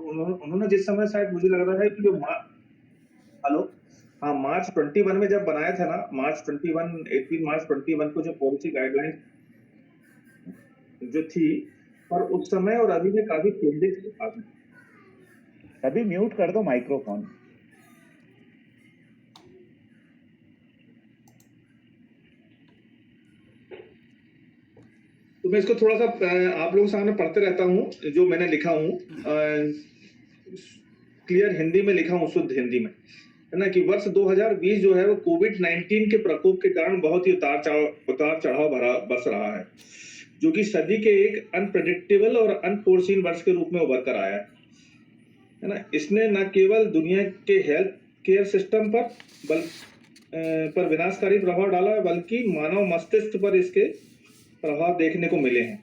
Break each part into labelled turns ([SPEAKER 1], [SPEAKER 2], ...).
[SPEAKER 1] उन्होंने जिस समय शायद मुझे लग रहा है कि जो हेलो, हाँ, मार्च 21 में जब बनाया था ना, मार्च 21 18 मार्च 21 को जो पॉलिसी गाइडलाइन जो थी, और उस समय और अभी में काफी चेंजेस आ गए।
[SPEAKER 2] अभी म्यूट कर दो माइक्रोफोन।
[SPEAKER 1] तो मैं इसको थोड़ा सा आप लोगों के सामने पढ़ते रहता हूँ, जो मैंने लिखा हूँ, क्लियर हिंदी में लिखा हूँ, शुद्ध हिंदी में, है ना, कि वर्ष 2020 जो है वो कोविड-19 के प्रकोप के कारण बहुत ही उतार चढ़ाव भरा बरस रहा है, जो कि सदी के एक अनप्रेडिक्टेबल और अनफोर्सीन वर्ष के रूप में उभर कर आया है ना। इसने न केवल दुनिया के हेल्थ केयर सिस्टम पर विनाशकारी प्रभाव डाला है, बल्कि मानव मस्तिष्क पर इसके प्रभाव देखने को मिले हैं,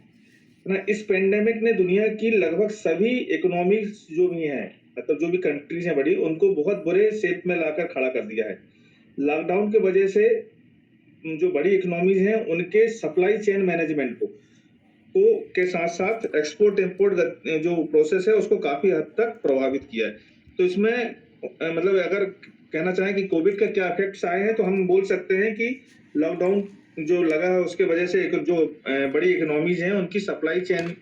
[SPEAKER 1] है ना। इस पेंडेमिक ने दुनिया की लगभग सभी इकोनॉमीज जो भी हैं, मतलब जो भी कंट्रीज हैं बड़ी, उनको बहुत बुरे शेप में लाकर खड़ा कर दिया है। लॉकडाउन के वजह से जो बड़ी इकोनॉमीज हैं उनके सप्लाई चेन मैनेजमेंट को के साथ साथ एक्सपोर्ट इंपोर्ट जो प्रोसेस है उसको काफी हद तक प्रभावित किया है। तो इसमें मतलब अगर कहना चाहें कि कोविड का क्या इफेक्ट्स आए हैं, तो हम बोल सकते हैं कि लॉकडाउन जो लगा है उसके वजह से जो बड़ी इकोनॉमीज हैं उनकी सप्लाई चेन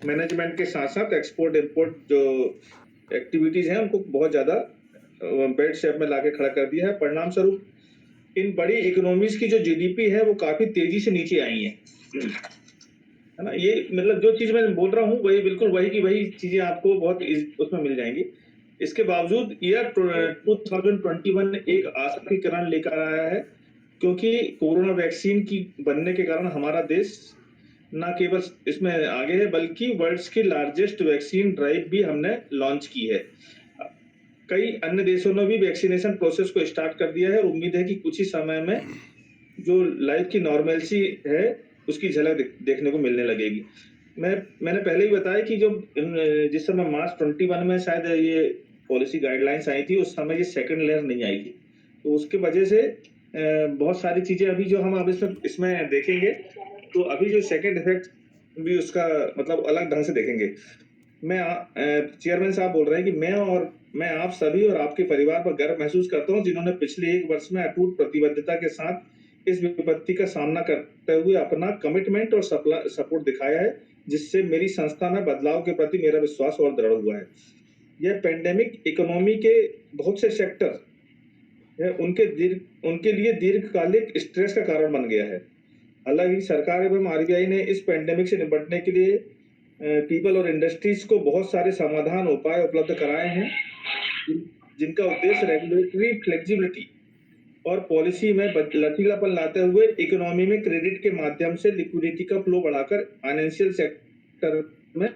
[SPEAKER 1] मैनेजमेंट के साथ साथ एक्सपोर्ट इंपोर्ट जो एक्टिविटीज हैं उनको बहुत ज्यादा बेड शेप में लाके खड़ा कर दिया है। परिणाम स्वरूप इन बड़ी इकोनॉमीज की जो जीडीपी है वो काफी तेजी से नीचे आई है ना। ये मतलब जो चीज मैं बोल रहा हूँ वही बिल्कुल वही की वही चीजें आपको बहुत उसमें मिल जाएंगी। इसके बावजूद ईयर 2021 एक आशा की किरण लेकर आया है, क्योंकि कोरोना वैक्सीन की बनने के कारण हमारा देश न केवल इसमें आगे है, बल्कि वर्ल्ड की लार्जेस्ट वैक्सीन ड्राइव भी हमने लॉन्च की है। कई अन्य देशों ने भी वैक्सीनेशन प्रोसेस को स्टार्ट कर दिया है, और उम्मीद है कि कुछ ही समय में जो लाइफ की नॉर्मलसी है उसकी झलक देखने को मिलने लगेगी। मैंने पहले ही बताया कि जो जिस समय मार्च 21 में शायद ये पॉलिसी गाइडलाइंस आई थी, उस समय ये सेकंड लेयर नहीं आई थी, तो उसके वजह से बहुत सारी चीजें अभी जो हम अब इसमें देखेंगे, तो अभी जो सेकंड इफेक्ट भी उसका मतलब अलग ढंग से देखेंगे। चेयरमैन साहब बोल रहे हैं कि मैं आप सभी और आपके परिवार पर गर्व महसूस करता हूं, जिन्होंने पिछले 1 वर्ष में अटूट प्रतिबद्धता के साथ इस विपत्ति का सामना करते हुए अपना कमिटमेंट और सपोर्ट दिखाया है, जिससे मेरी संस्था में बदलाव के प्रति मेरा विश्वास और दृढ़ हुआ है। यह पेंडेमिक इकोनॉमी के बहुत से सेक्टर उनके लिए दीर्घकालिक स्ट्रेस का कारण बन गया है। हालांकि सरकार एवं आरबीआई ने इस पेंडेमिक से निपटने के लिए पीपल और इंडस्ट्रीज को बहुत सारे समाधान उपाय उपलब्ध कराए हैं, जिनका उद्देश्य रेगुलेटरी फ्लेक्सिबिलिटी और पॉलिसी में लचीलापन लाते हुए इकोनॉमी में क्रेडिट के माध्यम से लिक्विडिटी का फ्लो बढ़ाकर फाइनेंशियल सेक्टर में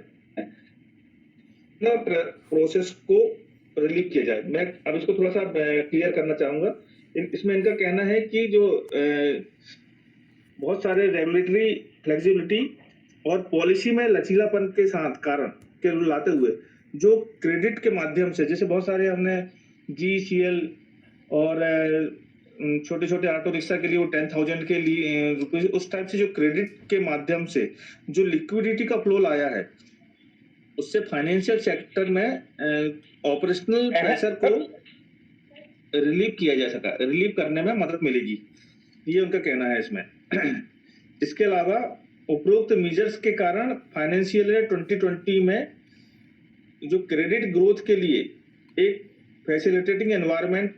[SPEAKER 1] प्रोसेस को रिलीव किया जाए। मैं अब इसको थोड़ा सा क्लियर करना चाहूंगा। इसमें इनका कहना है कि जो बहुत सारे रेगुलेटरी फ्लेक्सिबिलिटी और पॉलिसी में लचीलापन के साथ कारण के लाते हुए जो क्रेडिट के माध्यम से, जैसे बहुत सारे हमने GCL और छोटे छोटे ऑटो रिक्शा के लिए वो 10,000 के लिए रुपीज, उस टाइप से जो क्रेडिट के माध्यम से जो लिक्विडिटी का फ्लो लाया है, उससे फाइनेंशियल सेक्टर में ऑपरेशनल प्रेशर को रिलीव किया जा सका, रिलीव करने में मदद मिलेगी, ये उनका कहना है इसमें। इसके अलावा उपरोक्त मेजर्स के कारण फाइनेंशियल ईयर 2020 में जो क्रेडिट ग्रोथ के लिए एक फैसिलिटेटिंग एनवायरनमेंट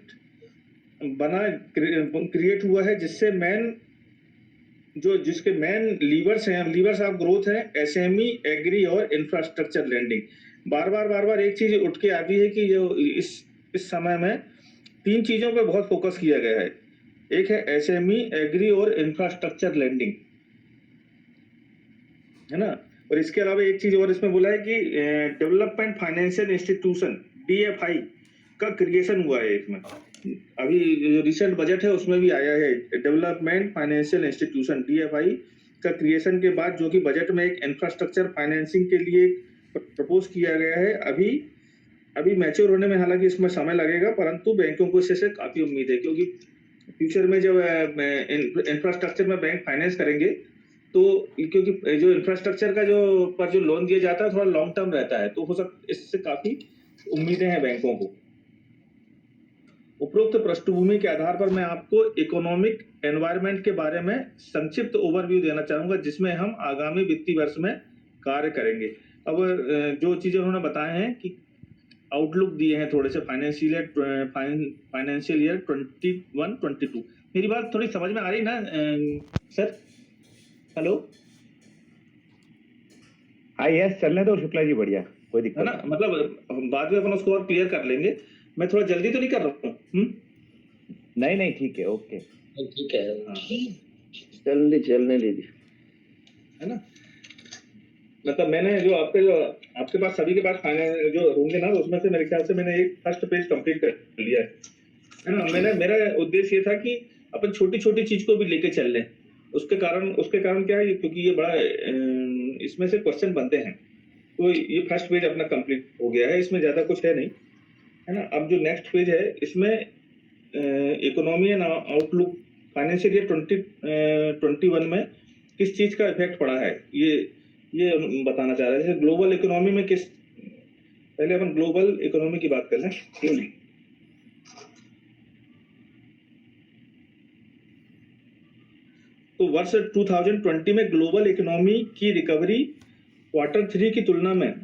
[SPEAKER 1] क्रिएट हुआ है, जिसके मेन लीवर्स ऑफ ग्रोथ है SME, एग्री और इंफ्रास्ट्रक्चर लैंडिंग। बार बार एक चीज उठ के आती है कि जो इस समय में 3 चीजों पे बहुत फोकस किया गया है। एक है SME, एग्री और इंफ्रास्ट्रक्चर लैंडिंग, है ना। और इसके अलावा एक चीज और इसमें बोला है कि डेवलपमेंट फाइनेंशियल इंस्टीट्यूशन DFI का क्रिएशन हुआ है। इसमें अभी जो रिसेंट बजट है उसमें भी आया है डेवलपमेंट फाइनेंशियल इंस्टीट्यूशन DFI का क्रिएशन के बाद, जो कि बजट में एक इंफ्रास्ट्रक्चर फाइनेंसिंग के लिए प्रपोज किया गया है। अभी मैच्योर होने में हालांकि इसमें समय लगेगा, परंतु बैंकों को इससे काफी उम्मीद है, क्योंकि फ्यूचर में जब इंफ्रास्ट्रक्चर में बैंक फाइनेंस करेंगे, तो क्योंकि जो इंफ्रास्ट्रक्चर का जो लोन दिया जाता है थोड़ा लॉन्ग टर्म रहता है, तो हो सकता इससे काफी उम्मीदें हैं बैंकों को। उपरोक्त पृष्ठभूमि के आधार पर मैं आपको इकोनॉमिक एनवायरनमेंट के बारे में संक्षिप्त ओवरव्यू देना चाहूंगा, जिसमें हम आगामी वित्तीय वर्ष में कार्य करेंगे। अब जो चीजें उन्होंने बताए हैं कि आउटलुक दिए हैं थोड़े से फाइनेंशियल ईयर 21-22। मेरी बात थोड़ी समझ में आ रही ना सर? हेलो?
[SPEAKER 2] हाँ यस, चलने दो शुक्ला जी, बढ़िया, कोई
[SPEAKER 1] है
[SPEAKER 2] दिक्कत
[SPEAKER 1] ना,
[SPEAKER 2] नहीं।
[SPEAKER 1] मतलब बाद में अपन उसको और क्लियर कर लेंगे। मैं थोड़ा जल्दी तो नहीं कर रहा हूँ?
[SPEAKER 2] नहीं नहीं, ठीक है, ओके,
[SPEAKER 3] ठीक है।
[SPEAKER 1] हाँ,
[SPEAKER 3] चलने दीजिए,
[SPEAKER 1] है ना। मतलब मैंने जो आपके पास सभी के पास फाइनेंस जो होंगे ना, उसमें से मेरे ख्याल से मैंने एक फर्स्ट पेज कंप्लीट कर लिया है ना। मेरा उद्देश्य ये था कि अपन छोटी छोटी चीज को भी लेके चल लें। उसके कारण क्या है, क्योंकि ये बड़ा इसमें से क्वेश्चन बनते हैं। तो ये फर्स्ट पेज अपना कंप्लीट हो गया है, इसमें ज्यादा कुछ है नहीं, है ना। अब जो नेक्स्ट पेज है, इसमें economy and outlook financial year 2021 में किस चीज का इफेक्ट पड़ा है, ये बताना चाह रहे हैं। जैसे ग्लोबल इकोनॉमी में पहले अपन ग्लोबल इकोनॉमी की बात कर लें। तो वर्ष 2020 में ग्लोबल इकोनॉमी की रिकवरी Q3 की तुलना में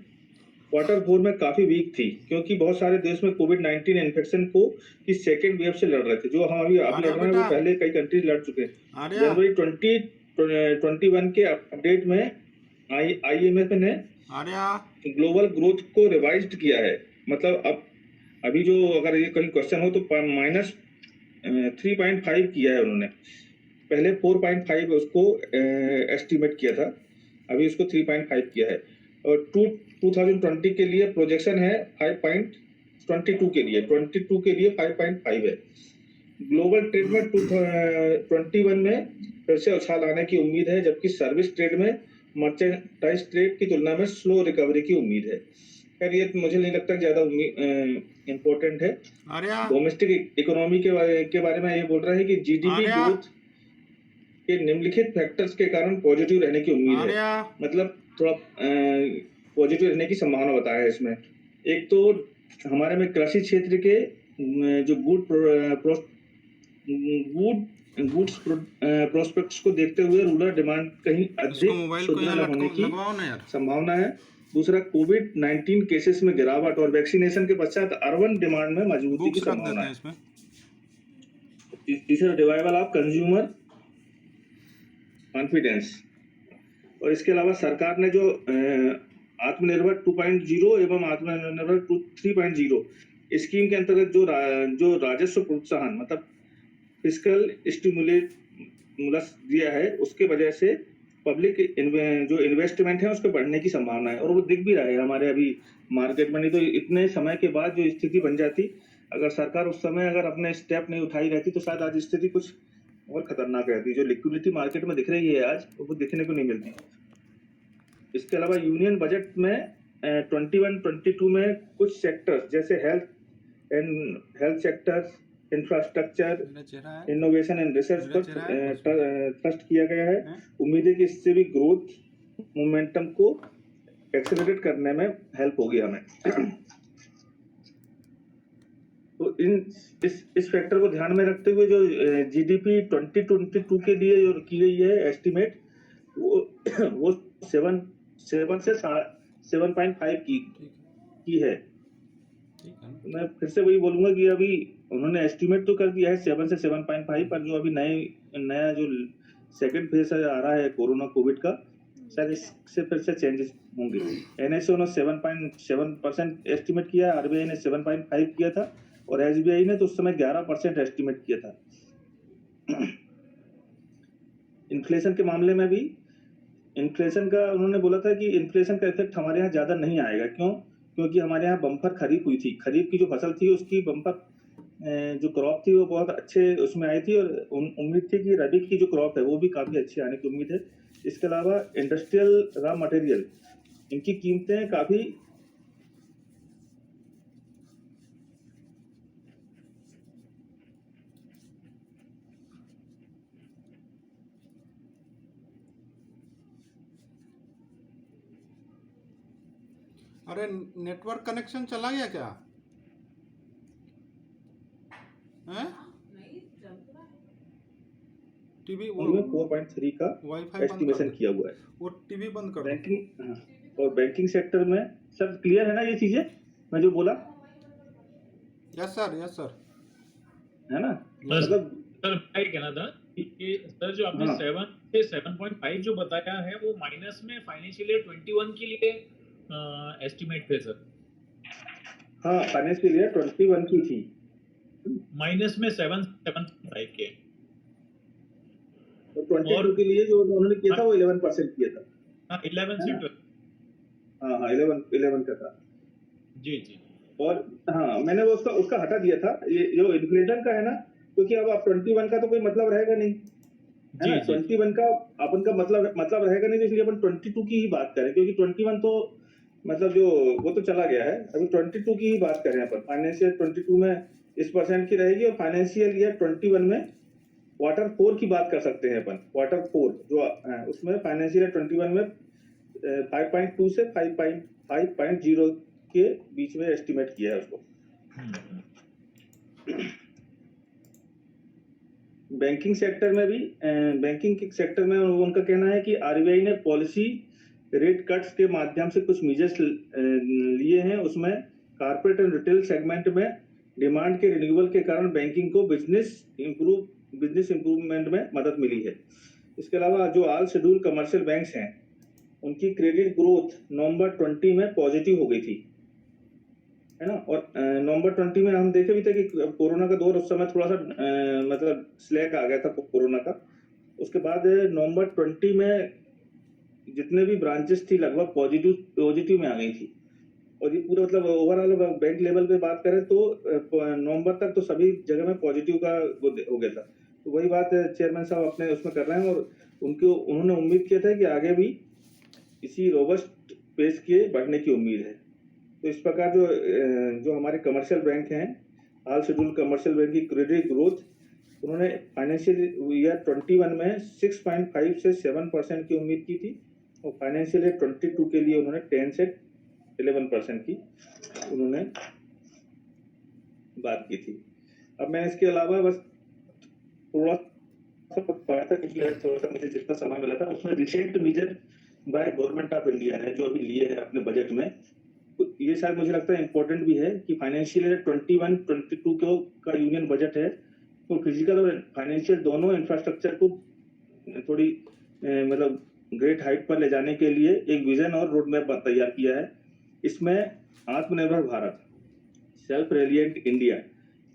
[SPEAKER 1] Q4 में काफी वीक थी, क्योंकि बहुत सारे देश में कोविड-19 इन्फेक्शन की सेकेंड वेव से लड़ रहे थे। जो हम अभी लड़ रहे हैं, वो पहले कई कंट्रीज लड़ चुके हैं। जनवरी 2021 के अपडेट में IMF ने ग्लोबल ग्रोथ को रिवाइज्ड किया है। मतलब अभी जो अगर ये कहीं क्वेश्चन हो तो -3.5 किया है उन्होंने। पहले 4.5 उसको एस्टिमेट किया था, अभी उसको 3.5 किया है। और 2020 के लिए प्रोजेक्शन है 5.22 के लिए, 22 के लिए 5.5 है। ग्लोबल ट्रेड में 2021 में फिर से उछाल आने की उम्मीद है, जबकि सर्विस ट्रेड में मर्चेंडाइज ट्रेड की तुलना में स्लो रिकवरी की उम्मीद है। खैर ये मुझे नहीं लगता ज्यादा इम्पोर्टेंट है। डोमेस्टिक इकोनॉमी के बारे में ये बोल रहा है कि जीडीपी ग्रोथ के निम्नलिखित फैक्टर्स के कारण पॉजिटिव रहने की उम्मीद है। मतलब थोड़ा पॉजिटिव रहने की संभावना बताया है इसमें। एक तो हमारे में कृषि क्षेत्र के जो गुड्स प्रोस्पेक्ट्स को देखते हुए रूरल डिमांड कहीं अधिक सुदृढ़ होने की संभावना है। दूसरा, कोविड-19 केसेस में गिरावट और वैक्सीनेशन के पश्चात अर्बन डिमांड में मजबूती की संभावना है। तीसरा, रिवाइवल ऑफ कंज्यूमर कॉन्फिडेंस। और इसके अलावा सरकार ने जो आत्मनिर्भर 2.0 एवं आत्मनिर्भर 3.0 स्कीम के अंतर्गत जो राजस्व प्रोत्साहन मतलब फिस्कल स्टिमुलस दिया है, उसके वजह से पब्लिक जो इन्वेस्टमेंट है उसके बढ़ने की संभावना है। और वो दिख भी रहा है हमारे अभी मार्केट में। नहीं तो इतने समय के बाद जो स्थिति बन जाती, अगर सरकार उस समय अगर अपने स्टेप नहीं उठाई रहती, तो शायद आज स्थिति कुछ और खतरनाक रहती। जो लिक्विडिटी मार्केट में दिख रही है आज, वो दिखने को नहीं मिलती। इसके अलावा यूनियन बजट में 21-22 में कुछ सेक्टर्स जैसे health sector, infrastructure, innovation and research पर ट्रस्ट किया गया है। उम्मीद है कि इससे भी ग्रोथ मोमेंटम को एक्सेलरेट करने में हेल्प होगी हमें। तो इस फैक्टर को ध्यान में रखते हुए जो जीडीपी 2022 के लिए जो की गई है एस्टिमेट, वो 7 से 7.5 की है। मैं फिर से वही बोलूंगा कि अभी उन्होंने एस्टिमेट तो कर दिया है 7 से 7.5 पर, जो अभी नया जो सेकंड फेज आ रहा है कोरोना कोविड का, शायद इससे फिर से चेंजेस होंगे। एनएसओ ने 7.7% एस्टिमेट किया, आरबीआई ने 7.5 किया था, और एसबीआई ने तो उस समय 11% एस्टिमेट किया था। इन्फ्लेशन के मामले में भी इन्फ्लेशन का उन्होंने बोला था कि इन्फ्लेशन का इफेक्ट हमारे यहाँ ज्यादा नहीं आएगा। क्यों? क्योंकि हमारे यहाँ बम्पर खरीफ हुई थी, खरीफ की जो फसल थी उसकी बम्पर जो क्रॉप थी वो बहुत अच्छे उसमें आई थी, और उम्मीद थी कि रबी की जो क्रॉप है वो भी काफी अच्छी आने की उम्मीद है। इसके अलावा इंडस्ट्रियल रॉ मटेरियल, इनकी कीमतें काफी
[SPEAKER 4] अरे नेटवर्क कनेक्शन चला गया क्या हैं? टीवी वो
[SPEAKER 1] उनमें 4.3 का
[SPEAKER 4] वाईफाई बंद कर
[SPEAKER 1] एस्टिमेशन
[SPEAKER 4] दे,
[SPEAKER 1] किया हुआ है
[SPEAKER 4] वो टीवी बंद कर दो।
[SPEAKER 1] बैंकिंग। हाँ, और बैंकिंग सेक्टर में सब क्लियर है ना ये चीजें मैं जो बोला,
[SPEAKER 4] यस सर, यस सर।
[SPEAKER 1] है ना?
[SPEAKER 5] बस
[SPEAKER 1] मतलब
[SPEAKER 5] सर मैं ये कहना था कि सर जो आपने
[SPEAKER 1] हाँ
[SPEAKER 5] 7 से 7.5 जो बताया है वो माइनस में फाइनेंशियल ईयर 21 के लिए एस्टिमेट थे सर,
[SPEAKER 1] हाँ फाइनेंशियल ईयर 21 की थी।
[SPEAKER 5] माइनस में 7.5 के।
[SPEAKER 1] तो 22
[SPEAKER 5] और
[SPEAKER 1] के लिए जो उन्होंने किया था वो 11% किया था,
[SPEAKER 5] हाँ 11
[SPEAKER 1] है
[SPEAKER 5] से
[SPEAKER 1] ना?
[SPEAKER 5] 12
[SPEAKER 1] हाँ हाँ 11 का था।
[SPEAKER 5] जी जी
[SPEAKER 1] और हाँ मैंने वो उसका उसका हटा दिया था, ये जो इन्फ्लेशन का है ना, क्योंकि अब आप 21 का तो कोई मतलब रहेगा नहीं, है
[SPEAKER 5] जी
[SPEAKER 1] ना?
[SPEAKER 5] जी
[SPEAKER 1] 21 का अपन का मतलब रहेगा नहीं, तो इसलिए अपन 22 की ही बात करें, क्योंकि 21 तो मतलब जो वो तो चला गया है, अभी 22 की ही बात करें अपन। फाइनेंशियल 22 में इस परसेंट की रहेगी, और फाइनेंशियल ईयर 21 में क्वार्टर 4 की बात कर सकते हैं अपन। क्वार्टर 4 जो उसमें फाइनेंशियल ईयर 21 में 5.2 से 5.0 के बीच में एस्टिमेट किया है उसको। बैंकिंग सेक्टर में भी बैंकिंग सेक्टर में उनका कहना है कि आरबीआई ने पॉलिसी रेट कट्स के माध्यम से कुछ मेजर्स लिए हैं। उसमें कारपोरेट एंड रिटेल सेगमेंट में डिमांड के रिन्यूअल के कारण बैंकिंग को बिजनेस इंप्रूवमेंट में मदद मिली है। इसके अलावा जो ऑल शेड्यूल कमर्शियल बैंक्स हैं उनकी क्रेडिट ग्रोथ नवंबर 20 में पॉजिटिव हो गई थी, है ना? और नवंबर 20 में हम देखे भी थे कि कोरोना का दौर उस समय थोड़ा सा मतलब स्लैक आ गया था कोरोना का। उसके बाद नवंबर 20 में जितने भी ब्रांचेस थी लगभग पॉजिटिव में आ गई थी। और ये पूरा मतलब ओवरऑल बैंक लेवल पे बात करें तो नवंबर तक तो सभी जगह में पॉजिटिव का वो हो गया था। तो वही बात चेयरमैन साहब अपने उसमें कर रहे हैं, और उन्होंने उम्मीद किया था कि आगे भी इसी रोबस्ट पेस के बढ़ने की उम्मीद है। तो इस प्रकार जो हमारे कमर्शियल बैंक हैं, ऑल शेड्यूल कमर्शियल बैंक की क्रेडिट ग्रोथ उन्होंने फाइनेंशियल ईयर 21 में 6.5 से 7% की उम्मीद की थी, और फाइनेंशियल ईयर 22 के लिए उन्होंने 10 से 11% की उन्होंने बात की थी। अब मैं इसके अलावा बस थोड़ा सा पढ़ा था, क्योंकि थोड़ा सा मुझे जितना समय मिला था उसमें recent measure by government of India ने जो अभी लिए हैं अपने बजट में, तो ये शायद मुझे लगता है इम्पोर्टेंट भी है कि फाइनेंशियल ईयर 21-22 का यूनियन बजट है, तो फिजिकल और फाइनेंशियल दोनों इंफ्रास्ट्रक्चर को थोड़ी मतलब ग्रेट हाइट पर ले जाने के लिए एक विजन और रोड मैप तैयार किया है। इसमें आत्मनिर्भर भारत, सेल्फ रेलिएंट इंडिया,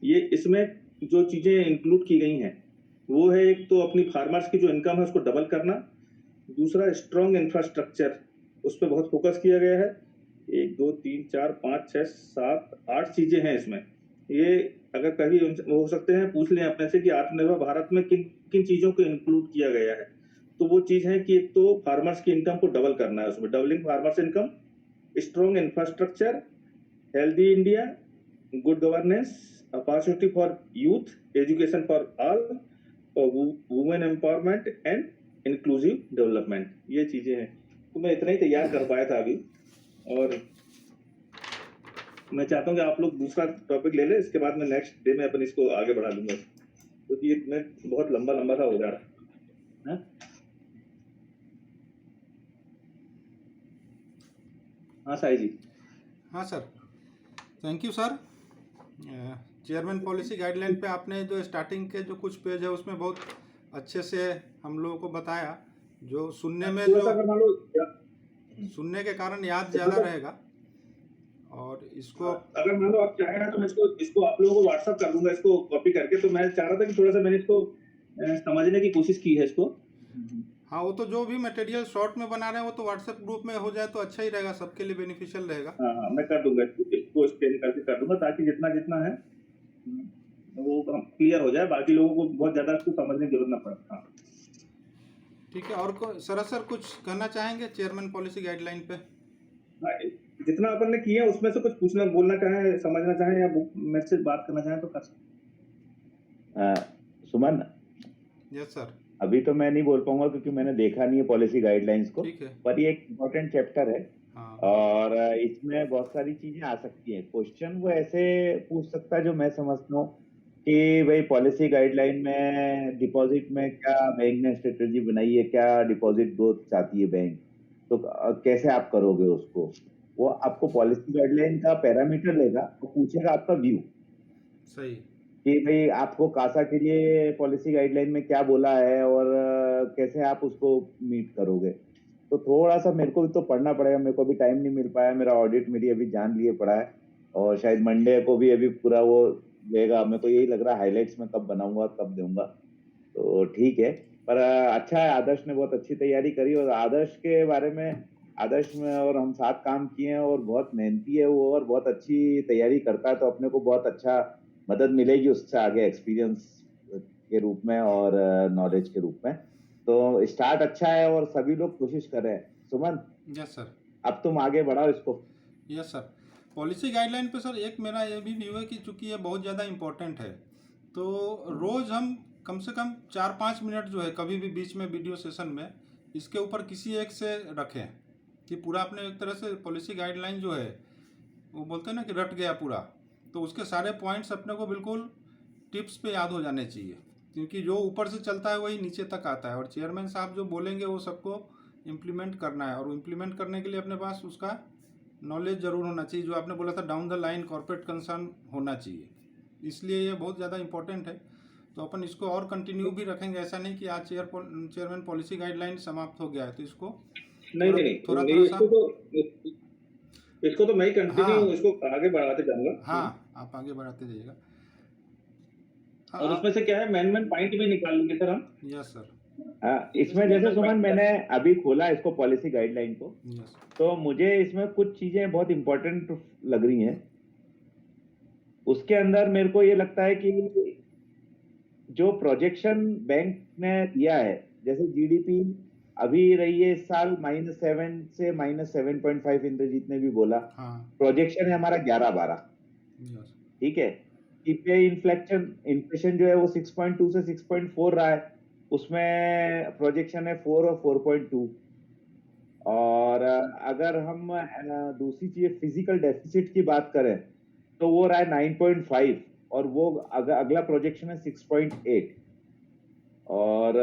[SPEAKER 1] ये इसमें जो चीजें इंक्लूड की गई हैं वो है, एक तो अपनी फार्मर्स की जो इनकम है उसको डबल करना, दूसरा स्ट्रॉन्ग इंफ्रास्ट्रक्चर, उस पर बहुत फोकस किया गया है। 1 2 3 4 5 6 7 8 चीजें हैं इसमें। ये अगर कभी हो सकते हैं पूछ लें अपने से कि आत्मनिर्भर भारत में किन किन चीजों को इंक्लूड किया गया है, तो वो चीज है कि एक तो फार्मर्स की इनकम को डबल करना है, उसमें doubling farmers income, strong infrastructure, healthy India, good governance, opportunity for youth, education for all, और women empowerment and inclusive development, ये चीजें हैं। तो मैं इतना ही तैयार कर पाया था अभी, और मैं चाहता हूँ कि आप लोग दूसरा टॉपिक ले लें, इसके बाद मैं नेक्स्ट डे में अपन इसको आगे बढ़ा दूंगा, क्योंकि ये मैं बहुत लंबा सा हो जा रहा है। हाँ साई जी।
[SPEAKER 4] हाँ sir, thank you sir. Chairman policy guideline पे आपने जो स्टार्टिंग के जो कुछ पेज है उसमें बहुत अच्छे से हम लोगों को बताया, जो सुनने में
[SPEAKER 1] थोड़ा
[SPEAKER 4] जो
[SPEAKER 1] सा अगर मान लो
[SPEAKER 4] सुनने के कारण याद ज़्यादा रहेगा। और इसको
[SPEAKER 1] अगर मान लो आप चाहें ना तो मैं इसको आप लोगों को व्हाट्सअप कर दूंगा, इसको कॉपी करके। तो मैं चाह रहा था कि थोड़ा सा मैंने इसको समझने की कोशिश की है इसको।
[SPEAKER 4] हाँ, वो तो जो भी मटेरियल शॉर्ट में बना रहे हैं वो तो व्हाट्सएप ग्रुप में हो जाए तो अच्छा ही रहेगा, सबके लिए बेनिफिशियल रहेगा।
[SPEAKER 1] हाँ मैं कर दूंगा, इसको स्कैन करके कर दूंगा, ताकि जितना है वो क्लियर हो जाए, बाकी लोगों को बहुत ज्यादा इसको समझने की जरूरत ना पड़े। हाँ
[SPEAKER 4] ठीक है, और सर कुछ कहना चाहेंगे चेयरमैन पॉलिसी गाइडलाइन पे?
[SPEAKER 1] जितना अपन ने किया उसमें से कुछ पूछना बोलना चाहें, समझना चाहें, या मेरे से बात करना चाहें तो कर सकते।
[SPEAKER 2] सुमन,
[SPEAKER 4] यस सर।
[SPEAKER 2] अभी तो मैं नहीं बोल पाऊंगा क्योंकि मैंने देखा नहीं है पॉलिसी गाइडलाइंस को,
[SPEAKER 4] ठीक है।
[SPEAKER 2] पर ये एक इम्पोर्टेंट चैप्टर है
[SPEAKER 4] हाँ
[SPEAKER 2] और इसमें बहुत सारी चीजें आ सकती हैं। क्वेश्चन वो ऐसे पूछ सकता है जो मैं समझता हूँ कि भाई पॉलिसी गाइडलाइन में डिपॉजिट में क्या बैंक ने स्ट्रेटेजी बनाई है, क्या डिपॉजिट ग्रोथ चाहती है बैंक, तो कैसे आप करोगे उसको। वो आपको पॉलिसी गाइडलाइन का पैरामीटर लेगा, वो पूछेगा आपका व्यू
[SPEAKER 4] सही।
[SPEAKER 2] कि भाई आपको कासा के लिए पॉलिसी गाइडलाइन में क्या बोला है और कैसे आप उसको मीट करोगे। तो थोड़ा सा मेरे को भी तो पढ़ना पड़ेगा, मेरे को अभी टाइम नहीं मिल पाया, मेरा ऑडिट मेरी अभी जान लिए पड़ा है और शायद मंडे को भी अभी पूरा वो देगा। मेरे को यही लग रहा है हाइलाइट्स में कब बनाऊंगा कब दूंगा, तो ठीक है। पर अच्छा है, आदर्श ने बहुत अच्छी तैयारी करी और आदर्श के बारे में, आदर्श में और हम साथ काम किए हैं और बहुत मेहनती है वो और बहुत अच्छी तैयारी करता है, तो अपने को बहुत अच्छा मदद मिलेगी उससे आगे एक्सपीरियंस के रूप में और नॉलेज के रूप में। तो स्टार्ट अच्छा है और सभी लोग कोशिश कर रहे हैं। सुमन,
[SPEAKER 4] यस सर।
[SPEAKER 2] अब तुम आगे बढ़ाओ इसको।
[SPEAKER 4] Yes sir. पॉलिसी गाइडलाइन पे सर एक मेरा ये भी व्यू है कि चूंकि ये बहुत ज़्यादा इम्पोर्टेंट है, तो रोज़ हम कम से कम 4-5 मिनट जो है कभी भी बीच में वीडियो सेशन में इसके ऊपर किसी एक से रखें कि पूरा अपने एक तरह से पॉलिसी गाइडलाइन जो है वो बोलते हैं ना कि रट गया पूरा, तो उसके सारे पॉइंट्स अपने को बिल्कुल टिप्स पे याद हो जाने चाहिए, क्योंकि जो ऊपर से चलता है वही नीचे तक आता है और चेयरमैन साहब जो बोलेंगे वो सबको इम्प्लीमेंट करना है, और इम्प्लीमेंट करने के लिए अपने पास उसका नॉलेज ज़रूर होना चाहिए, जो आपने बोला था down the line corporate concern होना चाहिए। इसलिए ये बहुत ज़्यादा इंपॉर्टेंट है। तो अपन इसको और कंटिन्यू भी रखेंगे, ऐसा नहीं कि आज चेयरमैन पॉलिसी गाइडलाइन समाप्त हो गया है, तो इसको
[SPEAKER 1] नहीं नहीं नहीं,
[SPEAKER 4] थोड़ा
[SPEAKER 1] नहीं,
[SPEAKER 4] थोड़ा सा।
[SPEAKER 1] इसको तो मैं ही कंटिन्यू
[SPEAKER 4] हाँ
[SPEAKER 1] इसको आगे बढ़ाते जाऊंगा।
[SPEAKER 4] हाँ, आप आगे बढ़ाते जाइएगा। हाँ
[SPEAKER 1] और उसमें से क्या है, मैन मैन पॉइंट भी निकाल लेंगे सर हम।
[SPEAKER 4] Yes sir.
[SPEAKER 2] इसमें जैसे सुमन मैंने अभी खोला इसको पॉलिसी गाइडलाइन को,
[SPEAKER 4] यस।
[SPEAKER 2] तो मुझे इसमें कुछ चीजें बहुत इंपॉर्टेंट लग रही हैं। उसके अंदर मेरे को ये लगता है कि जो प्रोजेक्शन बैंक ने दिया है, जैसे जीडीपी अभी रही है इस साल -7 से -7.5, इंद्रजीत ने भी बोला।
[SPEAKER 4] हाँ
[SPEAKER 2] प्रोजेक्शन है हमारा 11-12,
[SPEAKER 4] यस।
[SPEAKER 2] ठीक है। सीपीआई इन्फ्लेशन जो है वो 6.2 से 6.4 रहा है, उसमें प्रोजेक्शन है 4 और 4.2। और अगर हम दूसरी चीज फिजिकल डेफिसिट की बात करें तो वो रहा है 9.5 और वो अगला प्रोजेक्शन है 6.8। और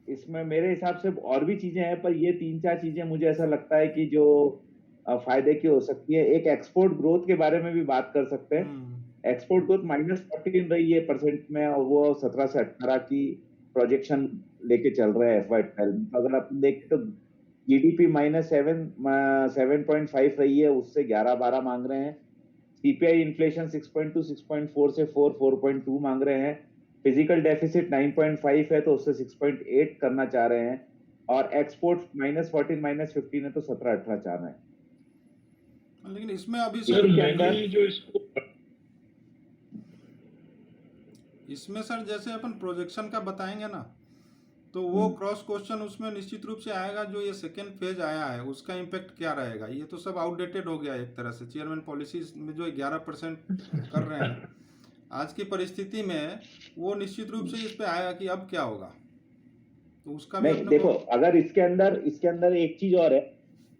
[SPEAKER 2] इसमें मेरे हिसाब से और भी चीजें हैं, पर ये 3-4 चीजें मुझे ऐसा लगता है कि जो फायदे की हो सकती है। एक एक्सपोर्ट ग्रोथ के बारे में भी बात कर सकते हैं। एक्सपोर्ट ग्रोथ -14 रही है परसेंट में और वो 17 से 18 की प्रोजेक्शन लेके चल रहे हैं FY12। अगर आप देखें तो जीडीपी -7.5 रही है, उससे 11-12 मांग रहे हैं। सीपीआई इन्फ्लेशन 6.2 6.4 से 4.2 मांग रहे हैं। फिजिकल डेफिसिट 9.5 है तो उससे 6.8 करना चाह रहे हैं। और एक्सपोर्ट -14 -15 है तो 17-18 चाह रहे हैं।
[SPEAKER 4] लेकिन इसमें अभी
[SPEAKER 2] इसी
[SPEAKER 4] सर
[SPEAKER 2] के अंदर
[SPEAKER 5] जो इसको
[SPEAKER 4] इसमें सर जैसे अपन प्रोजेक्शन का बताएंगे ना, तो वो क्रॉस क्वेश्चन उसमें निश्चित रूप से आएगा, जो ये सेकेंड फेज आया है उसका इम्पैक्ट क्या रहेगा। ये तो सब आउटडेटेड हो गया एक तरह से। चेयरमैन पॉलिसी में जो 11% कर रहे हैं आज की परिस्थिति में, वो निश्चित रूप से इस पे आएगा कि अब क्या होगा, तो उसका भी
[SPEAKER 2] नहीं
[SPEAKER 4] अपने
[SPEAKER 2] देखो,
[SPEAKER 4] को।
[SPEAKER 2] अगर इसके अंदर एक चीज और है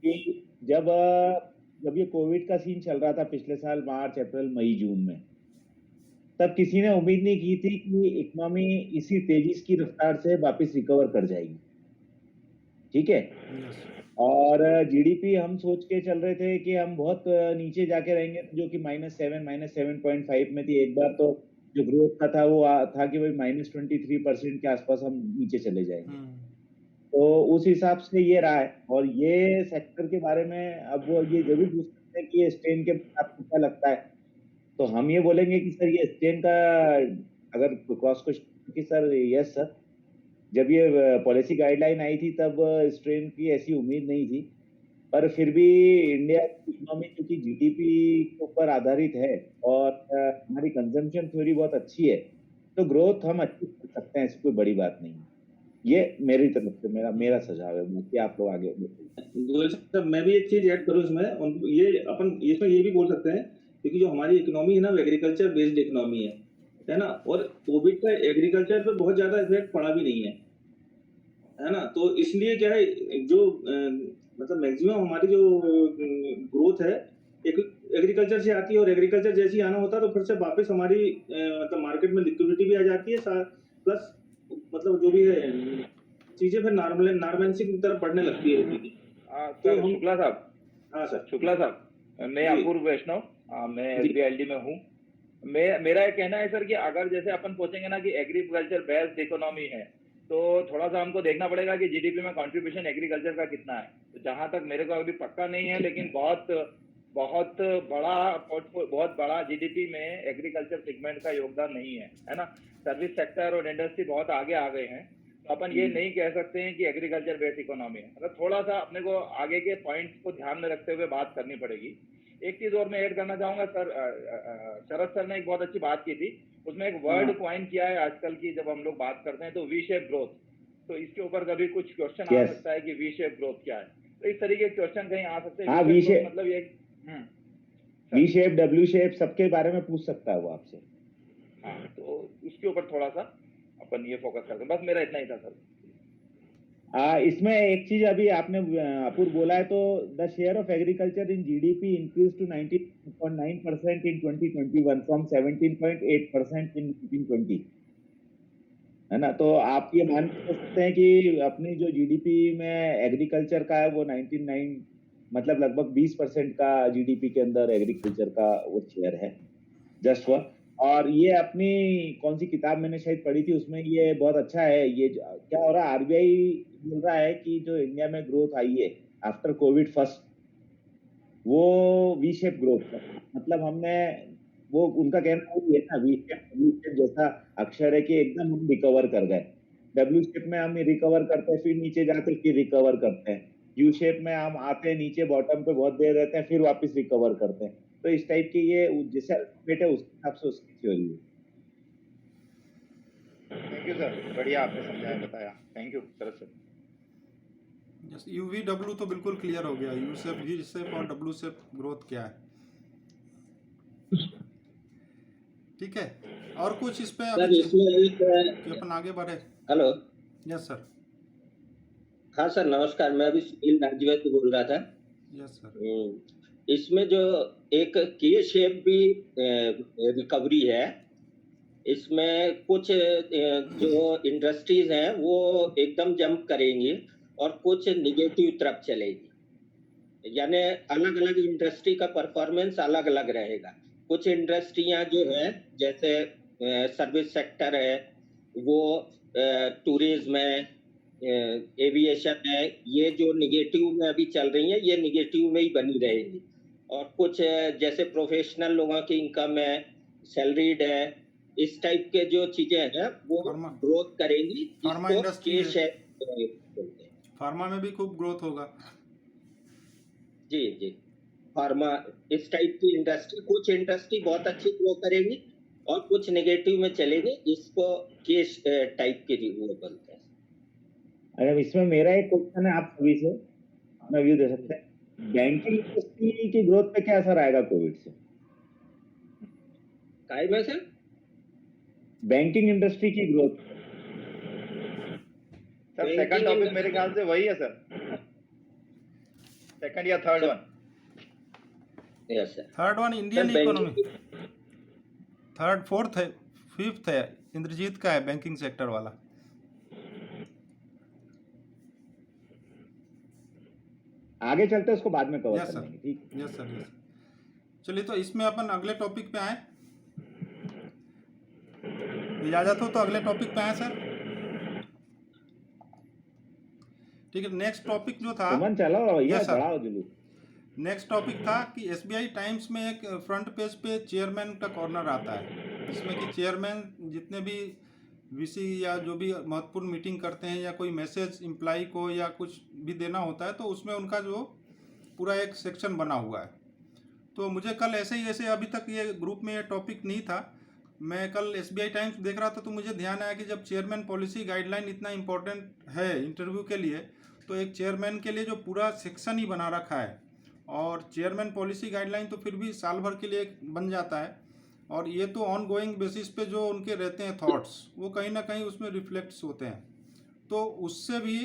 [SPEAKER 2] कि जब ये कोविड का सीन चल रहा था पिछले साल मार्च अप्रैल मई जून में, तब किसी ने उम्मीद नहीं की थी कि इकोनॉमी इसी तेजी की रफ्तार से वापस रिकवर कर जाएगी, ठीक है।
[SPEAKER 4] यस।
[SPEAKER 2] और जीडीपी हम सोच के चल रहे थे कि हम बहुत नीचे जाके रहेंगे, जो कि -7.5 में थी। एक बार तो जो ग्रोथ का था वो था कि भाई -23% के आसपास हम नीचे चले जाएंगे। तो उस हिसाब से ये रहा है। और ये सेक्टर के बारे में अब वो ये जरूर पूछ सकते हैं कि ये स्ट्रेन के बारे में आपको क्या लगता है, तो हम ये बोलेंगे कि सर ये स्ट्रेन का अगर क्रॉस क्वेश्चन कि सर यस सर, जब ये पॉलिसी गाइडलाइन आई थी तब स्ट्रेन की ऐसी उम्मीद नहीं थी, पर फिर भी इंडिया की इकोनॉमी क्योंकि जीडीपी के ऊपर आधारित है और हमारी कंजम्पशन थ्योरी बहुत अच्छी है, तो ग्रोथ हम अच्छी कर सकते हैं, ऐसी कोई बड़ी बात नहीं है। ये मेरी तरफ से मेरा सुझाव है। बाकी आप लोग आगे
[SPEAKER 1] गोयल साहब, मैं भी एक चीज ऐड करूं इसमें, ये अपन इसमें ये भी बोल सकते हैं, क्योंकि जो हमारी इकोनॉमी है ना, वो एग्रीकल्चर बेस्ड इकोनॉमी है ना, और कोविड का एग्रीकल्चर पे बहुत ज्यादा इफेक्ट पड़ा भी नहीं है ना। तो इसलिए क्या है, जो मतलब मैक्सिमम हमारी जो ग्रोथ है एक एग्रीकल्चर से आती है, और एग्रीकल्चर जैसे ही आना होता है तो फिर से वापस हमारी मतलब मार्केट में लिक्विडिटी भी आ जाती है, प्लस मतलब जो भी है चीजें फिर नॉर्मलेंसी की तरफ बढ़ने लगती है चीजें।
[SPEAKER 6] सर शुक्ला साहब,
[SPEAKER 1] हाँ सर।
[SPEAKER 6] शुक्ला साहब, मैं
[SPEAKER 1] जी।
[SPEAKER 6] अपूर्व वैष्णव, मैं
[SPEAKER 1] जी।
[SPEAKER 6] SBILD में हूँ। मेरा ये कहना है सर कि अगर जैसे अपन सोचेंगे ना कि एग्रीकल्चर बेस्ड इकोनॉमी है, तो थोड़ा सा हमको देखना पड़ेगा कि GDP में कंट्रीब्यूशन एग्रीकल्चर का कितना है। तो जहां तक मेरे को अभी पक्का नहीं है, लेकिन बहुत बड़ा GDP में एग्रीकल्चर सेगमेंट का योगदान नहीं है ना। सर्विस सेक्टर और इंडस्ट्री बहुत आगे आ गए हैं, तो अपन ये नहीं कह सकते हैं कि एग्रीकल्चर बेस्ड इकोनॉमी है। मतलब थोड़ा सा अपने को आगे के पॉइंट्स को ध्यान में रखते हुए बात करनी पड़ेगी। एक चीज और मैं ऐड करना चाहूंगा सर, शरद सर ने एक बहुत अच्छी बात की थी, उसमें एक वर्ड क्वाइन किया है आजकल की जब हम लोग बात करते हैं तो वी शेप ग्रोथ। तो इसके ऊपर कभी कुछ क्वेश्चन आ सकता है कि वी शेप ग्रोथ क्या है, तो इस तरीके के क्वेश्चन कहीं आ सकते हैं।
[SPEAKER 2] हाँ, वी शेप
[SPEAKER 6] मतलब ये
[SPEAKER 2] वी शेप, डब्ल्यू शेप सबके बारे में पूछ सकता है वो आपसे।
[SPEAKER 6] हाँ, तो उसके ऊपर थोड़ा सा अपन ये फोकस करते हैं। बस मेरा इतना ही था सर।
[SPEAKER 2] इसमें एक चीज अभी आपने अपूर्व बोला है, तो the share of agriculture in GDP increase to 19.9% in 2021 from 17.8% in 1920, है ना। तो आप ये मान सकते हैं कि अपनी जो जीडीपी में एग्रीकल्चर का है वो 99 मतलब लगभग 20% का जीडीपी के अंदर एग्रीकल्चर का वो शेयर है, जस्ट वन। और ये अपनी कौन सी किताब मैंने शायद पढ़ी थी, उसमें ये बहुत अच्छा है। ये क्या हो रहा है, आरबीआई बोल रहा है कि जो इंडिया में ग्रोथ आई है आफ्टर कोविड फर्स्ट, वो वी शेप ग्रोथ है। मतलब हमने वो उनका कहना है ना, वी शेप जैसा अक्षर है कि एकदम हम रिकवर कर गए। डब्ल्यू शेप में हम रिकवर करते हैं, फिर नीचे जाते हैं, फिर रिकवर करते हैं। यू शेप में हम आते हैं नीचे बॉटम पे बहुत देर रहते हैं, फिर वापस रिकवर करते हैं। तो इस टाइप की ये जैसे अल्फाबेट है उस हिसाब से उसकी थ्योरी है।
[SPEAKER 6] थैंक यू सर, बढ़िया आपने समझाया बताया, thank you Sharad sir.
[SPEAKER 4] UVW तो बिल्कुल क्लियर हो गया, यू शेप, वी शेप और डब्ल्यू शेप ग्रोथ क्या है। ठीक है, और कुछ इस पे
[SPEAKER 3] सर इसमें एक
[SPEAKER 4] कि अपन आगे बढ़े।
[SPEAKER 3] हेलो।
[SPEAKER 4] Yes sir.
[SPEAKER 3] हाँ सर नमस्कार, मैं अभी सुनील राज्यवत बोल रहा था।
[SPEAKER 4] Yes sir.
[SPEAKER 3] इसमें जो एक के शेप भी रिकवरी है, इसमें कुछ जो इंडस्ट्रीज हैं वो एकदम जंप करेंगी और कुछ निगेटिव तरफ चलेगी, यानी अलग अलग इंडस्ट्री का परफॉर्मेंस अलग अलग रहेगा। कुछ इंडस्ट्रियां जो है जैसे सर्विस सेक्टर है, वो टूरिज्म है, एविएशन है, ये जो निगेटिव में अभी चल रही है ये निगेटिव में ही बनी रहेगी। और कुछ जैसे प्रोफेशनल लोगों की इनकम है, सैलरीड है, इस टाइप के जो चीजें हैं वो ग्रोथ करेंगी।
[SPEAKER 4] फार्मा इंडस्ट्री, फार्मा में भी खूब ग्रोथ होगा।
[SPEAKER 3] जी जी, फार्मा इस टाइप की इंडस्ट्री, कुछ इंडस्ट्री बहुत अच्छी ग्रो करेंगी और कुछ नेगेटिव में चलेंगे, इसको केस टाइप के वो बोलते हैं।
[SPEAKER 2] अगर इसमें मेरा एक क्वेश्चन है आप सभी से, अपना व्यू दे सकते हैं। बैंकिंग इंडस्ट्री की ग्रोथ पे क्या असर आएगा कोविड से?
[SPEAKER 3] काय में सर?
[SPEAKER 6] बैंकिंग इंडस्ट्री की ग्रोथ सर, सेकंड टॉपिक मेरे ख्याल से वही है सर, सेकंड या third one.
[SPEAKER 3] Yes sir,
[SPEAKER 4] third one Indian economy, third fourth है, फिफ्थ है इंद्रजीत का है बैंकिंग सेक्टर वाला।
[SPEAKER 2] आगे चलते हैं उसको बाद में कवर कर लेंगे, ठीक?
[SPEAKER 4] Yes sir, yes. चलिए तो इसमें अपन अगले टॉपिक पे आए, इजाजत हो तो अगले टॉपिक पे आए सर। ठीक है, नेक्स्ट टॉपिक जो था,
[SPEAKER 2] चलो
[SPEAKER 4] यस सर,
[SPEAKER 2] बढ़ाओ जुलूस।
[SPEAKER 4] नेक्स्ट टॉपिक था कि SBI टाइम्स में एक फ्रंट पेज पे चेयरमैन का कॉर्नर आता है, जिसमें कि चेयरमैन जितने भी VC या जो भी महत्वपूर्ण मीटिंग करते हैं या कोई मैसेज एम्प्लॉय को या कुछ भी देना होता है, तो उसमें उनका जो पूरा एक सेक्शन बना हुआ है। तो मुझे कल ऐसे अभी तक ये ग्रुप में ये टॉपिक नहीं था, मैं कल SBI टाइम्स देख रहा था तो मुझे ध्यान आया कि जब चेयरमैन पॉलिसी गाइडलाइन इतना इम्पोर्टेंट है इंटरव्यू के लिए, तो एक चेयरमैन के लिए जो पूरा सेक्शन ही बना रखा है, और चेयरमैन पॉलिसी गाइडलाइन तो फिर भी साल भर के लिए बन जाता है, और ये तो ऑन गोइंग बेसिस पे जो उनके रहते हैं थॉट्स, वो कहीं ना कहीं उसमें रिफ्लेक्ट्स होते हैं। तो उससे भी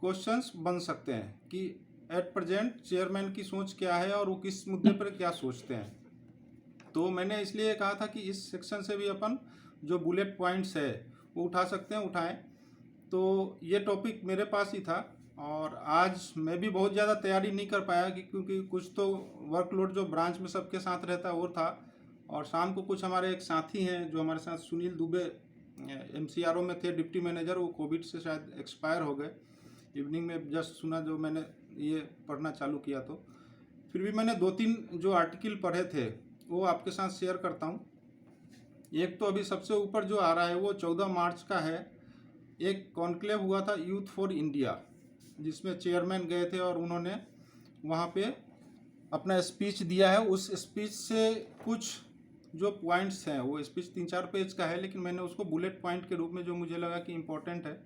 [SPEAKER 4] क्वेश्चंस बन सकते हैं कि एट प्रेजेंट चेयरमैन की सोच क्या है और वो किस मुद्दे पर क्या सोचते हैं। तो मैंने इसलिए कहा था कि इस सेक्शन से भी अपन जो बुलेट पॉइंट्स है वो उठा सकते हैं, उठाएं। तो ये टॉपिक मेरे पास ही था और आज मैं भी बहुत ज़्यादा तैयारी नहीं कर पाया क्योंकि कुछ तो वर्कलोड जो ब्रांच में सबके साथ रहता है वो था, और शाम को कुछ हमारे एक साथी हैं जो हमारे साथ सुनील दुबे MCRO में थे, डिप्टी मैनेजर, वो कोविड से शायद एक्सपायर हो गए। इवनिंग में जस्ट सुना जो मैंने ये पढ़ना चालू किया, तो फिर भी मैंने 2-3 जो आर्टिकल पढ़े थे वो आपके साथ शेयर करता हूँ। एक तो अभी सबसे ऊपर जो आ रहा है वो 14 मार्च का है। एक कॉन्क्लेव हुआ था यूथ फॉर इंडिया, जिसमें चेयरमैन गए थे और उन्होंने वहाँ पे अपना स्पीच दिया है। उस स्पीच से कुछ जो पॉइंट्स हैं, वो स्पीच 3-4 पेज का है, लेकिन मैंने उसको बुलेट पॉइंट के रूप में जो मुझे लगा कि इम्पोर्टेंट है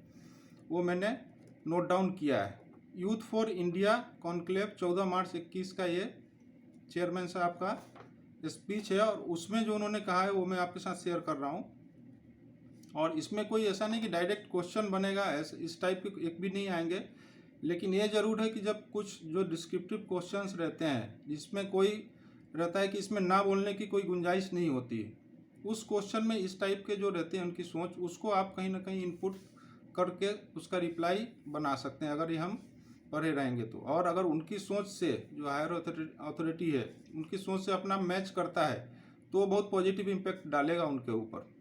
[SPEAKER 4] वो मैंने नोट डाउन किया है। यूथ फॉर इंडिया कॉन्क्लेव 14 मार्च 21 का ये चेयरमैन साहब का स्पीच है, और उसमें जो उन्होंने कहा है वो मैं आपके साथ शेयर कर रहा हूँ। और इसमें कोई ऐसा नहीं कि डायरेक्ट क्वेश्चन बनेगा, इस टाइप के एक भी नहीं आएंगे, लेकिन ये ज़रूर है कि जब कुछ जो डिस्क्रिप्टिव क्वेश्चंस रहते हैं जिसमें कोई रहता है कि इसमें ना बोलने की कोई गुंजाइश नहीं होती, उस क्वेश्चन में इस टाइप के जो रहते हैं उनकी सोच, उसको आप कहीं ना कहीं इनपुट करके उसका रिप्लाई बना सकते हैं अगर ये हम पढ़े रहेंगे तो। और अगर उनकी सोच से, जो हायर अथॉरिटी है, उनकी सोच से अपना मैच करता है तो बहुत पॉजिटिव इम्पैक्ट डालेगा उनके ऊपर।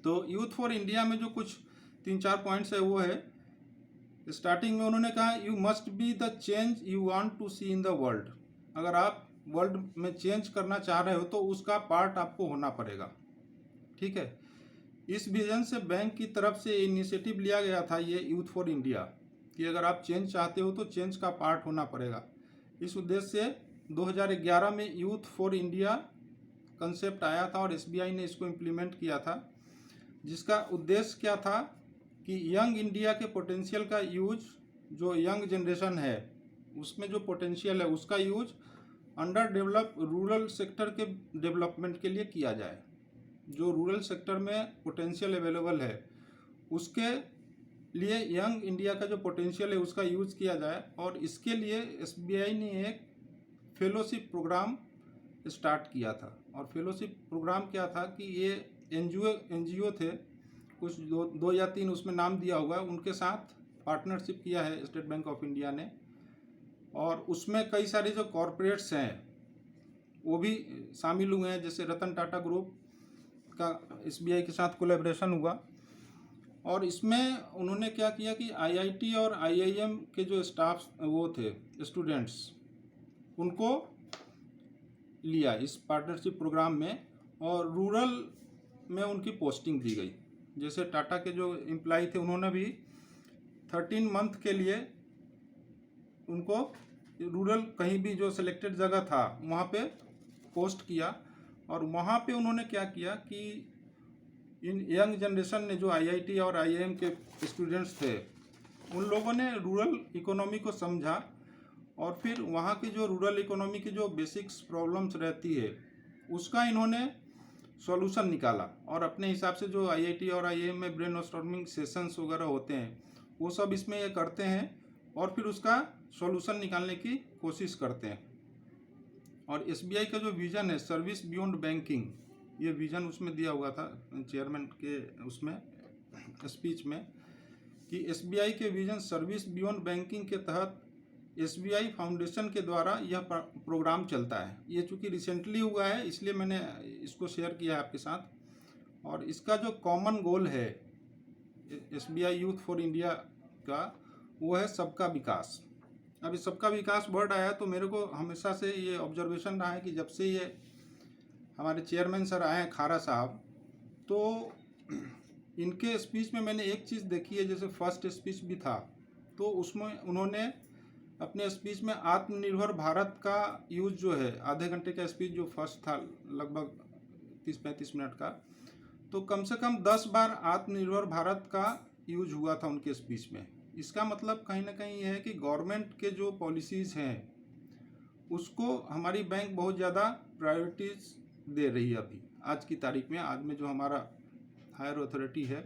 [SPEAKER 4] तो यूथ फॉर इंडिया में जो कुछ 3-4 पॉइंट्स है वो है, स्टार्टिंग में उन्होंने कहा you must be the change you want to see in the world. अगर आप वर्ल्ड में चेंज करना चाह रहे हो तो उसका पार्ट आपको होना पड़ेगा, ठीक है। इस विजन से बैंक की तरफ से इनिशिएटिव लिया गया था ये यूथ फॉर इंडिया, कि अगर आप चेंज चाहते हो तो चेंज का पार्ट होना पड़ेगा। इस उद्देश्य से 2011 में यूथ फॉर इंडिया कंसेप्ट आया था और SBI ने इसको इम्प्लीमेंट किया था, जिसका उद्देश्य क्या था कि यंग इंडिया के पोटेंशियल का यूज, जो यंग जनरेशन है उसमें जो पोटेंशियल है उसका use under develop rural sector के डेवलपमेंट के लिए किया जाए। जो रूरल सेक्टर में पोटेंशियल अवेलेबल है उसके लिए यंग इंडिया का जो पोटेंशियल है उसका यूज किया जाए। और इसके लिए SBI ने एक फेलोशिप प्रोग्राम स्टार्ट किया था। और फेलोशिप प्रोग्राम क्या था कि ये NGO थे, कुछ 2 या 3 उसमें नाम दिया हुआ है, उनके साथ पार्टनरशिप किया है स्टेट बैंक ऑफ इंडिया ने। और उसमें कई सारे जो कॉरपोरेट्स हैं वो भी शामिल हुए हैं, जैसे रतन टाटा ग्रुप का SBI के साथ कोलैबोरेशन हुआ। और इसमें उन्होंने क्या किया कि IIT और IIM के जो स्टाफ वो थे स्टूडेंट्स, उनको लिया इस पार्टनरशिप प्रोग्राम में, और रूरल में उनकी पोस्टिंग दी गई। जैसे टाटा के जो एम्प्लॉय थे उन्होंने भी 13 मंथ के लिए उनको रूरल कहीं भी जो सिलेक्टेड जगह था वहाँ पे पोस्ट किया। और वहाँ पे उन्होंने क्या किया कि इन यंग जनरेशन ने, जो IIT और IIM के स्टूडेंट्स थे, उन लोगों ने रूरल इकोनॉमी को समझा और फिर वहाँ की जो रूरल इकोनॉमी की जो बेसिक्स प्रॉब्लम्स रहती है उसका इन्होंने सॉल्यूशन निकाला। और अपने हिसाब से जो IIT और IIM में ब्रेनस्टॉर्मिंग सेशंस वगैरह होते हैं वो सब इसमें ये करते हैं और फिर उसका सॉल्यूशन निकालने की कोशिश करते हैं। और SBI का जो विज़न है सर्विस बियॉन्ड बैंकिंग, ये विज़न उसमें दिया हुआ था चेयरमैन के उसमें स्पीच में, कि SBI के विज़न सर्विस बियॉन्ड बैंकिंग के तहत SBI फाउंडेशन के द्वारा यह प्रोग्राम चलता है। ये चूँकि रिसेंटली हुआ है इसलिए मैंने इसको शेयर किया है आपके साथ। और इसका जो कॉमन गोल है SBI यूथ फॉर इंडिया का, वो है सबका विकास। अभी सबका विकास वर्ड आया तो मेरे को हमेशा से ये ऑब्जर्वेशन रहा है कि जब से ये हमारे चेयरमैन सर आए हैं खारा साहब, तो इनके स्पीच में मैंने एक चीज़ देखी है। जैसे फर्स्ट स्पीच भी था तो उसमें उन्होंने अपने स्पीच में आत्मनिर्भर भारत का यूज जो है, आधे घंटे का स्पीच जो फर्स्ट था लगभग 30-35 मिनट का, तो कम से कम 10 बार आत्मनिर्भर भारत का यूज हुआ था उनके स्पीच में। इसका मतलब कहीं ना कहीं है कि गवर्नमेंट के जो पॉलिसीज़ हैं उसको हमारी बैंक बहुत ज़्यादा प्रायोरिटीज दे रही है अभी आज की तारीख में, आज में जो हमारा हायर अथॉरिटी है।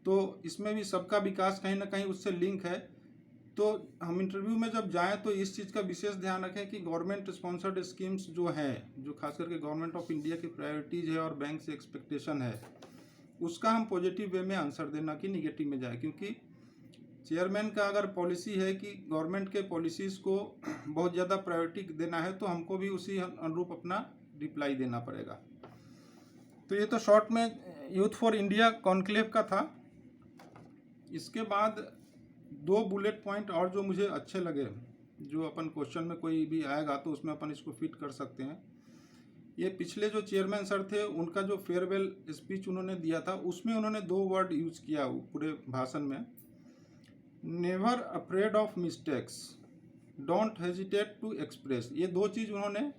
[SPEAKER 4] तो इसमें भी सबका विकास कहीं ना कहीं उससे लिंक है। तो हम इंटरव्यू में जब जाएं तो इस चीज़ का विशेष ध्यान रखें कि गवर्नमेंट स्पॉन्सर्ड स्कीम्स जो हैं, जो खास करके गवर्नमेंट ऑफ इंडिया की प्रायोरिटीज़ है और बैंक से एक्सपेक्टेशन है, उसका हम पॉजिटिव वे में आंसर देना कि निगेटिव में जाए। क्योंकि चेयरमैन का अगर पॉलिसी है कि गवर्नमेंट के पॉलिसीज़ को बहुत ज़्यादा प्रायोरिटी देना है, तो हमको भी उसी अनुरूप अपना रिप्लाई देना पड़ेगा। तो ये तो शॉर्ट में यूथ फॉर इंडिया कॉन्क्लेव का था। इसके बाद 2 बुलेट पॉइंट और जो मुझे अच्छे लगे, जो अपन क्वेश्चन में कोई भी आएगा तो उसमें अपन इसको फिट कर सकते हैं। ये पिछले जो चेयरमैन सर थे, उनका जो फेयरवेल स्पीच उन्होंने दिया था, उसमें उन्होंने 2 वर्ड यूज किया पूरे भाषण में। Never afraid of mistakes, don't hesitate to express. ये 2 चीज़ उन्होंने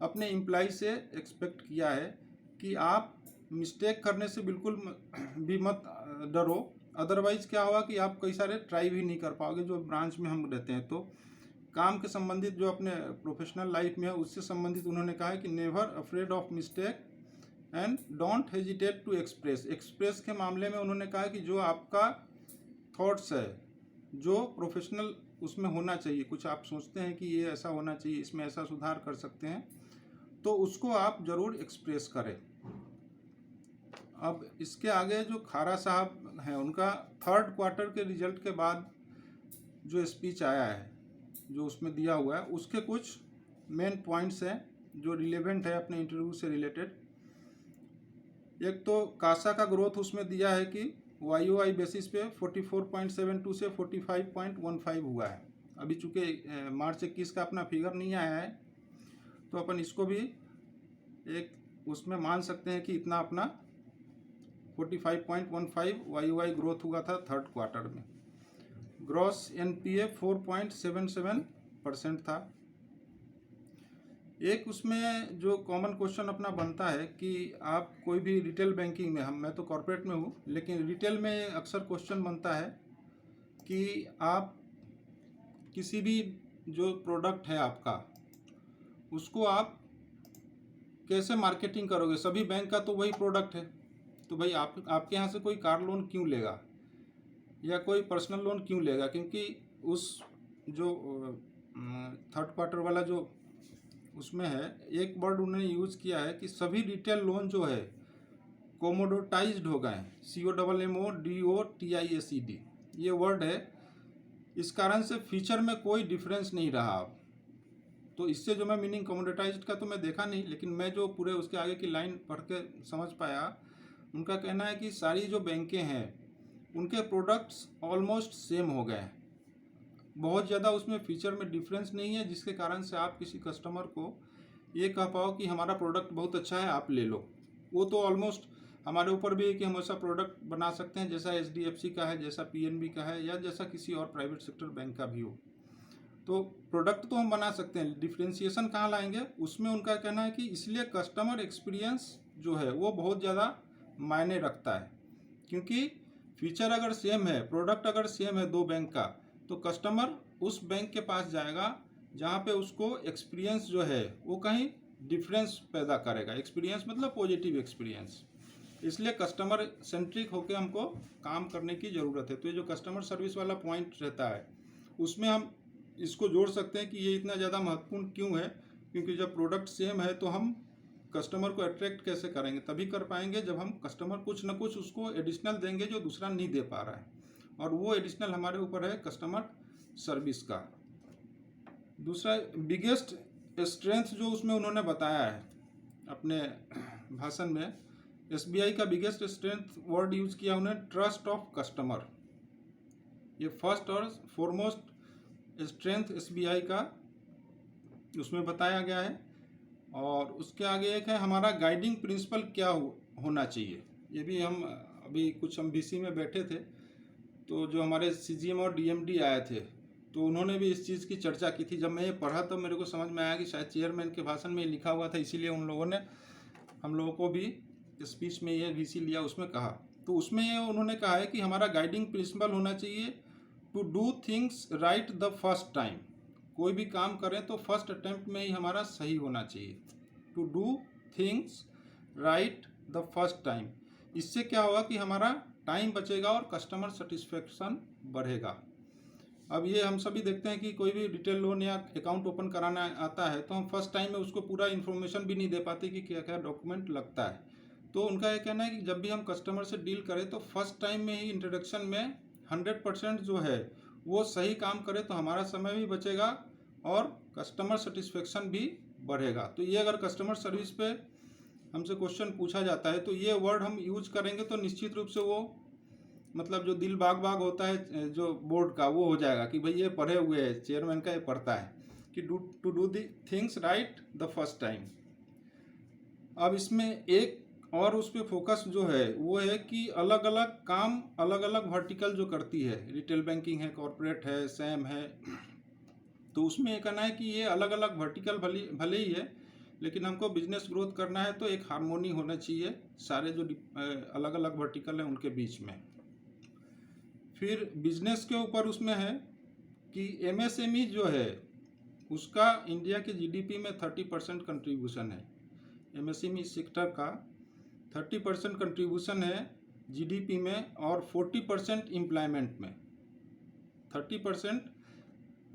[SPEAKER 4] अपने एम्प्लॉय से एक्सपेक्ट किया है कि आप मिस्टेक करने से बिल्कुल भी मत डरो, अदरवाइज क्या होगा कि आप कई सारे ट्राई भी नहीं कर पाओगे। जो ब्रांच में हम रहते हैं, तो काम के संबंधित जो अपने प्रोफेशनल लाइफ में है उससे संबंधित उन्होंने कहा है कि never afraid of mistake and don't hesitate to express. Express के मामले में उन्होंने कहा कि जो आपका थॉट्स है, जो प्रोफेशनल उसमें होना चाहिए, कुछ आप सोचते हैं कि ये ऐसा होना चाहिए, इसमें ऐसा सुधार कर सकते हैं, तो उसको आप ज़रूर एक्सप्रेस करें। अब इसके आगे जो खारा साहब हैं, उनका 3rd क्वार्टर के रिजल्ट के बाद जो स्पीच आया है, जो उसमें दिया हुआ है, उसके कुछ मेन पॉइंट्स हैं जो रिलेवेंट है अपने इंटरव्यू से रिलेटेड। एक तो कासा का ग्रोथ उसमें दिया है कि YOY बेसिस पे 44.72 से 45.15 हुआ है। अभी चूँकि मार्च 21 का अपना फिगर नहीं आया है, तो अपन इसको भी एक उसमें मान सकते हैं कि इतना अपना 45.15 YOY ग्रोथ हुआ था 3rd क्वार्टर में। ग्रॉस NPA 4.77% था। एक उसमें जो कॉमन क्वेश्चन अपना बनता है कि आप कोई भी रिटेल बैंकिंग में, मैं तो कॉर्पोरेट में हूँ, लेकिन रिटेल में अक्सर क्वेश्चन बनता है कि आप किसी भी जो प्रोडक्ट है आपका, उसको आप कैसे मार्केटिंग करोगे। सभी बैंक का तो वही प्रोडक्ट है, तो भाई आपके यहाँ से कोई कार लोन क्यों लेगा या कोई पर्सनल लोन क्यों लेगा? क्योंकि उस जो 3rd क्वार्टर वाला जो उसमें है, एक वर्ड उन्होंने यूज़ किया है कि सभी रिटेल लोन जो है कोमोडोटाइज्ड हो गए, COMMODOTISED ये वर्ड है। इस कारण से फीचर में कोई डिफरेंस नहीं रहा अब। तो इससे जो मैं मीनिंग कोमोडोटाइज्ड का तो मैं देखा नहीं, लेकिन मैं जो पूरे उसके आगे की लाइन पढ़ के समझ पाया, उनका कहना है कि सारी जो बैंकें हैं उनके प्रोडक्ट्स ऑलमोस्ट सेम हो गए, बहुत ज़्यादा उसमें फीचर में डिफरेंस नहीं है, जिसके कारण से आप किसी कस्टमर को ये कह पाओ कि हमारा प्रोडक्ट बहुत अच्छा है, आप ले लो। वो तो ऑलमोस्ट हमारे ऊपर भी है कि हम ऐसा प्रोडक्ट बना सकते हैं जैसा HDFC का है, जैसा PNB का है, या जैसा किसी और प्राइवेट सेक्टर बैंक का भी हो। तो प्रोडक्ट तो हम बना सकते हैं, डिफ्रेंशिएशन कहाँ लाएंगे, उसमें उनका कहना है कि इसलिए कस्टमर एक्सपीरियंस जो है वो बहुत ज़्यादा मायने रखता है। क्योंकि फीचर अगर सेम है, प्रोडक्ट अगर सेम है 2 बैंक का, तो कस्टमर उस बैंक के पास जाएगा जहाँ पे उसको एक्सपीरियंस जो है वो कहीं डिफरेंस पैदा करेगा। एक्सपीरियंस मतलब पॉजिटिव एक्सपीरियंस। इसलिए कस्टमर सेंट्रिक होकर हमको काम करने की ज़रूरत है। तो ये जो कस्टमर सर्विस वाला पॉइंट रहता है, उसमें हम इसको जोड़ सकते हैं कि ये इतना ज़्यादा महत्वपूर्ण क्यों है। क्योंकि जब प्रोडक्ट सेम है तो हम कस्टमर को अट्रैक्ट कैसे करेंगे? तभी कर पाएंगे जब हम कस्टमर कुछ ना कुछ उसको एडिशनल देंगे जो दूसरा नहीं दे पा रहा है, और वो एडिशनल हमारे ऊपर है कस्टमर सर्विस का। दूसरा बिगेस्ट स्ट्रेंथ जो उसमें उन्होंने बताया है अपने भाषण में, SBI का बिगेस्ट स्ट्रेंथ वर्ड यूज़ किया उन्होंने, ट्रस्ट ऑफ कस्टमर। ये फर्स्ट और फॉरमोस्ट स्ट्रेंथ SBI का उसमें बताया गया है। और उसके आगे एक है हमारा गाइडिंग प्रिंसिपल क्या होना चाहिए। ये भी हम अभी कुछ हम BC में बैठे थे, तो जो हमारे CGM और DMD आए थे, तो उन्होंने भी इस चीज़ की चर्चा की थी। जब मैं ये पढ़ा तो मेरे को समझ में आया कि शायद चेयरमैन के भाषण में लिखा हुआ था, इसीलिए उन लोगों ने हम लोगों को भी स्पीच में ये VC लिया उसमें कहा। तो उसमें ये उन्होंने कहा है कि हमारा गाइडिंग प्रिंसिपल होना चाहिए to do things right the first time. कोई भी काम करें तो फर्स्ट अटेम्प्ट में ही हमारा सही होना चाहिए। To do things right the first time. इससे क्या होगा कि हमारा टाइम बचेगा और कस्टमर सेटिस्फेक्शन बढ़ेगा। अब ये हम सभी देखते हैं कि कोई भी रिटेल लोन या अकाउंट ओपन कराना आता है तो हम फर्स्ट टाइम में उसको पूरा इन्फॉर्मेशन भी नहीं दे पाते कि क्या क्या डॉक्यूमेंट लगता है। तो उनका ये कहना है कि जब भी हम कस्टमर से डील करें तो फर्स्ट टाइम में ही इंट्रोडक्शन में 100% जो है वो सही काम करे तो हमारा समय भी बचेगा और कस्टमर सेटिस्फेक्शन भी बढ़ेगा। तो ये अगर कस्टमर सर्विस पे हमसे क्वेश्चन पूछा जाता है तो ये वर्ड हम यूज करेंगे तो निश्चित रूप से वो मतलब जो दिल बाग बाग होता है जो बोर्ड का वो हो जाएगा कि भाई ये पढ़े हुए है, चेयरमैन का ये पढ़ता है कि to do the things right the first time. अब इसमें एक और उस पर फोकस जो है वो है कि अलग अलग काम अलग अलग वर्टिकल जो करती है, रिटेल बैंकिंग है, कॉरपोरेट है, सैम है, तो उसमें ये कहना है कि ये अलग अलग वर्टिकल भले ही है लेकिन हमको बिजनेस ग्रोथ करना है तो एक हार्मोनी होना चाहिए सारे जो अलग अलग वर्टिकल हैं उनके बीच में। फिर बिजनेस के ऊपर उसमें है कि एमएसएमई जो है उसका इंडिया के जीडीपी में 30% कंट्रीब्यूशन है। एमएसएमई सेक्टर का 30% कंट्रीब्यूशन है जीडीपी में और 40% एम्प्लॉयमेंट में। 30%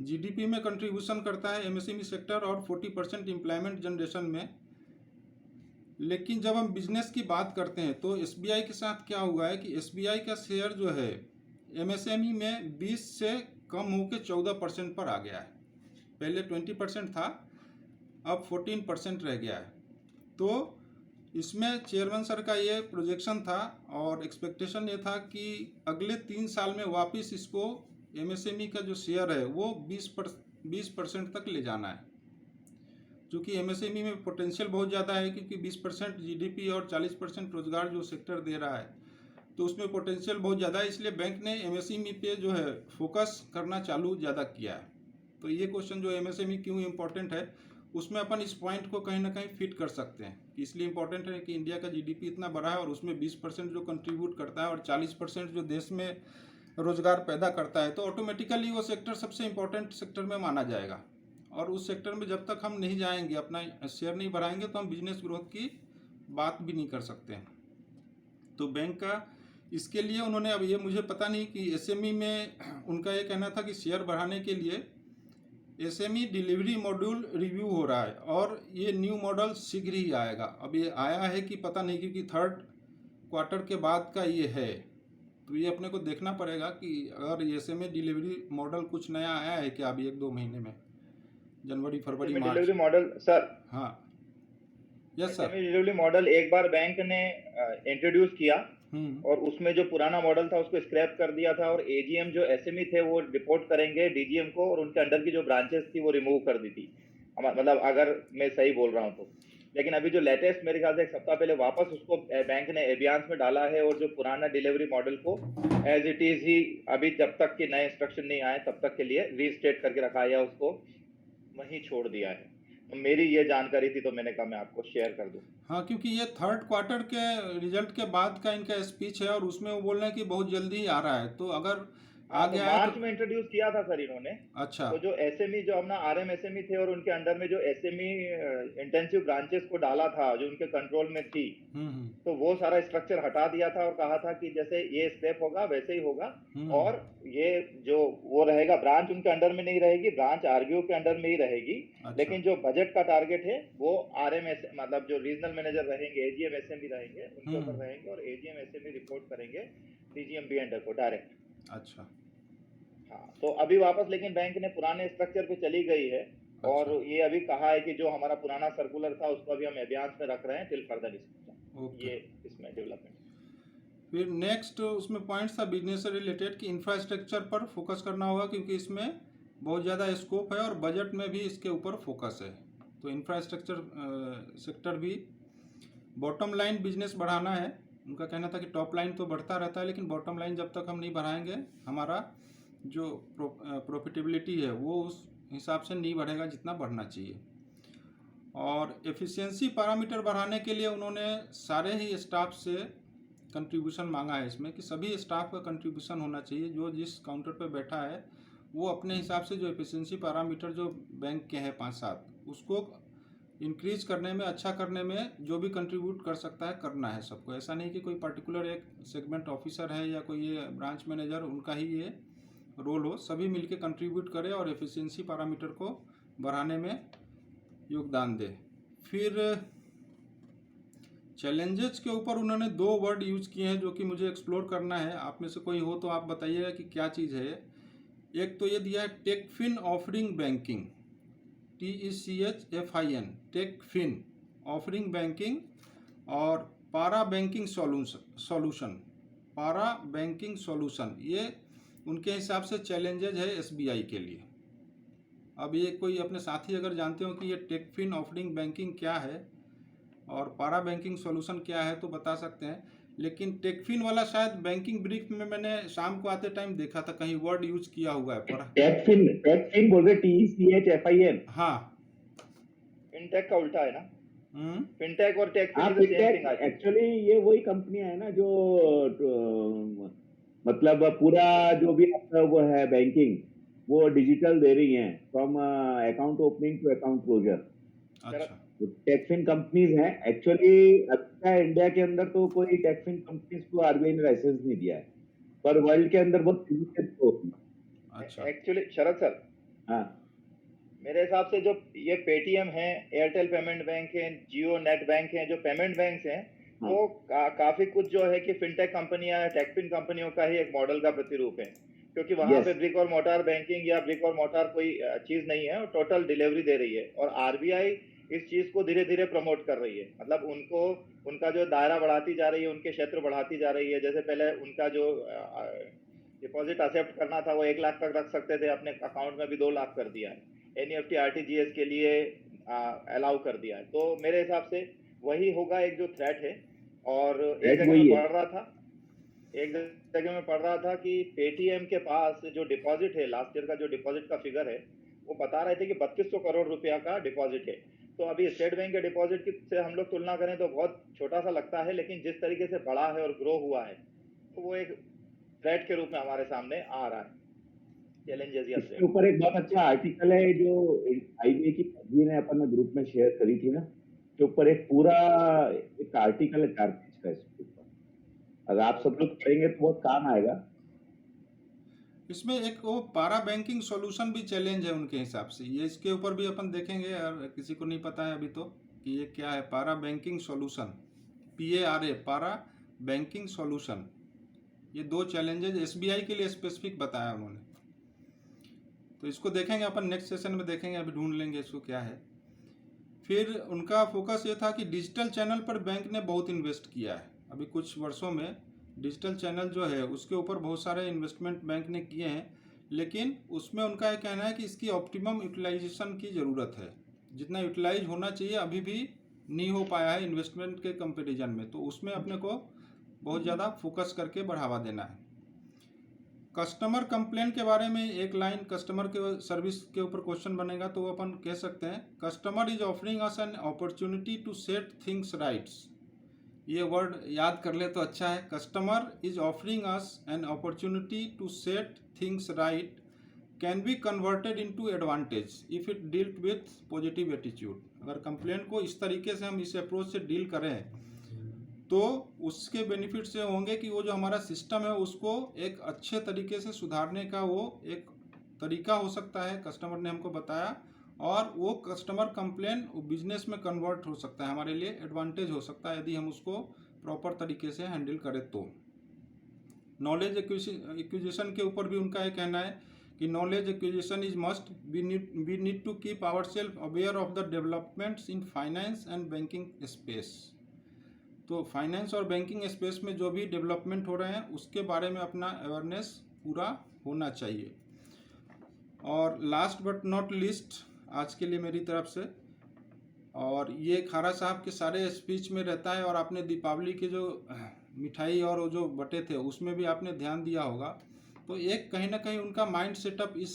[SPEAKER 4] जीडीपी में कंट्रीब्यूशन करता है एमएसएमई सेक्टर और 40% एम्प्लॉयमेंट जनरेशन में। लेकिन जब हम बिजनेस की बात करते हैं तो एसबीआई के साथ क्या हुआ है कि एसबीआई का शेयर जो है एमएसएमई में 20 से कम होकर 14% पर आ गया है। पहले 20% था, अब 14% रह गया है। तो इसमें चेयरमैन सर का ये प्रोजेक्शन था और एक्सपेक्टेशन ये था कि अगले 3 साल में वापस इसको एमएसएमई का जो शेयर है वो 20% तक ले जाना है। क्योंकि एमएसएमई में पोटेंशियल बहुत ज़्यादा है क्योंकि 20% जीडीपी और 40% रोजगार जो सेक्टर दे रहा है तो उसमें पोटेंशियल बहुत ज़्यादा है, इसलिए बैंक ने एमएसएमई पे जो है फोकस करना चालू ज़्यादा किया है। तो ये क्वेश्चन जो एमएसएमई क्यों इम्पोर्टेंट है उसमें अपन इस पॉइंट को कहीं ना कहीं फिट कर सकते हैं कि इसलिए इम्पोर्टेंट है कि इंडिया का जीडीपी इतना बड़ा है और उसमें 20% जो कंट्रीब्यूट करता है और 40% जो देश में रोजगार पैदा करता है तो ऑटोमेटिकली वो सेक्टर सबसे इम्पोर्टेंट सेक्टर में माना जाएगा। और उस सेक्टर में जब तक हम नहीं जाएंगे, अपना शेयर नहीं बढ़ाएंगे तो हम बिजनेस ग्रोथ की बात भी नहीं कर सकते हैं। तो बैंक का इसके लिए उन्होंने, अब ये मुझे पता नहीं कि एसएमई में उनका ये कहना था कि शेयर बढ़ाने के लिए एसएमई डिलीवरी मॉड्यूल रिव्यू हो रहा है और ये न्यू मॉडल शीघ्र ही आएगा। अब ये आया है कि पता नहीं क्योंकि 3rd क्वार्टर के बाद का ये है तो ये अपने को देखना पड़ेगा कि अगर एसएमई डिलीवरी मॉडल कुछ नया आया है क्या अभी 1-2 महीने में, जनवरी फरवरी मार्च।
[SPEAKER 6] डिलीवरी मॉडल सर,
[SPEAKER 4] हाँ यस सर,
[SPEAKER 6] डिलीवरी मॉडल एक बार बैंक ने इंट्रोड्यूस किया और उसमें जो पुराना मॉडल था उसको स्क्रैप कर दिया था और एजीएम जो एसएमई थे वो रिपोर्ट करेंगे डीजीएम को और उनके अंडर की जो ब्रांचेस थी वो रिमूव कर दी थी, मतलब अगर मैं सही बोल रहा हूँ तो। लेकिन अभी जो लेटेस्ट मेरे ख्याल से 1 सप्ताह पहले वापस उसको बैंक ने एबियांस में डाला है और जो पुराना डिलीवरी मॉडल को एज इट इज ही अभी जब तक कि नए इंस्ट्रक्शन नहीं आए तब तक के लिए रीस्टेट करके रखा है या उसको वहीं छोड़ दिया है। तो मेरी ये जानकारी थी तो मैंने कहा मैं आपको शेयर कर दूं।
[SPEAKER 4] हाँ, क्योंकि ये 3rd क्वार्टर के रिजल्ट के बाद का इनका स्पीच है और उसमें वो बोल रहे हैं कि बहुत जल्दी ही आ रहा है। तो अगर आ गया है
[SPEAKER 6] मार्च में इंट्रोड्यूस किया था सर इन्होंने।
[SPEAKER 4] अच्छा,
[SPEAKER 6] तो जो एसएमई जो अपना आरएमएसएमई थे और उनके अंडर में जो एसएमई इंटेंसिव ब्रांचेस को डाला था जो उनके कंट्रोल में थी, तो वो सारा स्ट्रक्चर हटा दिया था और कहा था कि जैसे ये स्टेप होगा वैसे ही होगा और ये जो वो रहेगा ब्रांच उनके अंडर में नहीं रहेगी, ब्रांच आरबीओ के अंडर में ही रहेगी।
[SPEAKER 4] अच्छा।
[SPEAKER 6] लेकिन जो बजट का टारगेट है वो आरएमएस मतलब जो रीजनल मैनेजर रहेंगे, एजीएम एसएमई रहेंगे उनके ऊपर रहेंगे और एजीएम एसएमई रिपोर्ट करेंगे डीजीएमबी अंडर को डायरेक्ट।
[SPEAKER 4] अच्छा,
[SPEAKER 6] हाँ, तो अभी वापस लेकिन बैंक ने पुराने स्ट्रक्चर पे चली गई है और ये अभी कहा है कि जो हमारा पुराना सर्कुलर था उसको अभी हम एबियांस में रख रहे हैं टिल फर्दर इंस्ट्रक्शन। ये इसमें डेवलपमेंट।
[SPEAKER 4] फिर नेक्स्ट उसमें पॉइंट्स था बिजनेस से रिलेटेड कि इंफ्रास्ट्रक्चर पर फोकस करना होगा क्योंकि इसमें बहुत ज़्यादा स्कोप है और बजट में भी इसके ऊपर फोकस है। तो इंफ्रास्ट्रक्चर सेक्टर भी, बॉटम लाइन बिजनेस बढ़ाना है। उनका कहना था कि टॉप लाइन तो बढ़ता रहता है लेकिन बॉटम लाइन जब तक हम नहीं बढ़ाएंगे हमारा जो प्रॉफिटेबिलिटी है वो उस हिसाब से नहीं बढ़ेगा जितना बढ़ना चाहिए। और एफिशिएंसी पैरामीटर बढ़ाने के लिए उन्होंने सारे ही स्टाफ से कंट्रीब्यूशन मांगा है इसमें कि सभी स्टाफ का कंट्रीब्यूशन होना चाहिए। जो जिस काउंटर पे बैठा है वो अपने हिसाब से जो एफिशिएंसी पैरामीटर जो बैंक के हैं 5-7 उसको इंक्रीज करने में, अच्छा करने में जो भी कंट्रीब्यूट कर सकता है करना है सबको। ऐसा नहीं कि कोई पर्टिकुलर एक सेगमेंट ऑफिसर है या कोई ये ब्रांच मैनेजर उनका ही ये रोल हो, सभी मिलके कंट्रीब्यूट करें और एफिशिएंसी पैरामीटर को बढ़ाने में योगदान दें। फिर चैलेंजेस के ऊपर उन्होंने 2 वर्ड यूज़ किए हैं जो कि मुझे एक्सप्लोर करना है। आप में से कोई हो तो आप बताइएगा कि क्या चीज़ है। एक तो ये दिया है techfin offering banking, TECHFIN, techfin offering banking, और para banking solution, para banking solution, ये उनके हिसाब से चैलेंजेज है SBI के लिए। अब ये कोई अपने साथी अगर जानते हो कि ये टेकफिन ऑफरिंग बैंकिंग क्या है और पारा बैंकिंग सॉल्यूशन क्या है तो बता सकते हैं। लेकिन टेकफिन वाला शायद बैंकिंग ब्रीफ में मैंने शाम को आते टाइम देखा था, कहीं वर्ड यूज किया हुआ है पर।
[SPEAKER 2] टेकफिन बोल रहे TECHFIN।
[SPEAKER 4] हाँ,
[SPEAKER 6] फिनटेक का उल्टा है ना, फिनटेक और टेक
[SPEAKER 2] एक्चुअली ये वही कंपनियां है ना जो मतलब पूरा जो भी आपका वो है बैंकिंग वो डिजिटल दे रही हैं, from account opening to account closure.
[SPEAKER 4] अच्छा,
[SPEAKER 2] तो टेकफिन कंपनीज हैं एक्चुअली। अच्छा, इंडिया के अंदर तो कोई टेकफिन कंपनीज को RBI ने लाइसेंस नहीं दिया है, पर वर्ल्ड के अंदर बहुत
[SPEAKER 4] अच्छा,
[SPEAKER 6] एक्चुअली शरद सर,
[SPEAKER 2] हाँ
[SPEAKER 6] मेरे हिसाब से जो ये पेटीएम है, एयरटेल पेमेंट बैंक है, जियो नेट बैंक है, जो पेमेंट बैंक्स हैं
[SPEAKER 2] हाँ।
[SPEAKER 6] वो काफी कुछ जो है कि फिनटेक कंपनियां, टेकफिन कंपनियों का ही एक मॉडल का प्रतिरूप है, क्योंकि वहां
[SPEAKER 2] Yes.
[SPEAKER 6] पे ब्रिक और मोटार बैंकिंग या ब्रिक और मोटार कोई चीज नहीं है, टोटल डिलीवरी दे रही है। और आरबीआई इस चीज को धीरे धीरे प्रमोट कर रही है, मतलब उनको उनका जो दायरा बढ़ाती जा रही है, उनके क्षेत्र बढ़ाती जा रही है। जैसे पहले उनका जो डिपॉजिट एक्सेप्ट करना था वो 1 लाख तक रख सकते थे, अपने अकाउंट में भी 2 लाख कर दिया है। NEFT RTGS के लिए अलाउ कर दिया है। तो मेरे हिसाब से वही होगा एक जो थ्रेट है। और एक जगह में पढ़ रहा था कि पेटीएम के पास जो डिपॉजिट है, लास्ट ईयर का जो डिपॉजिट का फिगर है, वो बता रहे थे कि 3200 करोड़ रुपया का डिपॉजिट है। तो अभी स्टेट बैंक के डिपॉजिट से हम लोग तुलना करें तो बहुत छोटा सा लगता है, लेकिन जिस तरीके से बढ़ा है और ग्रो हुआ है तो वो एक थ्रेट के रूप में हमारे सामने आ रहा है। चैलेंजेस या
[SPEAKER 2] इसके ऊपर एक बहुत अच्छा आर्टिकल है जो IBA की पदवी ने अपन ग्रुप में शेयर करी थी ना, के ऊपर एक पूरा एक आर्टिकल है 4 पेज का। इसके ऊपर अगर आप सब लोग पढ़ेंगे तो बहुत काम आएगा।
[SPEAKER 4] इसमें एक वो पारा बैंकिंग सॉल्यूशन भी चैलेंज है उनके हिसाब से, ये इसके ऊपर भी अपन देखेंगे। और किसी को नहीं पता है अभी तो कि ये क्या है पारा बैंकिंग सॉल्यूशन, PARA, पारा बैंकिंग सॉल्यूशन। ये 2 चैलेंजेज SBI के लिए स्पेसिफिक बताया उन्होंने, तो इसको देखेंगे अपन नेक्स्ट सेशन में देखेंगे, अभी ढूंढ लेंगे इसको क्या है। फिर उनका फोकस ये था कि डिजिटल चैनल पर बैंक ने बहुत इन्वेस्ट किया है। अभी कुछ वर्षों में डिजिटल चैनल जो है उसके ऊपर बहुत सारे इन्वेस्टमेंट बैंक ने किए हैं, लेकिन उसमें उनका ये कहना है कि इसकी ऑप्टिमम यूटिलाइजेशन की ज़रूरत है। जितना यूटिलाइज होना चाहिए अभी भी नहीं हो पाया है इन्वेस्टमेंट के कंपैरिजन में, तो उसमें अपने को बहुत ज़्यादा फोकस करके बढ़ावा देना है। कस्टमर कंप्लेंट के बारे में एक लाइन कस्टमर के सर्विस के ऊपर क्वेश्चन बनेगा तो अपन कह सकते हैं customer is offering us an opportunity to set things rights. ये वर्ड याद कर ले तो अच्छा है। Customer is offering us an opportunity to set things right can be converted into advantage if it dealt with positive attitude. अगर complaint को इस तरीके से हम इस अप्रोच से डील करें तो उसके बेनिफिट से होंगे कि वो जो हमारा सिस्टम है उसको एक अच्छे तरीके से सुधारने का वो एक तरीका हो सकता है, कस्टमर ने हमको बताया, और वो कस्टमर कंप्लेन बिजनेस में कन्वर्ट हो सकता है, हमारे लिए एडवांटेज हो सकता है यदि हम उसको प्रॉपर तरीके से हैंडल करें तो। नॉलेज एक्विजिशन के ऊपर भी उनका ये कहना है कि knowledge acquisition is must, we need to keep our self aware of the developments in finance and banking space. तो फाइनेंस और बैंकिंग स्पेस में जो भी डेवलपमेंट हो रहे हैं उसके बारे में अपना अवेयरनेस पूरा होना चाहिए। और लास्ट बट नॉट लिस्ट आज के लिए मेरी तरफ से, और ये खारा साहब के सारे स्पीच में रहता है, और आपने दीपावली के जो मिठाई और वो जो बटे थे उसमें भी आपने ध्यान दिया होगा, तो एक कहीं ना कहीं उनका माइंड सेटअप इस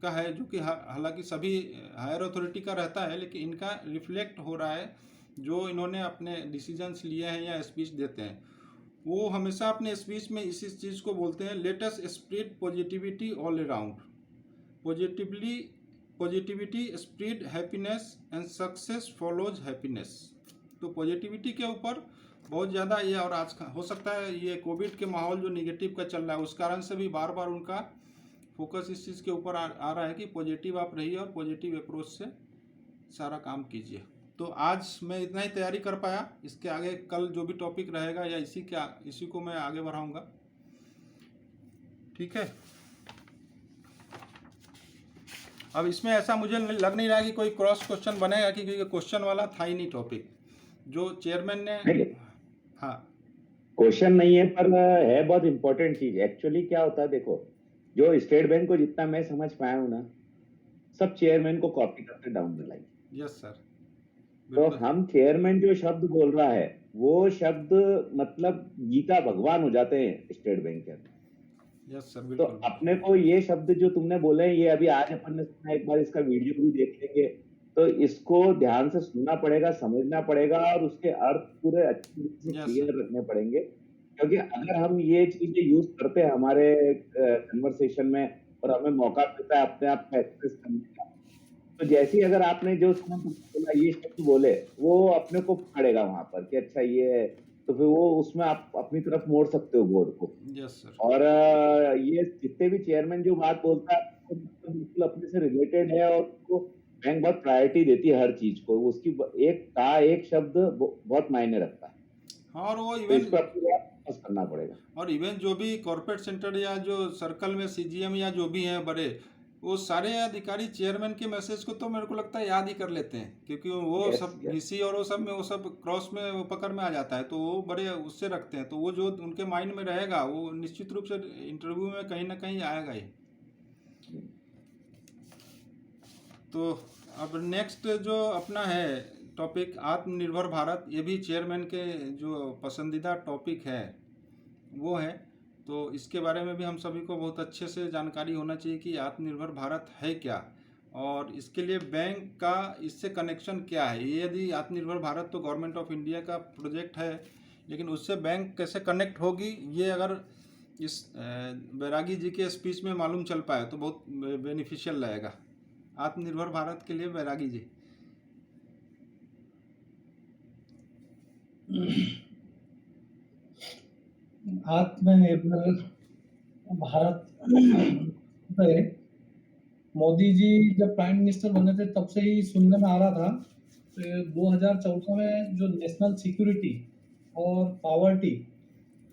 [SPEAKER 4] का है जो कि हालांकि सभी हायर अथॉरिटी का रहता है, लेकिन इनका रिफ्लेक्ट हो रहा है जो इन्होंने अपने डिसीजंस लिए हैं या स्पीच देते हैं। वो हमेशा अपने स्पीच में इसी चीज़ को बोलते हैं, let us spread positivity all around, positivity spread happiness and success follows happiness. तो पॉजिटिविटी के ऊपर बहुत ज़्यादा ये, और आज हो सकता है ये कोविड के माहौल जो निगेटिव का चल रहा है उस कारण से भी बार बार उनका फोकस इस चीज़ के ऊपर आ रहा है कि पॉजिटिव आप रहिए और पॉजिटिव अप्रोच से सारा काम कीजिए। तो आज मैं इतना ही तैयारी कर पाया, इसके आगे कल जो भी टॉपिक रहेगा या इसी को मैं आगे बढ़ाऊंगा। ठीक है, अब इसमें ऐसा मुझे लग नहीं रहा कि कोई क्रॉस क्वेश्चन बनेगा, क्योंकि क्वेश्चन वाला था ही नहीं टॉपिक जो चेयरमैन ने।
[SPEAKER 2] नहीं,
[SPEAKER 4] हाँ,
[SPEAKER 2] क्वेश्चन नहीं है, पर है बहुत इंपॉर्टेंट चीज। एक्चुअली क्या होता है, देखो, जो स्टेट बैंक को जितना मैं समझ पाया हूँ ना, सब चेयरमैन को कॉपी करके down the line.
[SPEAKER 4] Yes sir,
[SPEAKER 2] तो
[SPEAKER 4] बिल्कुल।
[SPEAKER 2] हम चेयरमैन जो शब्द बोल रहा है वो शब्द मतलब गीता भगवान हो जाते हैं स्टेट बैंक के अंदर।
[SPEAKER 4] यस सर,
[SPEAKER 2] तो
[SPEAKER 4] बिल्कुल।
[SPEAKER 2] अपने को ये शब्द जो तुमने बोले हैं, ये अभी आज अपन ने सुना, एक बार इसका वीडियो भी देख लेंगे, तो इसको ध्यान से सुनना पड़ेगा, समझना पड़ेगा, और उसके अर्थ पूरे अच्छी तरह से
[SPEAKER 4] Yes,
[SPEAKER 2] क्लियर रखने पड़ेंगे। क्योंकि अगर हम ये चीजें यूज करते हैं हमारे कन्वर्सेशन में, और हमें मौका मिलता है अपने आप को एक्सप्रेस करने का, तो जैसे ही अगर आपने जो बोला, ये शब्द बोले, वो अपने को पकड़ेगा वहां पर कि अच्छा ये है, तो फिर वो उसमें आप अपनी तरफ मोड़ सकते हो बोर्ड को।
[SPEAKER 4] यस सर,
[SPEAKER 2] और ये जितने भी चेयरमैन जो बात बोलता है वो मतलब बिल्कुल अपने से रिलेटेड है, और उसको बैंक बहुत प्रायोरिटी देती है हर चीज को। उसकी एक शब्द बहुत मायने रखता है,
[SPEAKER 4] हाँ, और वो
[SPEAKER 2] तो इसको
[SPEAKER 4] इवन
[SPEAKER 2] अपने फोकस करना पड़ेगा।
[SPEAKER 4] और इवन जो भी कॉर्पोरेट सेंटर या जो सर्कल में सीजीएम या जो भी हैं बड़े, वो सारे अधिकारी चेयरमैन के मैसेज को तो मेरे को लगता है याद ही कर लेते हैं, क्योंकि वो
[SPEAKER 2] Yes,
[SPEAKER 4] सब
[SPEAKER 2] yes.
[SPEAKER 4] वीसी और वो सब क्रॉस में वो पकड़ में आ जाता है, तो वो बड़े उससे रखते हैं, तो वो जो उनके माइंड में रहेगा वो निश्चित रूप से इंटरव्यू में कहीं ना कहीं आएगा ही। तो अब नेक्स्ट जो अपना है टॉपिक आत्मनिर्भर भारत, ये भी चेयरमैन के जो पसंदीदा टॉपिक है वो है। तो इसके बारे में भी हम सभी को बहुत अच्छे से जानकारी होना चाहिए कि आत्मनिर्भर भारत है क्या, और इसके लिए बैंक का इससे कनेक्शन क्या है। ये यदि आत्मनिर्भर भारत तो गवर्नमेंट ऑफ इंडिया का प्रोजेक्ट है, लेकिन उससे बैंक कैसे कनेक्ट होगी, ये अगर इस बैरागी जी के स्पीच में मालूम चल पाए तो बहुत बेनिफिशियल रहेगा आत्मनिर्भर भारत के लिए। बैरागी जी।
[SPEAKER 7] आत्मनिर्भर भारत पे मोदी जी जब प्राइम मिनिस्टर बने थे तब से ही सुनने में आ रहा था। 2014 में जो नेशनल सिक्योरिटी और पॉवर्टी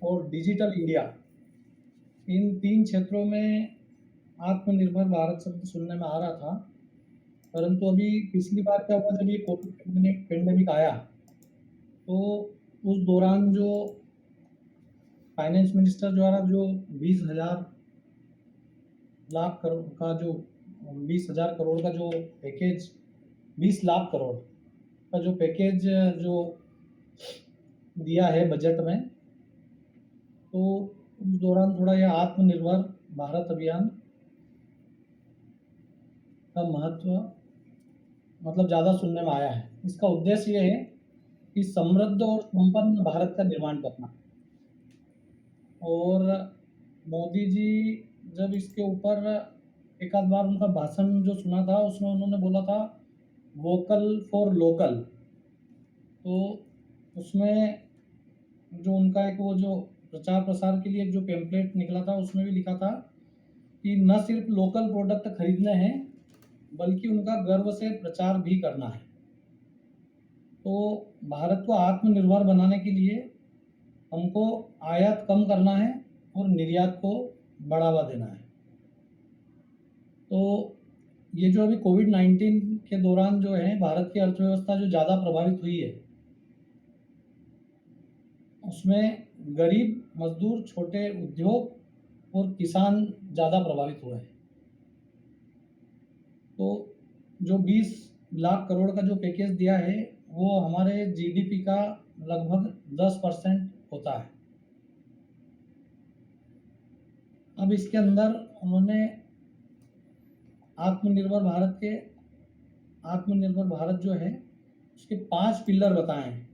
[SPEAKER 7] और डिजिटल इंडिया, इन 3 क्षेत्रों में आत्मनिर्भर भारत शब्द सुनने में आ रहा था। परंतु अभी पिछली बार क्या हुआ, जब ये कोविड पेंडेमिक आया, तो उस दौरान जो फाइनेंस मिनिस्टर द्वारा जो 20,000 लाख करोड़ का जो 20,000 करोड़ का जो पैकेज, 20 लाख करोड़ का जो पैकेज जो दिया है बजट में, तो उस दौरान थोड़ा यह आत्मनिर्भर भारत अभियान का महत्व मतलब ज़्यादा सुनने में आया है। इसका उद्देश्य यह है कि समृद्ध और संपन्न भारत का निर्माण करना। और मोदी जी जब इसके ऊपर एक आध बार उनका भाषण जो सुना था, उसमें उन्होंने बोला था वोकल फॉर लोकल। तो उसमें जो उनका एक वो जो प्रचार प्रसार के लिए जो पेम्पलेट निकला था, उसमें भी लिखा था कि न सिर्फ लोकल प्रोडक्ट खरीदने हैं, बल्कि उनका गर्व से प्रचार भी करना है। तो भारत को आत्मनिर्भर बनाने के लिए हमको आयात कम करना है और निर्यात को बढ़ावा देना है। तो ये जो अभी कोविड-19 के दौरान जो है भारत की अर्थव्यवस्था जो ज़्यादा प्रभावित हुई है, उसमें गरीब, मजदूर, छोटे उद्योग और किसान ज़्यादा प्रभावित हुए हैं। तो जो 20 लाख करोड़ का जो पैकेज दिया है, वो हमारे जीडीपी का लगभग 10% होता है। अब इसके अंदर उन्होंने आत्मनिर्भर भारत जो है उसके 5 पिलर बताए हैं।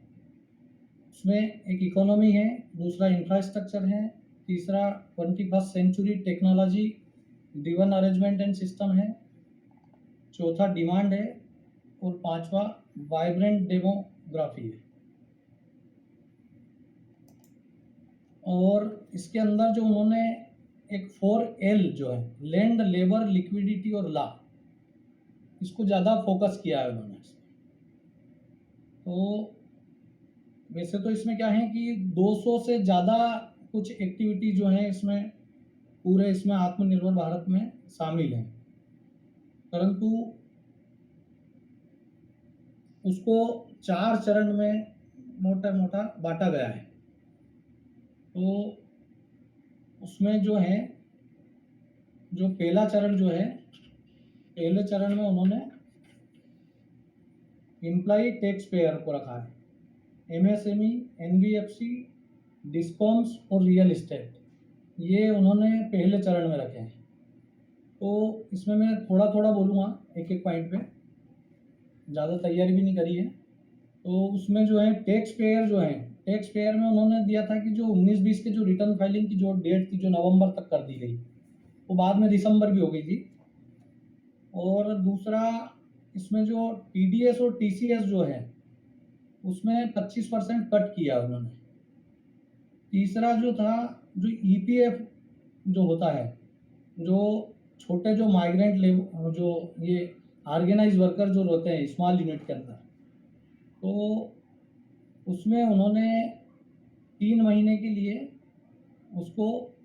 [SPEAKER 7] उसमें एक इकोनॉमी है, दूसरा इंफ्रास्ट्रक्चर है, तीसरा 21st century technology driven arrangement and system है, चौथा डिमांड है, और 5वां वाइब्रेंट डेमोग्राफी है। और इसके अंदर जो उन्होंने एक 4L जो है, लैंड, लेबर, लिक्विडिटी और लॉ, इसको ज़्यादा फोकस किया है उन्होंने इसमें। तो वैसे तो इसमें क्या है कि 200 से ज़्यादा कुछ एक्टिविटी जो है इसमें पूरे इसमें आत्मनिर्भर भारत में शामिल हैं, परंतु उसको 4 चरण में मोटा बांटा गया है। तो उसमें जो है, जो पहला चरण जो है, पहले चरण में उन्होंने एम्प्लॉय टैक्स पेयर को रखा है, एमएसएमई, एनबीएफसी, डिस्कॉम्स और रियल एस्टेट, ये उन्होंने पहले चरण में रखे हैं। तो इसमें मैं थोड़ा थोड़ा बोलूँगा एक एक पॉइंट पे, ज़्यादा तैयारी भी नहीं करी है। तो उसमें जो है टैक्स पेयर जो है, टैक्स पेयर में उन्होंने दिया था कि जो 19-20 के जो रिटर्न फाइलिंग की जो डेट थी, जो नवंबर तक कर दी गई, वो बाद में दिसंबर भी हो गई थी। और दूसरा इसमें जो टीडीएस और टीसीएस जो है उसमें 25% कट किया उन्होंने। तीसरा जो था, जो ईपीएफ जो होता है, जो छोटे जो माइग्रेंट लेबर, जो ये ऑर्गेनाइज वर्कर जो रहते हैं स्मॉल यूनिट के अंदर, तो उसमें उन्होंने 3 महीने के लिए उसको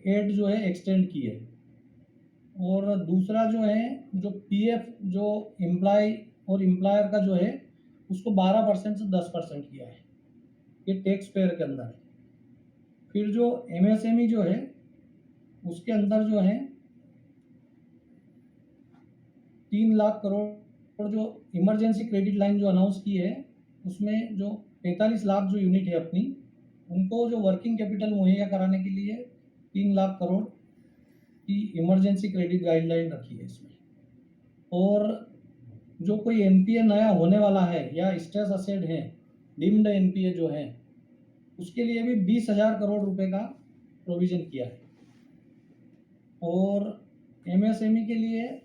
[SPEAKER 7] एड जो है एक्सटेंड की है। और दूसरा जो है, जो पीएफ जो एम्प्लॉय और एम्प्लॉयर का जो है उसको 12% से 10% किया है, ये टैक्स पेयर के अंदर है। फिर जो एमएसएमई जो है उसके अंदर जो है 3 लाख करोड़ जो इमरजेंसी क्रेडिट लाइन जो अनाउंस की है, उसमें जो 45 लाख जो यूनिट है अपनी, उनको जो वर्किंग कैपिटल मुहैया कराने के लिए 3 लाख करोड़ की इमरजेंसी क्रेडिट गाइडलाइन रखी है इसमें। और जो कोई एनपीए नया होने वाला है या स्ट्रेस असेट है, डीम्ड एनपीए जो है, उसके लिए भी 20,000 करोड़ रुपए का प्रोविजन किया है। और एमएसएमई के लिए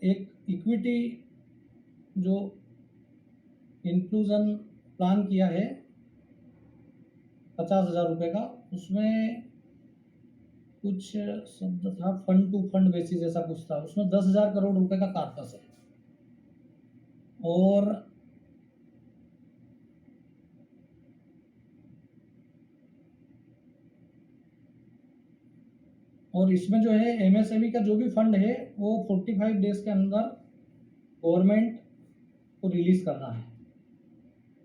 [SPEAKER 7] एक इक्विटी जो इंक्लूजन प्लान किया है 50,000 रुपये का, उसमें कुछ शब्द था फंड टू फंड बेसिस ऐसा कुछ था, उसमें 10,000 करोड़ रुपए का कार्पस है। और इसमें जो है एमएसएमई का जो भी फंड है वो 45 डेज के अंदर गवर्नमेंट को रिलीज करना है।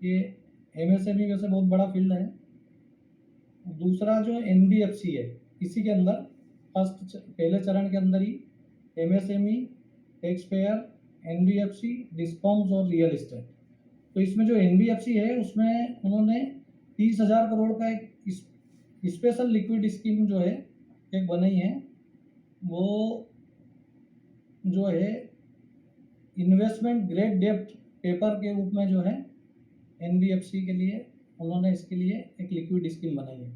[SPEAKER 7] ये एमएसएमई वैसे बहुत बड़ा फील्ड है। दूसरा जो एनबीएफसी है, इसी के अंदर पहले चरण के अंदर ही MSME, tax payer, NBFC, discoms और रियल एस्टेट। तो इसमें जो एनबीएफसी है उसमें उन्होंने 30,000 करोड़ का एक स्पेशल लिक्विड स्कीम जो है एक बनाई है। वो जो है इन्वेस्टमेंट ग्रेड डेब्ट पेपर के रूप में जो है एनबीएफसी के लिए उन्होंने इसके लिए एक लिक्विड स्कीम बनाई है।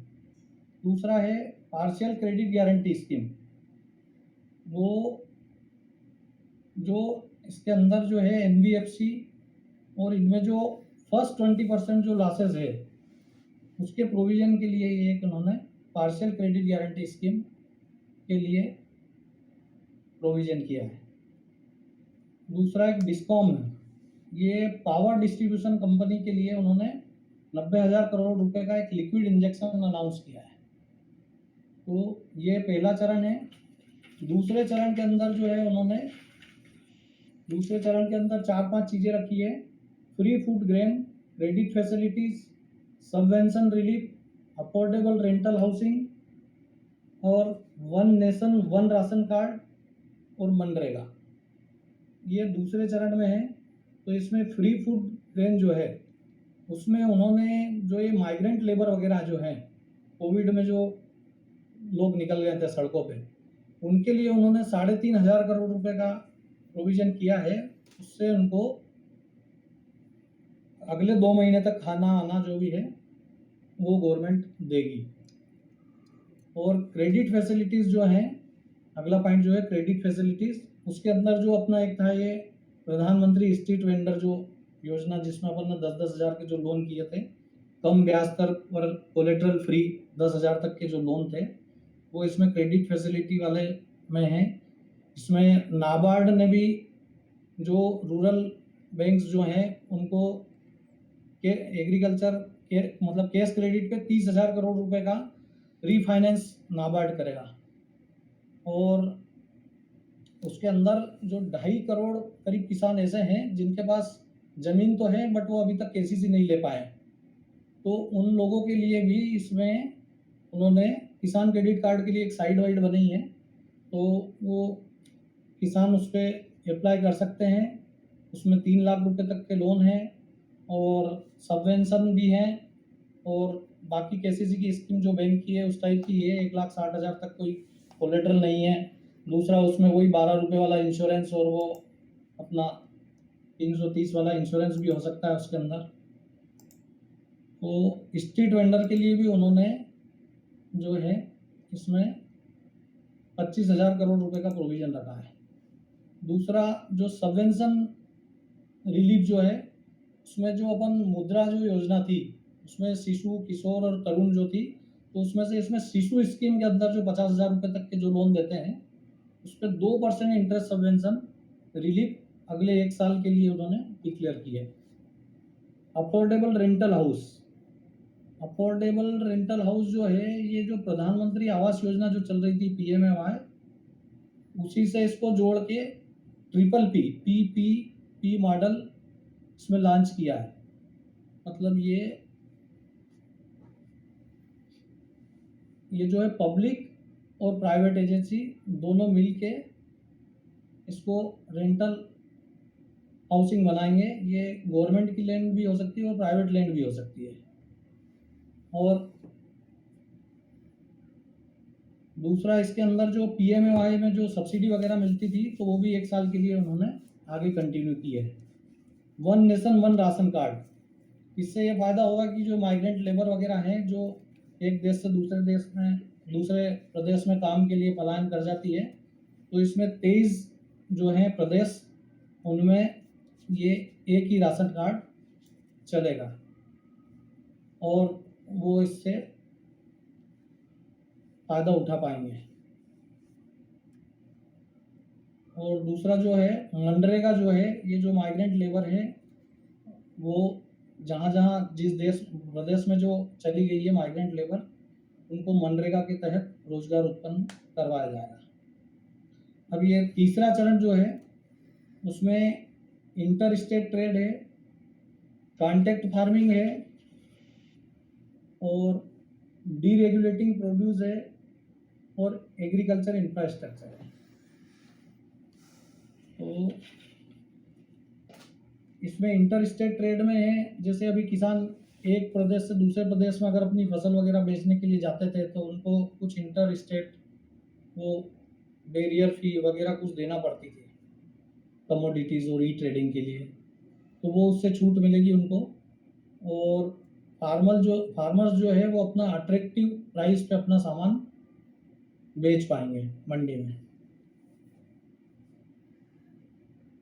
[SPEAKER 7] दूसरा है पार्शियल क्रेडिट गारंटी स्कीम। वो जो इसके अंदर जो है एनबीएफसी और इनमें जो फर्स्ट 20% जो लॉसेस है उसके प्रोविजन के लिए ये एक उन्होंने पार्शियल क्रेडिट गारंटी स्कीम के लिए प्रोविजन किया है। दूसरा एक डिस्कॉम है, ये पावर डिस्ट्रीब्यूशन कंपनी के लिए उन्होंने 90,000 करोड़ रुपए का एक लिक्विड इंजेक्शन अनाउंस किया है। तो ये पहला चरण है। दूसरे चरण के अंदर जो है उन्होंने दूसरे चरण के अंदर 4-5 चीज़ें रखी है। Free food grain, credit facilities, subvention relief, affordable rental housing और one nation one ration card और मनरेगा, ये दूसरे चरण में है। तो इसमें फ्री फूड ग्रेन जो है उसमें उन्होंने जो ये माइग्रेंट लेबर वगैरह जो है, कोविड में जो लोग निकल गए थे सड़कों पे, उनके लिए उन्होंने 3,500 करोड़ रुपए का प्रोविजन किया है। उससे उनको अगले 2 महीने तक खाना आना जो भी है वो गवर्नमेंट देगी। और क्रेडिट फैसिलिटीज़ जो हैं, अगला पॉइंट जो है क्रेडिट फैसिलिटीज़, उसके अंदर जो अपना एक था ये प्रधानमंत्री स्ट्रीट वेंडर जो योजना, जिसमें अपन ने 10-10 हज़ार के जो लोन किए थे, कम ब्याज दर पर कोलेट्रल फ्री 10,000 तक के जो लोन थे, वो इसमें क्रेडिट फैसिलिटी वाले में है। इसमें नाबार्ड ने भी जो रूरल बैंक्स जो हैं उनको के एग्रीकल्चर के मतलब कैश क्रेडिट पे 30,000 करोड़ रुपए का रीफाइनेंस नाबार्ड करेगा। और उसके अंदर जो 2.5 करोड़ करीब किसान ऐसे हैं जिनके पास ज़मीन तो है बट वो अभी तक केसीसी नहीं ले पाए, तो उन लोगों के लिए भी इसमें उन्होंने किसान क्रेडिट कार्ड के लिए एक साइड वाइड बनाई है, तो वो किसान उस पर अप्लाई कर सकते हैं। उसमें 3 लाख रुपए तक के लोन हैं और सबवेंशन भी हैं, और बाकी केसीसी की स्कीम जो बैंक की है उस टाइप की है। 1,60,000 तक कोई कोलेटरल नहीं है। दूसरा उसमें वही 12 रुपये वाला इंश्योरेंस और वो अपना 330 वाला इंश्योरेंस भी हो सकता है उसके अंदर। तो स्ट्रीट वेंडर के लिए भी उन्होंने जो है इसमें 25,000 करोड़ रुपए का प्रोविज़न रखा है। दूसरा जो सबवेंशन रिलीफ जो है उसमें जो अपन मुद्रा जो योजना थी उसमें शिशु, किशोर और तरुण जो थी, तो उसमें से इसमें शिशु स्कीम के अंदर जो 50,000 रुपये तक के जो लोन देते हैं उस पर 2% इंटरेस्ट सबवेंशन रिलीफ अगले 1 साल के लिए उन्होंने डिक्लेयर की है। Affordable rental house, affordable rental house जो है ये जो प्रधानमंत्री आवास योजना जो चल रही थी PMAY, उसी से इसको जोड़ के PPP मॉडल इसमें लॉन्च किया है। मतलब ये जो है पब्लिक और प्राइवेट एजेंसी दोनों मिलके इसको रेंटल हाउसिंग बनाएंगे। ये गवर्नमेंट की लैंड भी हो सकती है और प्राइवेट लैंड भी हो सकती है। और दूसरा इसके अंदर जो PMAY में जो सब्सिडी वगैरह मिलती थी तो वो भी 1 साल के लिए उन्होंने आगे कंटिन्यू की है। 1 नेशन 1 राशन कार्ड, इससे ये फ़ायदा होगा कि जो माइग्रेंट लेबर वगैरह हैं जो एक देश से दूसरे प्रदेश में काम के लिए पलायन कर जाती है, तो इसमें 23 जो हैं प्रदेश उनमें ये एक ही राशन कार्ड चलेगा और वो इससे फ़ायदा उठा पाएंगे। और दूसरा जो है मनरेगा जो है, ये जो माइग्रेंट लेबर है वो जहाँ जिस प्रदेश में जो चली गई है माइग्रेंट लेबर, उनको मनरेगा के तहत रोजगार उत्पन्न करवाया जाएगा। अब ये तीसरा चरण जो है उसमें इंटर स्टेट ट्रेड है, कॉन्ट्रैक्ट फार्मिंग है और डीरेगुलेटिंग प्रोड्यूस है और एग्रीकल्चर इंफ्रास्ट्रक्चर है। तो इसमें इंटर स्टेट ट्रेड में है, जैसे अभी किसान एक प्रदेश से दूसरे प्रदेश में अगर अपनी फसल वगैरह बेचने के लिए जाते थे तो उनको कुछ इंटर स्टेट वो बैरियर फी वगैरह कुछ देना पड़ती थी कमोडिटीज़ और ई ट्रेडिंग के लिए, तो वो उससे छूट मिलेगी उनको। और फार्मर्स जो है वो अपना अट्रैक्टिव प्राइस पे अपना सामान बेच पाएंगे मंडी में।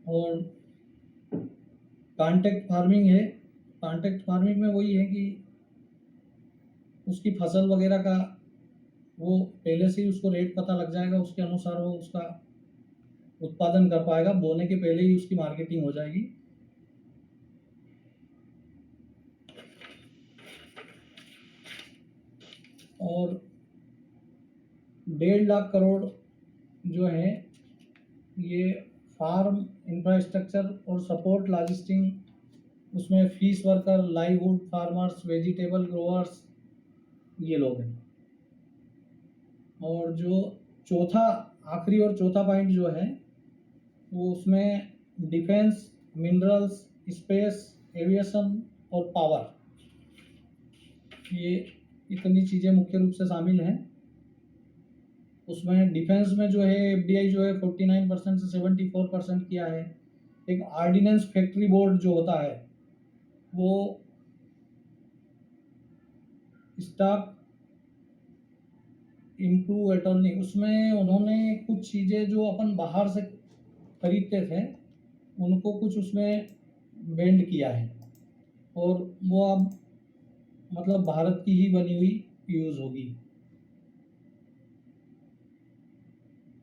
[SPEAKER 7] और कॉन्ट्रैक्ट फार्मिंग है, कॉन्ट्रैक्ट फार्मिंग में वही है कि उसकी फसल वगैरह का वो पहले से ही उसको रेट पता लग जाएगा, उसके अनुसार वो उसका उत्पादन कर पाएगा, बोने के पहले ही उसकी मार्केटिंग हो जाएगी। और 1.5 लाख करोड़ जो है ये फार्म इंफ्रास्ट्रक्चर और सपोर्ट लॉजिस्टिक, उसमें fish worker, livelihood farmers, vegetable growers, ये लोग हैं। और जो आखिरी और चौथा पॉइंट जो है वो उसमें डिफेंस, मिनरल्स, स्पेस, एविएशन और पावर, ये इतनी चीज़ें मुख्य रूप से शामिल हैं। उसमें डिफेंस में जो है FDI जो है 49% से 74% किया है। एक ऑर्डिनेंस फैक्ट्री बोर्ड जो होता है वो स्टॉक इम्प्रूव अटॉर्नी, उसमें उन्होंने कुछ चीज़ें जो अपन बाहर से खरीदते थे उनको कुछ उसमें बेंड किया है और वो अब मतलब भारत की ही बनी हुई यूज़ होगी।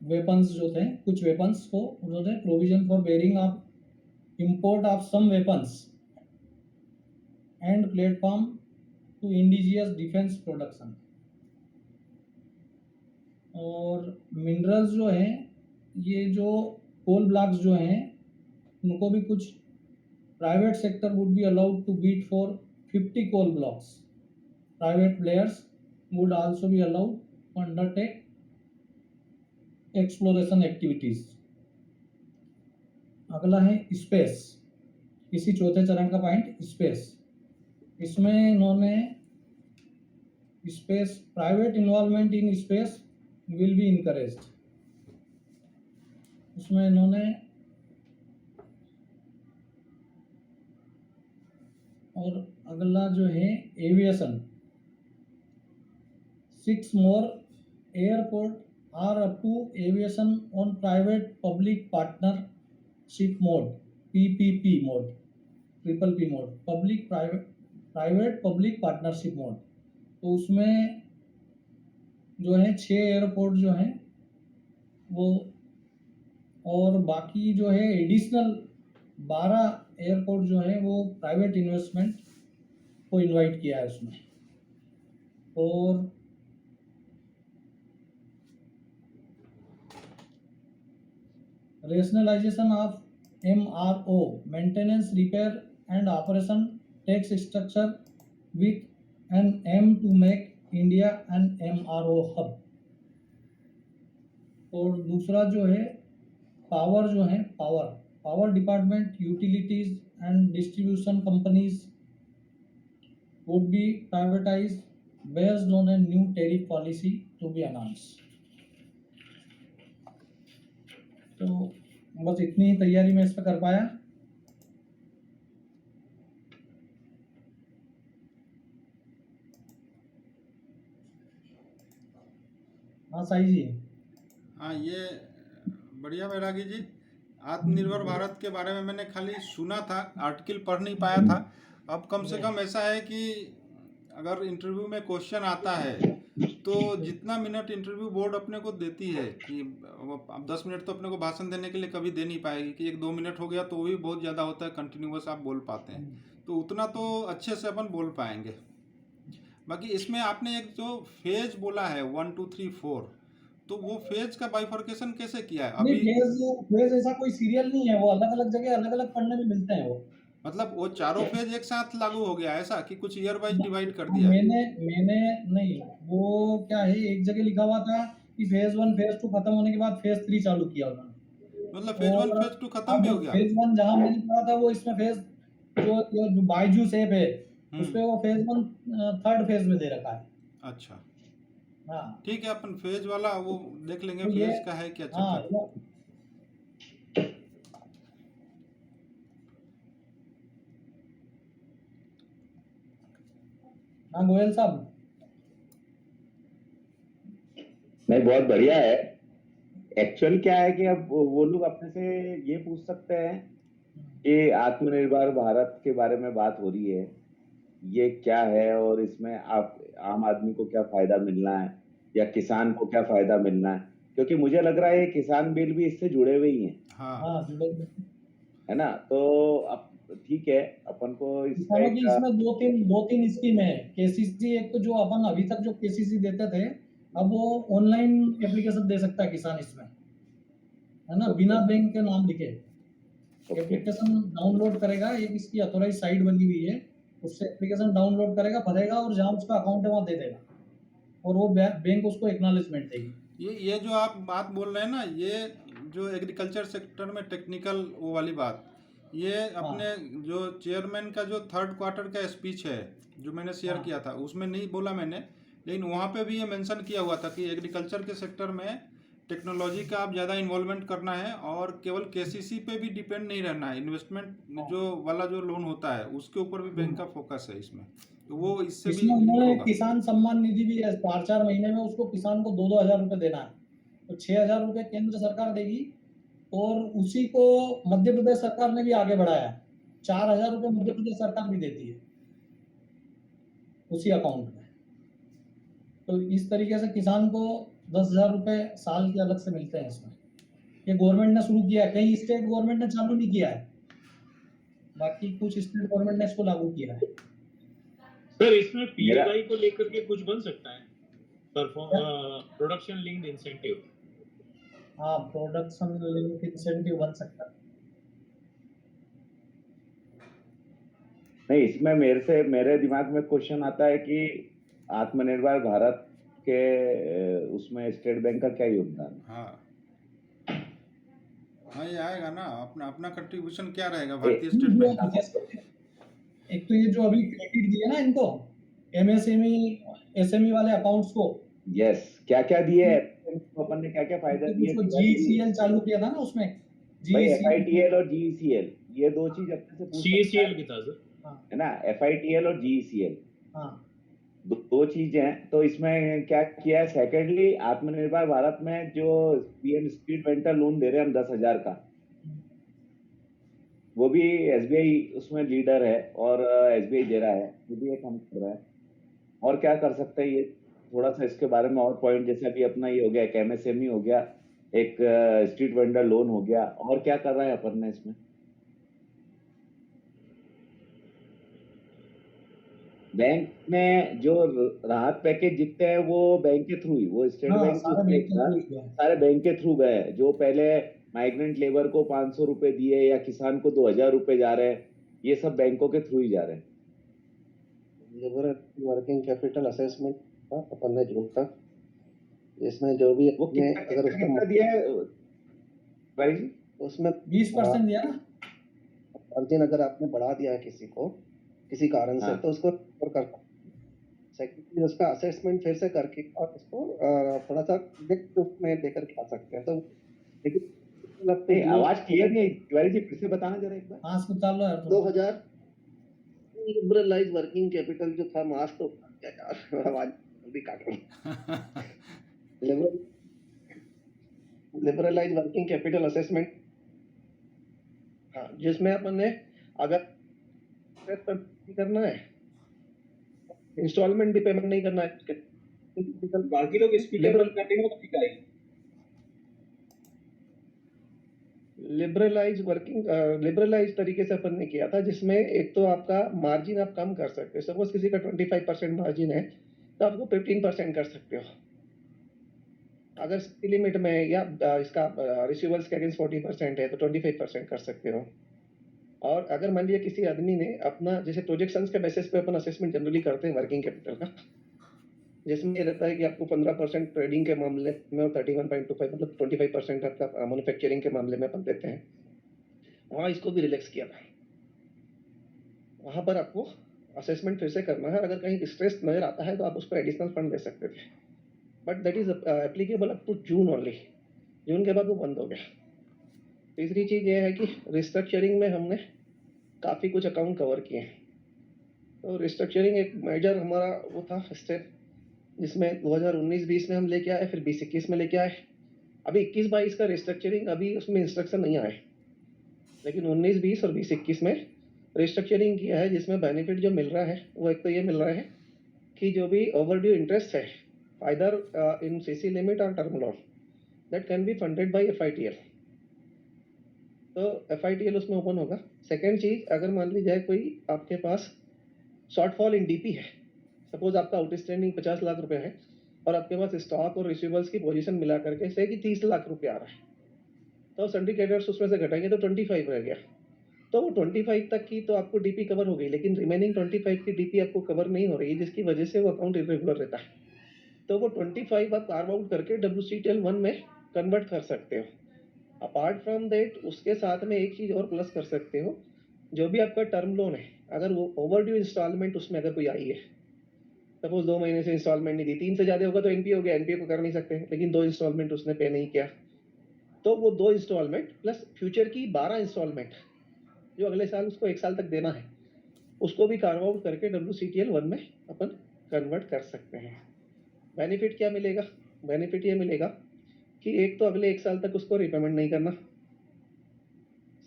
[SPEAKER 7] वेपन्स जो थे, कुछ वेपन्स को उन्होंने provision for bearing of import of some weapons and platform to indigenous defence production. और मिनरल्स जो हैं, ये जो कोल ब्लॉक्स जो हैं, उनको भी कुछ private sector would be allowed to bid for 50 coal blocks. Private players would also be allowed to undertake exploration activities. अगला है स्पेस, इसी चौथे चरण का पॉइंट स्पेस। इसमें इन्होंने space private involvement in space will be encouraged. इसमें इन्होंने और अगला जो है aviation, 6 more airport are up to aviation on private public partnership mode, PPP mode, triple P mode, private public partnership mode। तो उसमें जो है 6 एयरपोर्ट जो हैं वो, और बाकी जो है एडिशनल 12 एयरपोर्ट जो है वो प्राइवेट इन्वेस्टमेंट को इनवाइट किया है उसमें। और rationalization of MRO, maintenance, repair and operation tax structure with an aim to make India an MRO hub। और दूसरा जो है पावर जो है, power department, utilities and distribution companies would be privatized based on a new tariff policy to be announced। तो बस इतनी ही तैयारी मैं इस पर कर पाया। हाँ साई जी।
[SPEAKER 4] हाँ, ये बढ़िया बैरागी जी। आत्मनिर्भर भारत के बारे में मैंने खाली सुना था, आर्टिकल पढ़ नहीं पाया था। अब कम से कम ऐसा है कि अगर इंटरव्यू में क्वेश्चन आता है तो जितना मिनट इंटरव्यू बोर्ड अपने को देती है कि अब 10 मिनट तो अपने को भाषण देने के लिए कभी दे नहीं पाएगी, कि 1-2 मिनट हो गया तो वो भी बहुत ज़्यादा होता है, कंटिन्यूअस आप बोल पाते हैं, तो उतना तो अच्छे से अपन बोल पाएंगे। बाकी इसमें आपने एक जो फेज बोला है 1 2 3 4, तो वो फेज का बाइफर्केशन कैसे किया है
[SPEAKER 7] नहीं,
[SPEAKER 4] अभी?
[SPEAKER 7] फेज ऐसा कोई सीरियल नहीं है, वो अलग अलग जगह अलग अलग पढ़ने में मिलते हैं वो।
[SPEAKER 4] मतलब वो चारों फेज एक साथ लागू हो गया ऐसा कि कुछ ईयर वाइज डिवाइड कर दिया है?
[SPEAKER 7] मैंने नहीं, वो क्या है, एक जगह लिखा हुआ था कि फेज 1 फेज 2 खत्म होने के बाद फेज 3 चालू किया उन्होंने।
[SPEAKER 4] मतलब फेज 1
[SPEAKER 7] और
[SPEAKER 4] फेज 2 खत्म भी हो गया?
[SPEAKER 7] फेज 1 जहाँ मैंने पढ़ा था वो इसमें फेज जो बायजूस ऐप है उसपे वो फेज 1 थर्ड फेज में दे रखा है।
[SPEAKER 4] अच्छा,
[SPEAKER 7] हाँ
[SPEAKER 4] ठीक है, अपन फेज वाला वो देख लेंगे,
[SPEAKER 7] तो ये
[SPEAKER 4] फेज का है क्या
[SPEAKER 7] हाँ
[SPEAKER 4] चक्कर।
[SPEAKER 7] हाँ गोयल साहब।
[SPEAKER 2] नहीं, बहुत बढ़िया है। एक्चुअल क्या है कि अब वो लोग अपने से ये पूछ सकते हैं कि आत्मनिर्भर भारत के बारे में बात हो रही है, ये क्या है और इसमें आप आम आदमी को क्या फायदा मिलना है या किसान को क्या फायदा मिलना है, क्योंकि मुझे लग रहा है ये किसान बिल भी इससे जुड़े हुए ही हैं।
[SPEAKER 4] हाँ,
[SPEAKER 2] है ना? तो अब ठीक है, अपन को
[SPEAKER 7] किसानों की इसमें दो तीन स्कीम है। केसीसी एक तो जो अपन अभी तक जो केसीसी देते थे, अब वो ऑनलाइन एप्लीकेशन दे सकता है किसान इसमें, है ना, बिना बैंक के नाम लिखे। एप्लीकेशन डाउनलोड करेगा, एक इसकी ऑथोराइज साइट बनी हुई है, उससे एप्लीकेशन डाउनलोड करेगा, भरेगा और जहाँ उसका अकाउंट है वहाँ दे देगा और वो बैंक उसको एक्नॉलेजमेंट देगी।
[SPEAKER 4] ये जो आप बात बोल रहे हैं ना, ये जो एग्रीकल्चर सेक्टर में टेक्निकल वो वाली बात, ये अपने जो चेयरमैन का जो 3rd क्वार्टर का स्पीच है जो मैंने शेयर किया था उसमें नहीं बोला मैंने, लेकिन वहाँ पे भी ये मेंशन किया हुआ था कि एग्रीकल्चर के सेक्टर में टेक्नोलॉजी का आप ज़्यादा इन्वॉल्वमेंट करना है और केवल केसीसी पे भी डिपेंड नहीं रहना है। इन्वेस्टमेंट जो वाला जो लोन होता है उसके ऊपर भी बैंक का फोकस है इसमें, तो वो इससे भी
[SPEAKER 7] उन्होंने
[SPEAKER 4] होगा।
[SPEAKER 7] किसान सम्मान निधि भी है, 4-4 महीने में उसको किसान को 2-2 हजार रुपये देना है, तो 6,000 रुपये केंद्र सरकार देगी और उसी को मध्य प्रदेश सरकार ने भी आगे बढ़ाया, 4,000 रुपये मध्य प्रदेश सरकार भी देती है उसी अकाउंट में। तो इस तरीके से किसान को 10,000 रुपए साल के अलग से मिलते हैं इसमें। ये गवर्नमेंट ने शुरू किया है, कई स्टेट गवर्नमेंट ने चालू नहीं किया है, बाकी कुछ स्टेट गवर्नमेंट ने इसको लागू किया है।
[SPEAKER 5] सर इसमें
[SPEAKER 2] मेरा
[SPEAKER 5] पीएलआई को लेकर के कुछ बन सकता है, प्रोडक्शन लिंक्ड इंसेंटिव।
[SPEAKER 7] हाँ, प्रोडक्शन लिंक इंसेंटिव बन सकता है।
[SPEAKER 2] नहीं, इसमें मेरे दिमाग में क्वेश्चन आता है कि आत्मनिर्भर भारत के उसमें स्टेट बैंक का क्या योगदान है?
[SPEAKER 4] हाँ हाँ, ये आएगा ना, अपना अपना कंट्रीब्यूशन क्या रहेगा भारतीय स्टेट बैंक का?
[SPEAKER 7] एक तो ये जो अभी क्रेडिट दिए ना इनको एमएसएमई वाले अकाउंट्स को,
[SPEAKER 2] यस, क्या क्या दिए अपन ने, क्या क्या फायदा दिए?
[SPEAKER 7] जीईसीएल चालू किया था ना उसमें,
[SPEAKER 2] भाई एफआईटीएल और जीईसीएल, ये दो चीज अपने से पूछ
[SPEAKER 5] सीएसीएल भी था सर,
[SPEAKER 2] है ना, एफआईटीएल और जीईसीएल,
[SPEAKER 7] हाँ,
[SPEAKER 2] दो चीजें हैं। तो इसमें क्या किया है? सेकेंडली, आत्मनिर्भर भारत में जो पीएम स्ट्रीट वेंडर लोन दे रहे हैं हम 10,000 का, वो भी एसबीआई उसमें लीडर है और एसबीआई दे रहा है, वो भी एक काम कर रहा है। और क्या कर सकते हैं ये, थोड़ा सा इसके बारे में और पॉइंट, जैसे अभी अपना ये हो गया, एक एमएसएमई हो गया, एक स्ट्रीट वेंडर लोन हो गया, और क्या कर रहा है अपन ने इसमें? बैंक में जो राहत पैकेज जितने हैं वो बैंक के थ्रू ही, वो स्टेट
[SPEAKER 7] हाँ,
[SPEAKER 2] बैंक सारे बैंक के थ्रू गए। जो पहले माइग्रेंट लेबर को 500 रुपए दिए या किसान को 2,000 रुपए जा रहे हैं, ये सब बैंकों के थ्रू ही जा रहे हैं।
[SPEAKER 8] लेबर वर्किंग कैपिटल असेसमेंट था अपन ने जून का, इसमें जो भी
[SPEAKER 2] वो
[SPEAKER 8] अपने अगर
[SPEAKER 2] कितना दिया है भाई जी?
[SPEAKER 8] उसमें
[SPEAKER 7] 20% दिया ना।
[SPEAKER 8] मार्जिन अगर आपने बढ़ा दिया है किसी को किसी कारण से,
[SPEAKER 2] हाँ।
[SPEAKER 8] तो उसको रिकवर कर सकते हैं। सेकेंडली उसका असेसमेंट फिर से करके और उसको थोड़ा सा नेक्स्ट रूप में लेकर के आ सकते हैं। तो लेकिन
[SPEAKER 2] आवाज क्लियर नहीं है तिवारी जी, फिर से बताना जरा एक बार।
[SPEAKER 7] हाँ, इसको चालू है
[SPEAKER 8] 2000 लिबरलाइज वर्किंग कैपिटल जो था, मास तो क्या यार, आवाज भी काट रहा हूं। लिबरलाइज वर्किंग कैपिटल असेसमेंट, हाँ, जिसमें अपन ने अगर करना है, इंस्टॉलमेंट भी पेमेंट नहीं करना है,
[SPEAKER 1] बाकी लोग स्पीकर बंद कर देंगे तो ठीक आएगी।
[SPEAKER 8] लिबरलाइज तरीके से अपन ने किया था, जिसमें एक तो आपका मार्जिन आप कम कर सकते हो। सपोज किसी का 25% मार्जिन है तो आपको 15% कर सकते हो। अगर लिमिट में या इसका रिसीवेबल्स के अगेंस्ट 40% है तो 25% कर सकते हो। और अगर मान लिया किसी आदमी ने अपना, जैसे प्रोजेक्शंस के बेसिस पे अपन असेसमेंट जनरली करते हैं वर्किंग कैपिटल का, जिसमें ये रहता है कि आपको 15% ट्रेडिंग के मामले में और 31.25 मतलब 25% आपका मैन्युफैक्चरिंग के मामले में अपन देते हैं। वहाँ इसको भी रिलैक्स किया था। वहाँ पर आपको असेसमेंट फिर से करना है, अगर कहीं स्ट्रेस नजर आता है तो आप उसको एडिशनल फंड दे सकते थे, but that is applicable up to June only. June के बाद वो बंद हो गया। तीसरी चीज ये है कि रिस्ट्रक्चरिंग में हमने काफ़ी कुछ अकाउंट कवर किए हैं। तो रिस्ट्रक्चरिंग एक मेजर हमारा वो था स्टेप, जिसमें 2019-20 में हम लेके आए, फिर 20-21 में लेके आए। अभी 21-22 का रिस्ट्रक्चरिंग अभी उसमें इंस्ट्रक्शन नहीं आए, लेकिन 19-20 और 20-21 में रिस्ट्रक्चरिंग किया है, जिसमें बेनिफिट जो मिल रहा है वो एक तो ये मिल रहा है कि जो भी ओवरड्यू इंटरेस्ट है आइदर इन सीसी लिमिट और term loan, that can be funded by FITL. तो एफआईटीएल उसमें ओपन होगा। सेकेंड चीज, अगर मान ली जाए कोई आपके पास शॉर्टफॉल इन डीपी है, सपोज आपका आउटस्टैंडिंग 50 लाख रुपए है और आपके पास स्टॉक और रिसीवेबल्स की पोजीशन मिला करके से कि 30 लाख रुपए आ रहा है, तो सिंडिकेटर्स उसमें से घटाएंगे तो 25 रह गया। तो वो 25 तक की तो आपको डीपी कवर हो गई, लेकिन रिमेनिंग 25 की डीपी आपको कवर नहीं हो रही, जिसकी वजह से वो अकाउंट इरेगुलर रहता है। तो वो 25 आप कार्व आउट करके WCTL 1 में कन्वर्ट कर सकते हो। अपार्ट फ्रॉम दैट उसके साथ में एक चीज और प्लस कर सकते हो, जो भी आपका टर्म लोन है, अगर वो ओवरड्यू इंस्टॉलमेंट उसमें अगर कोई आई है, सपोज 2 महीने से इंस्टॉलमेंट नहीं दी, 3 से ज्यादा होगा तो एनपीए हो गया, एनपीए को कर नहीं सकते, लेकिन 2 इंस्टॉलमेंट उसने पे नहीं किया, तो वो 2 इंस्टॉलमेंट प्लस फ्यूचर की 12 इंस्टॉलमेंट जो अगले साल उसको 1 साल तक देना है, उसको भी कार्व आउट करके WCTL 1 में अपन कन्वर्ट कर सकते हैं। बेनिफिट क्या मिलेगा? बेनिफिट ये मिलेगा कि एक तो अगले 1 साल तक उसको रिपेमेंट नहीं करना।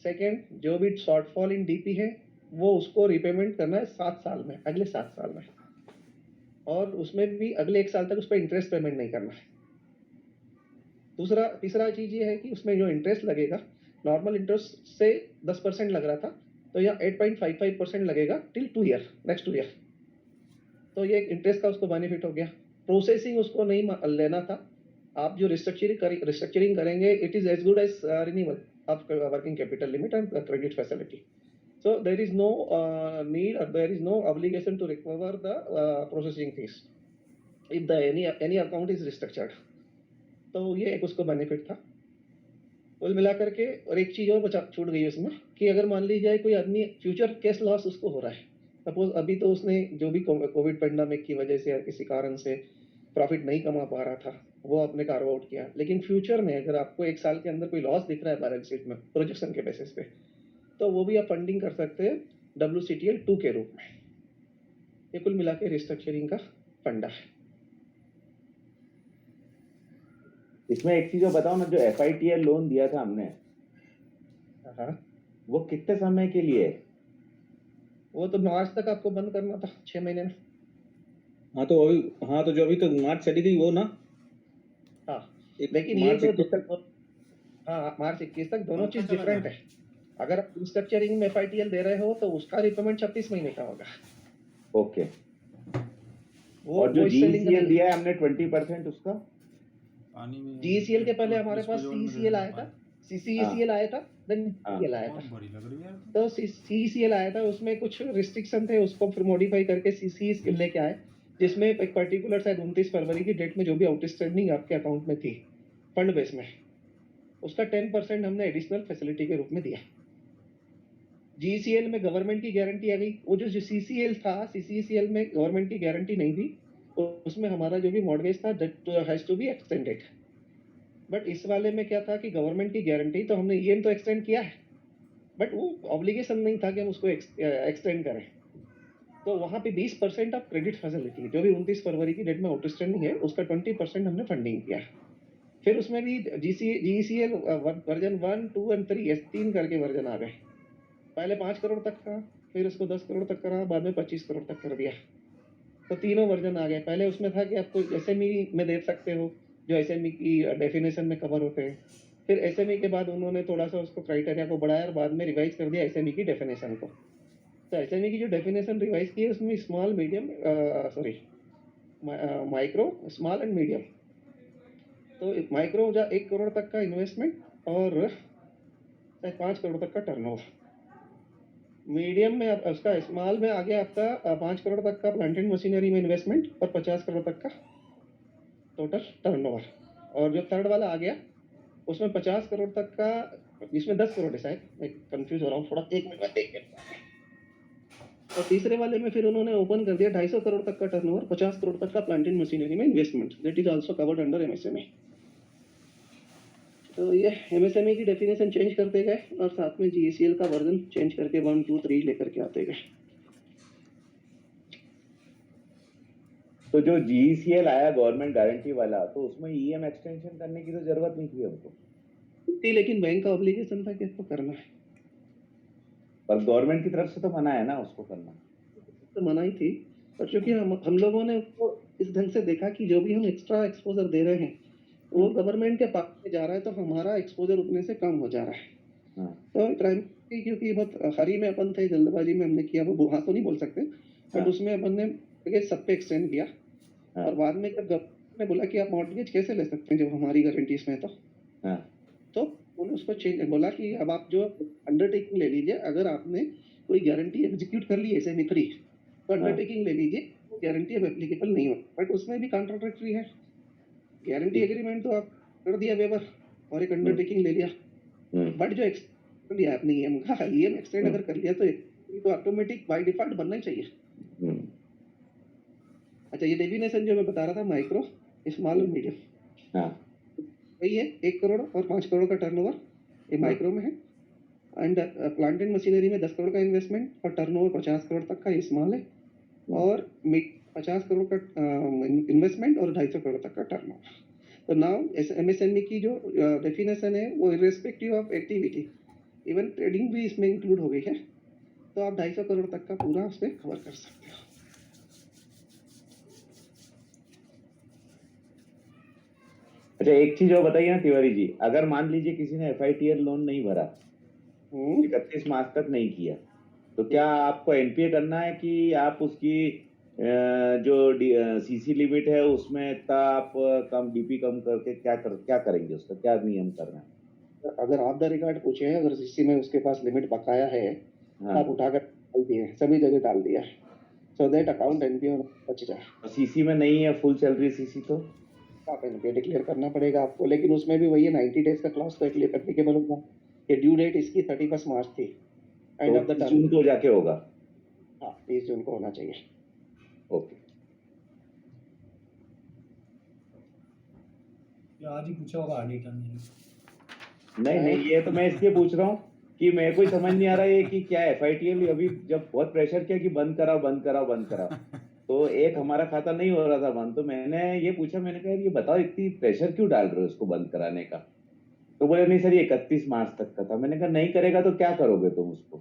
[SPEAKER 8] सेकेंड, जो भी शॉर्टफॉल इन डीपी है वो उसको रिपेमेंट करना है 7 साल में, अगले 7 साल में, और उसमें भी अगले 1 साल तक उस पर इंटरेस्ट पेमेंट नहीं करना है। तीसरा चीज़ ये है कि उसमें जो इंटरेस्ट लगेगा, नॉर्मल इंटरेस्ट से 10% लग रहा था, तो यहाँ 8.55% लगेगा टिल 2 ईयर, नेक्स्ट 2 ईयर। तो ये इंटरेस्ट का उसको बेनिफिट हो गया। प्रोसेसिंग उसको नहीं लेना था। आप जो रिस्ट्रक्चरिंग करेंगे, it is as good as renewal of working capital limit and credit facility. So there is no need or there is no obligation to recover the processing fees if the any account is restructured. तो ये एक उसको benefit था। कुल मिलाकर के, और एक चीज़ और बचा छूट गई उसमें कि अगर मान ली जाए कोई आदमी फ्यूचर कैश लॉस उसको हो रहा है, सपोज अभी तो उसने जो भी कोविड पेंडेमिक की वजह से या किसी कारण से प्रॉफिट नहीं कमा पा रहा था, वो आपने कार्व आउट किया, लेकिन फ्यूचर में अगर आपको 1 साल के अंदर कोई लॉस दिख रहा है बैलेंस शीट में प्रोजेक्शन के बेसिस पे, तो वो भी आप फंडिंग कर सकते हैं WCTL 2 के रूप में। ये कुल मिला के रिस्ट्रक्चरिंग का फंडा है।
[SPEAKER 2] इसमें एक चीज और बताओ ना, जो FITL लोन दिया था हमने,
[SPEAKER 8] हाँ,
[SPEAKER 2] वो कितने समय के लिए है?
[SPEAKER 8] वो तो मार्च तक आपको बंद करना था, 6 महीने में।
[SPEAKER 9] हाँ तो जो अभी तो मार्च चली गई वो ना।
[SPEAKER 8] हाँ,
[SPEAKER 9] एक
[SPEAKER 8] लेकिन ये
[SPEAKER 9] मार्च
[SPEAKER 8] तो
[SPEAKER 9] 21 तक।
[SPEAKER 8] हाँ, मार्च 21 तक दोनों
[SPEAKER 4] कौन सा
[SPEAKER 8] चीज
[SPEAKER 4] चला
[SPEAKER 8] डिफरेंट
[SPEAKER 4] गया?
[SPEAKER 8] है। अगर आप रिस्ट्रक्चरिंग में FITL दे रहे हो तो उसका रिपेमेंट 36 महीने का होगा।
[SPEAKER 2] ओके।
[SPEAKER 8] वो
[SPEAKER 2] और जो
[SPEAKER 8] इससे लिंक
[SPEAKER 2] GECL
[SPEAKER 8] नहीं।
[SPEAKER 2] दिया है हमने 20% उसका,
[SPEAKER 4] पानी में
[SPEAKER 8] GECL के पहले हमारे
[SPEAKER 4] इसको
[SPEAKER 8] पास
[SPEAKER 4] जो में
[SPEAKER 8] CECL आया था, CCECL आया था, देन GECL आया था।
[SPEAKER 4] कौन बड़ी लग रही है?
[SPEAKER 8] तो CECL आया था, उसमें कुछ रिस्ट्रिक्शन थे, उसको फिर मॉडिफाई करके CCECL लेके आए, जिसमें एक पर्टिकुलर शायद 29 फरवरी की डेट में जो भी आउटस्टैंडिंग आपके अकाउंट में थी फंड बेस में, उसका 10% हमने एडिशनल फैसिलिटी के रूप में दिया। GECL में गवर्नमेंट की गारंटी आ गई। वो जो CCL था, CCECL में गवर्नमेंट की गारंटी नहीं थी, उसमें हमारा जो भी मॉर्गेज था that has to be extended. But इस वाले में क्या था कि गवर्नमेंट की गारंटी, तो हमने EM तो एक्सटेंड किया है, बट वो ऑब्लिगेशन नहीं था कि हम उसको एक्सटेंड करें। तो वहाँ पे 20% ऑफ क्रेडिट फैसिलिटी, जो भी 29 फरवरी की डेट में आउटस्टैंडिंग है, उसका 20% हमने फंडिंग किया। फिर उसमें भी GECL वर्जन 1, 2 एंड 3 ऐसे 3 करके वर्जन आ गए। पहले 5 करोड़ तक था, फिर उसको 10 करोड़ तक करा, बाद में 25 करोड़ तक कर दिया। तो तीनों वर्जन आ गए। पहले उसमें था कि आपको SME में दे सकते हो, जो SME की डेफिनेशन में कवर होते हैं। फिर SME के बाद उन्होंने थोड़ा सा उसको क्राइटेरिया को बढ़ाया और बाद में रिवाइज कर दिया SME की डेफिनेशन को। तो SME की जो डेफिनेशन रिवाइज की है, उसमें small, medium, micro, small and medium. तो माइक्रो 1 करोड़ तक का इन्वेस्टमेंट और 5 करोड़ तक का टर्नओवर। मीडियम में उसका, स्मॉल में आ गया आपका 5 करोड़ तक का प्लांट एंड मशीनरी में इन्वेस्टमेंट और 50 करोड़ तक का टोटल टर्नओवर। और जो थर्ड वाला आ गया, उसमें 50 करोड़ तक का, जिसमें 10 करोड़ है शायद, मैं कंफ्यूज हो रहा हूँ थोड़ा, 1 मिनट में देख लेता हूं। और तीसरे वाले में फिर उन्होंने ओपन कर दिया 250 करोड़ तक का टर्नओवर, 50 करोड़ तक का प्लांट एंड मशीनरी में investment, that is also covered under MSME। तो ये MSME की डेफिनेशन चेंज करते गए और साथ में GECL का वर्जन चेंज करके 1, 2, 3 लेकर के आते गए।
[SPEAKER 2] तो जो GECL आया गवर्नमेंट गारंटी वाला, तो उसमें EM एक्सटेंशन करने की तो जरूरत नहीं थी हमको,
[SPEAKER 8] लेकिन बैंक का ऑब्लिगेशन था कि इसको करना है,
[SPEAKER 2] पर गवर्नमेंट की तरफ से तो मना है ना उसको करना।
[SPEAKER 8] तो मना ही थी। पर चूंकि हम लोगों ने उसको इस ढंग से देखा कि जो भी हम एक्स्ट्रा एक्सपोजर दे रहे हैं वो गवर्नमेंट के पास में जा रहा है, तो हमारा एक्सपोजर उतने से कम हो जा रहा है। तो प्राइमरी, क्योंकि बहुत हरी में अपन थे, जल्दबाजी में हमने किया, वो हाँ तो नहीं बोल सकते, बट उसमें अपन ने सब पे एक्सटेंड किया। और बाद में जब गवर्नमेंट ने बोला कि आप मॉर्गेज कैसे ले सकते हैं जब हमारी गारंटी इसमें, तो उन्होंने उसको चेंज बोला कि अब आप जो अंडरटेकिंग ले लीजिए, अगर आपने कोई गारंटी एग्जीक्यूट कर ली SME 3, तो अंडरटेकिंग ले लीजिए, गारंटी अब एप्लीकेबल नहीं हो। बट उसमें भी कॉन्ट्राडिक्टरी है, गारंटी एग्रीमेंट तो आप कर दिया वेवर और एक अंडरटेकिंग ले लिया, बट जो एक्सटेंड कर लिया आपने EM का, EM एक्सटेंड अगर कर लिया तो ऑटोमेटिक बाय डिफॉल्ट बनना ही चाहिए। अच्छा, ये डेफिनेशन जो मैं बता रहा था, माइक्रो, स्मॉल और मीडियम, वही है। 1 करोड़ और 5 करोड़ का टर्नओवर ये माइक्रो में है, एंड प्लांट एंड मशीनरी में 10 करोड़ का इन्वेस्टमेंट और टर्नओवर 50 करोड़ तक का ये स्मॉल है, और 50 करोड़ का इन्वेस्टमेंट और 250 करोड़ तक का टर्नओवर। तो नाउ MSME की जो डेफिनेशन है वो irrespective of activity, even trading भी इसमें इंक्लूड हो गई है, तो आप 250 करोड़ तक का पूरा उसमें कवर कर सकते हो।
[SPEAKER 2] अच्छा, एक चीज और बताइए ना तिवारी जी, अगर मान लीजिए किसी ने FITL लोन नहीं भरा, 31 मार्च तक नहीं किया, तो क्या आपको NPA करना है कि आप उसकी जो CC लिमिट है उसमें इतना आप कम DP कम करके क्या करेंगे, उसका क्या नियम करना है?
[SPEAKER 8] अगर ऑफ द रिकॉर्ड पूछे हैं, अगर सीसी में उसके पास लिमिट बकाया है,
[SPEAKER 2] हाँ,
[SPEAKER 8] आप उठाकर डाल दिए, सभी जगह डाल दिया, सो दैट अकाउंट NPA बच जाए।
[SPEAKER 2] CC में नहीं है, फुल सैलरी CC, तो
[SPEAKER 8] आप NPA डिक्लेयर करना पड़ेगा आपको, लेकिन उसमें भी वही 90 डेज का क्लॉज तो एप्लीकेबल होगा कि ड्यू डेट इसकी 31 मार्च थी, एंड ऑफ द
[SPEAKER 2] 30
[SPEAKER 8] टर्म।
[SPEAKER 2] जून को जाके होगा।
[SPEAKER 8] हाँ, 30 जून को होना चाहिए।
[SPEAKER 2] ओके,
[SPEAKER 7] ये आज ही पूछा होगा ऑडिटर ने।
[SPEAKER 2] नहीं नहीं, ये तो मैं इसलिए पूछ रहा हूँ कि मेरे को ही समझ नहीं आ रहा है कि क्या FITL अभी जब बहुत प्रेशर किया कि बंद कराओ बंद कराओ बंद कराओ, तो एक हमारा खाता नहीं हो रहा था बंद, तो मैंने ये पूछा, मैंने कहा ये बताओ इतनी प्रेशर क्यों डाल रहे हो इसको बंद कराने का? तो बोले नहीं सर, ये 31 मार्च तक का था। मैंने कहा नहीं करेगा तो क्या करोगे तुम उसको?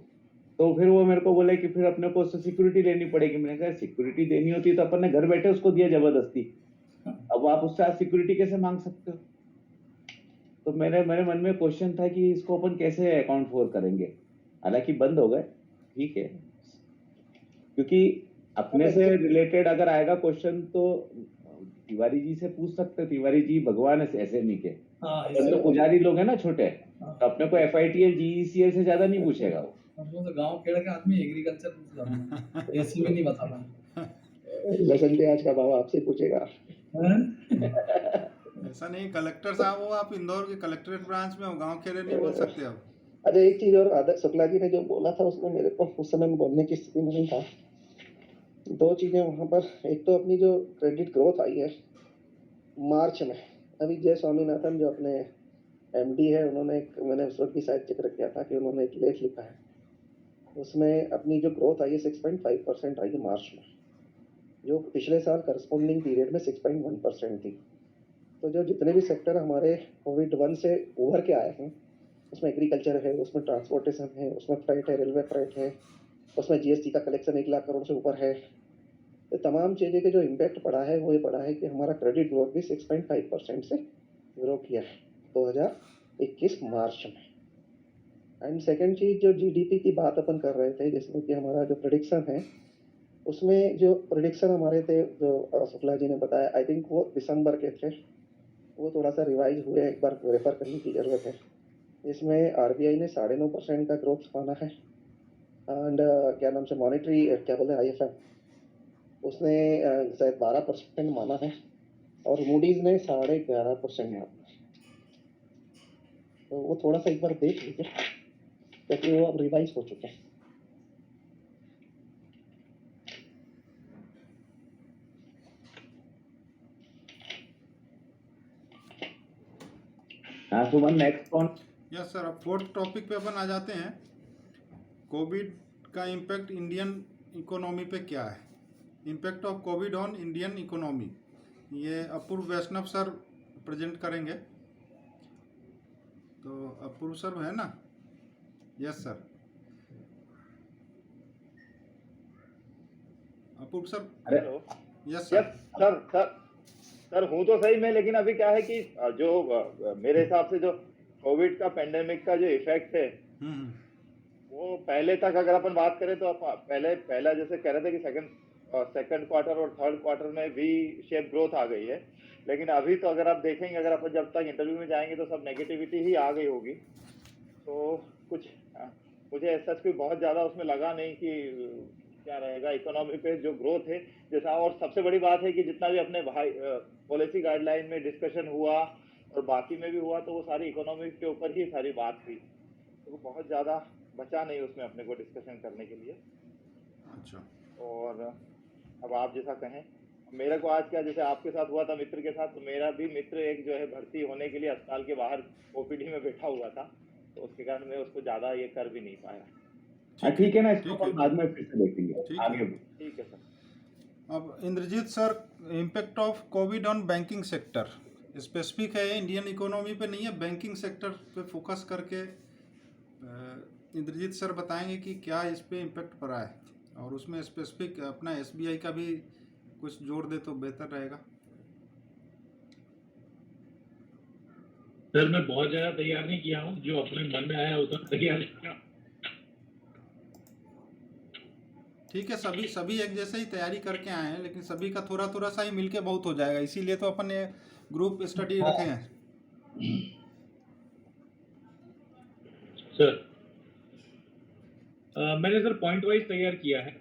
[SPEAKER 2] तो फिर वो मेरे को बोले कि फिर अपने को उससे सिक्योरिटी लेनी पड़ेगी। मैंने कहा सिक्योरिटी देनी होती तो अपन ने घर बैठे उसको दिया जबरदस्ती, अब आप उससे आज सिक्योरिटी कैसे मांग सकते हो? तो मेरे मेरे मन में क्वेश्चन था कि इसको अपन कैसे अकाउंट फॉर करेंगे। हालांकि बंद हो गए, ठीक है, क्योंकि अपने से रिलेटेड अगर आएगा क्वेश्चन तो तिवारी जी से पूछ सकते, तिवारी जी भगवान है SME के,
[SPEAKER 7] हाँ,
[SPEAKER 2] अपन तो पुजारी लोग हैं ना छोटे, तो अपने को FITL GECL से ज्यादा नहीं पूछेगा वो।
[SPEAKER 7] हम लोग तो गांव खेड़ के आदमी एग्रीकल्चर पूछ रहा हूँ, ऐसी में नहीं बता पाए।
[SPEAKER 8] लसन प्याज का भाव आपसे पूछेगा।
[SPEAKER 4] ऐसा नहीं, कलेक्टर साहब हो आप, इंदौर के कलेक्ट्रेट ब्रांच में हो, गांव खेड़े नहीं बोल सकते आप।
[SPEAKER 8] अच्छा, एक चीज और, आदर शुक्ला जी ने जो बोला था उसमें मेरे को उस समय बोलने की स्थिति में नहीं था। दो चीजें वहां पर, एक तो अपनी जो क्रेडिट ग्रोथ आई है मार्च में, अभी जय स्वामीनाथन जो अपने MD है, उन्होंने मैंने उस वक्त भी शायद जिक्र किया था कि उन्होंने एक लेख लिखा है, उसमें अपनी जो ग्रोथ आई है 6.5% आई है मार्च में, जो पिछले साल करस्पॉन्डिंग पीरियड में 6.1% थी। तो जो जितने भी सेक्टर हमारे कोविड-1 से उभर के आए हैं, उसमें एग्रीकल्चर है, उसमें ट्रांसपोर्टेशन है, उसमें फ्रेट है, रेलवे फ्रेट है, उसमें GST का कलेक्शन 1 लाख करोड़ से ऊपर है। तो तमाम चीज़ें के जो इम्पैक्ट पड़ा है वो ये पड़ा है कि हमारा क्रेडिट ग्रोथ भी 6.5% से ग्रो किया है 2021 मार्च में। एंड सेकेंड चीज़, जो GDP की बात अपन कर रहे थे, जिसमें कि हमारा जो प्रेडिक्शन है, उसमें जो प्रेडिक्शन हमारे थे, जो शुक्ला जी ने बताया, आई थिंक वो दिसंबर के थे, वो थोड़ा सा रिवाइज हुए, एक बार रेफर करने की जरूरत है। इसमें RBI ने 9.5% का ग्रोथ माना है, एंड क्या नाम से मॉनेटरी क्या बोलते हैं IFM, उसने शायद 12% माना है, और मूडीज ने 11.5% माना है। तो वो थोड़ा सा एक बार देख लीजिए, क्योंकि वो अब रिवाइज हो चुके हैं।
[SPEAKER 2] हाँ सुमन, नेक्स्ट कौन?
[SPEAKER 4] यस सर, अब 4th टॉपिक पे अपन आ जाते हैं। कोविड का इम्पैक्ट इंडियन इकोनॉमी पे क्या है? Impact of covid on Indian economy, ये अपूर्व वैष्णव सर प्रेजेंट करेंगे। तो अपूर्व सर है ना? Yes sir, Apoorv sir.
[SPEAKER 6] Hello.
[SPEAKER 4] Yes
[SPEAKER 6] yes
[SPEAKER 4] sir.
[SPEAKER 6] Sir हूँ तो सही में, लेकिन अभी क्या है कि जो मेरे हिसाब से जो कोविड का पेंडेमिक का जो इफेक्ट है, वो पहले तक अगर अपन बात करें तो पहला जैसे कह रहे थे कि सेकंड क्वार्टर और थर्ड क्वार्टर में भी शेप ग्रोथ आ गई है, लेकिन अभी तो अगर आप देखेंगे, अगर अपन जब तक इंटरव्यू में जाएंगे तो सब नेगेटिविटी ही आ गई होगी। तो कुछ मुझे सच कोई बहुत ज़्यादा उसमें लगा नहीं कि क्या रहेगा इकोनॉमी पे जो ग्रोथ है जैसा। और सबसे बड़ी बात है कि जितना भी अपने भाई पॉलिसी गाइडलाइन में डिस्कशन हुआ और बाकी में भी हुआ, तो वो सारी इकोनॉमी के ऊपर ही सारी बात थी, तो वो बहुत ज़्यादा बचा नहीं उसमें अपने को डिस्कशन करने के लिए।
[SPEAKER 4] अच्छा,
[SPEAKER 6] और अब आप जैसा कहें, मेरे को आज क्या, जैसे आपके साथ हुआ था मित्र के साथ, तो मेरा भी मित्र एक जो है भर्ती होने के लिए अस्पताल के बाहर OPD में बैठा हुआ था, तो उसके कारण मैं उसको ज़्यादा ये कर भी नहीं पाया।
[SPEAKER 2] ठीक है ना, इसको अपन बाद में फिर से देखेंगे
[SPEAKER 4] ठीक
[SPEAKER 2] आगे।
[SPEAKER 6] ठीक है सर।
[SPEAKER 4] अब Indrajit sir, impact of covid on banking sector specific है, इंडियन इकोनॉमी पे नहीं है, बैंकिंग सेक्टर पे फोकस करके इंद्रजीत सर बताएंगे कि क्या इस पे इम्पैक्ट पड़ा है, और उसमें स्पेसिफिक अपना SBI का भी कुछ जोड़ दे तो बेहतर रहेगा।
[SPEAKER 5] सर मैं बहुत ज्यादा तैयार नहीं किया हूँ, जो अपने मन में आया उतना तैयार किया।
[SPEAKER 4] ठीक है, सभी सभी एक जैसे ही तैयारी करके आए हैं, लेकिन सभी का थोड़ा थोड़ा सा ही मिलके बहुत हो जाएगा, इसीलिए तो अपन ये ग्रुप स्टडी रखे हैं।
[SPEAKER 5] सर मैंने सर पॉइंट वाइज तैयार किया है।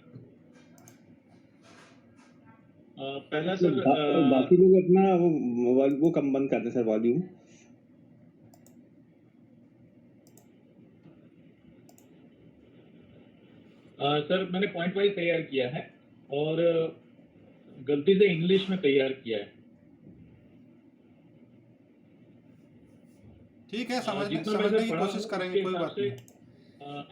[SPEAKER 5] पहला सर
[SPEAKER 9] बाकी लोग अपना वो कम बंद करते हैं सर, वॉल्यूम।
[SPEAKER 5] सर मैंने पॉइंट वाइज तैयार किया है और गलती से इंग्लिश में तैयार किया है।
[SPEAKER 4] ठीक है, समझने
[SPEAKER 5] जितना मैं
[SPEAKER 4] समझने की
[SPEAKER 5] पढ़ा
[SPEAKER 4] कोशिश
[SPEAKER 5] हूँ,
[SPEAKER 4] करेंगे,
[SPEAKER 5] उसके
[SPEAKER 4] कोई
[SPEAKER 5] हिसाब
[SPEAKER 4] बात
[SPEAKER 5] से,
[SPEAKER 4] नहीं।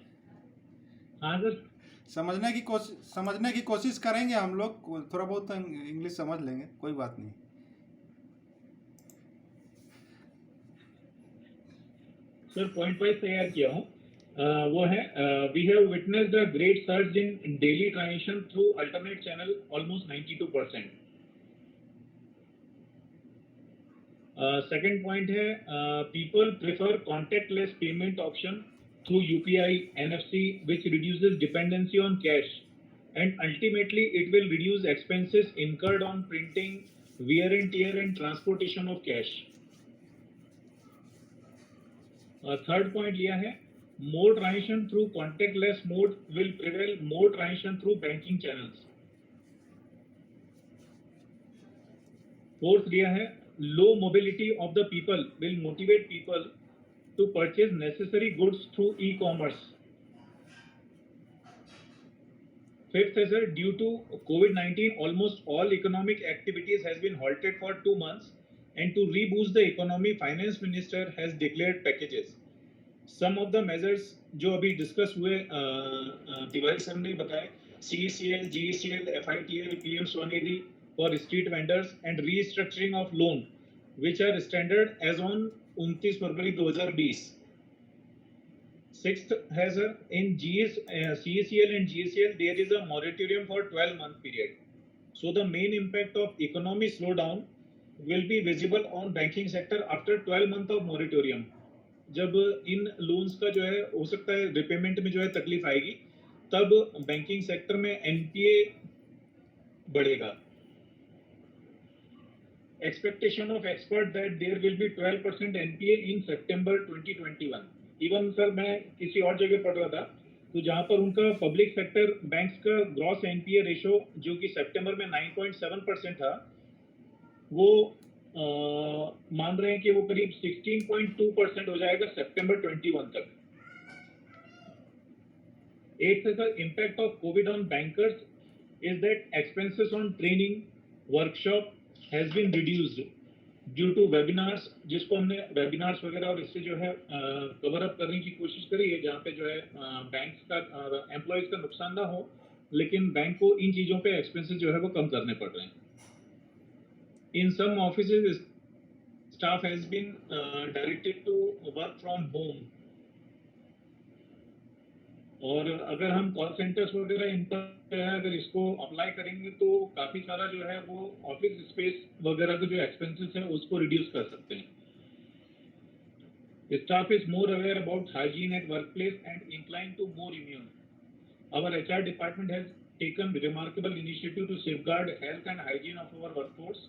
[SPEAKER 5] हाँ सर
[SPEAKER 4] समझने की कोशिश करेंगे हम लोग, थोड़ा बहुत इंग्लिश समझ लेंगे, कोई बात नहीं।
[SPEAKER 5] सर पॉइंट वाइज तैयार किया हूँ। वो है we have witnessed a great surge in daily transaction through alternate channel almost 92%। Second point है people prefer contactless payment option through UPI, NFC, which reduces dependency on cash, and ultimately it will reduce expenses incurred on printing, wear and tear, and transportation of cash. Third point लिया है more transaction through contactless mode will prevail more transaction through banking channels. Fourth लिया है low mobility of the people will motivate people to purchase necessary goods through e-commerce. Fifth is that due to COVID-19, almost all economic activities has been halted for 2 months, and to reboost the economy, Finance Minister has declared packages. Some of the measures जो अभी discuss हुए Tiwari sir ने बताए, CECL, GECL, FITL, PM Swanidhi for street vendors and restructuring of loan, which are standard as on 29 February 2020. Sixth has in CECL and GECL there is a moratorium for 12-month period. So the main impact of economy slowdown will be visible on banking sector after 12 month of moratorium. जब इन loans का जो है हो सकता है repayment में जो है तकलीफ आएगी, तब बैंकिंग सेक्टर में NPA बढ़ेगा. Expectation of expert that there will be 12% NPA in September 2021. Even sir मैं किसी और जगह पढ़ रहा था, तो जहाँ पर उनका पब्लिक सेक्टर बैंक्स का ग्रॉस NPA रेशो जो कि सितंबर में 9.7% था, वो मान रहे हैं कि वो करीब 16.2% हो जाएगा सितंबर 21 तक. Eighth is the impact of COVID on bankers is that expenses on training, workshop has been reduced due to webinars, जिसको हमने webinars वगैरह और इससे जो है कवर अप करने की कोशिश करी है, जहाँ पे जो है बैंक्स का एम्प्लॉयज का नुकसान ना हो, लेकिन बैंक को इन चीज़ों पे एक्सपेंसेस जो है वो कम करने पड़ रहे हैं. In some offices, staff has been directed to work from home. और अगर हम कॉल सेंटर्स वगैरह इन पर अगर इसको अप्लाई करेंगे तो काफ़ी सारा जो है वो ऑफिस स्पेस वगैरह के जो एक्सपेंसेस हैं उसको रिड्यूस कर सकते हैं. Staff is more aware about hygiene at workplace and inclined to more immune. Our HR department has taken remarkable initiative to safeguard health and hygiene of our workforce.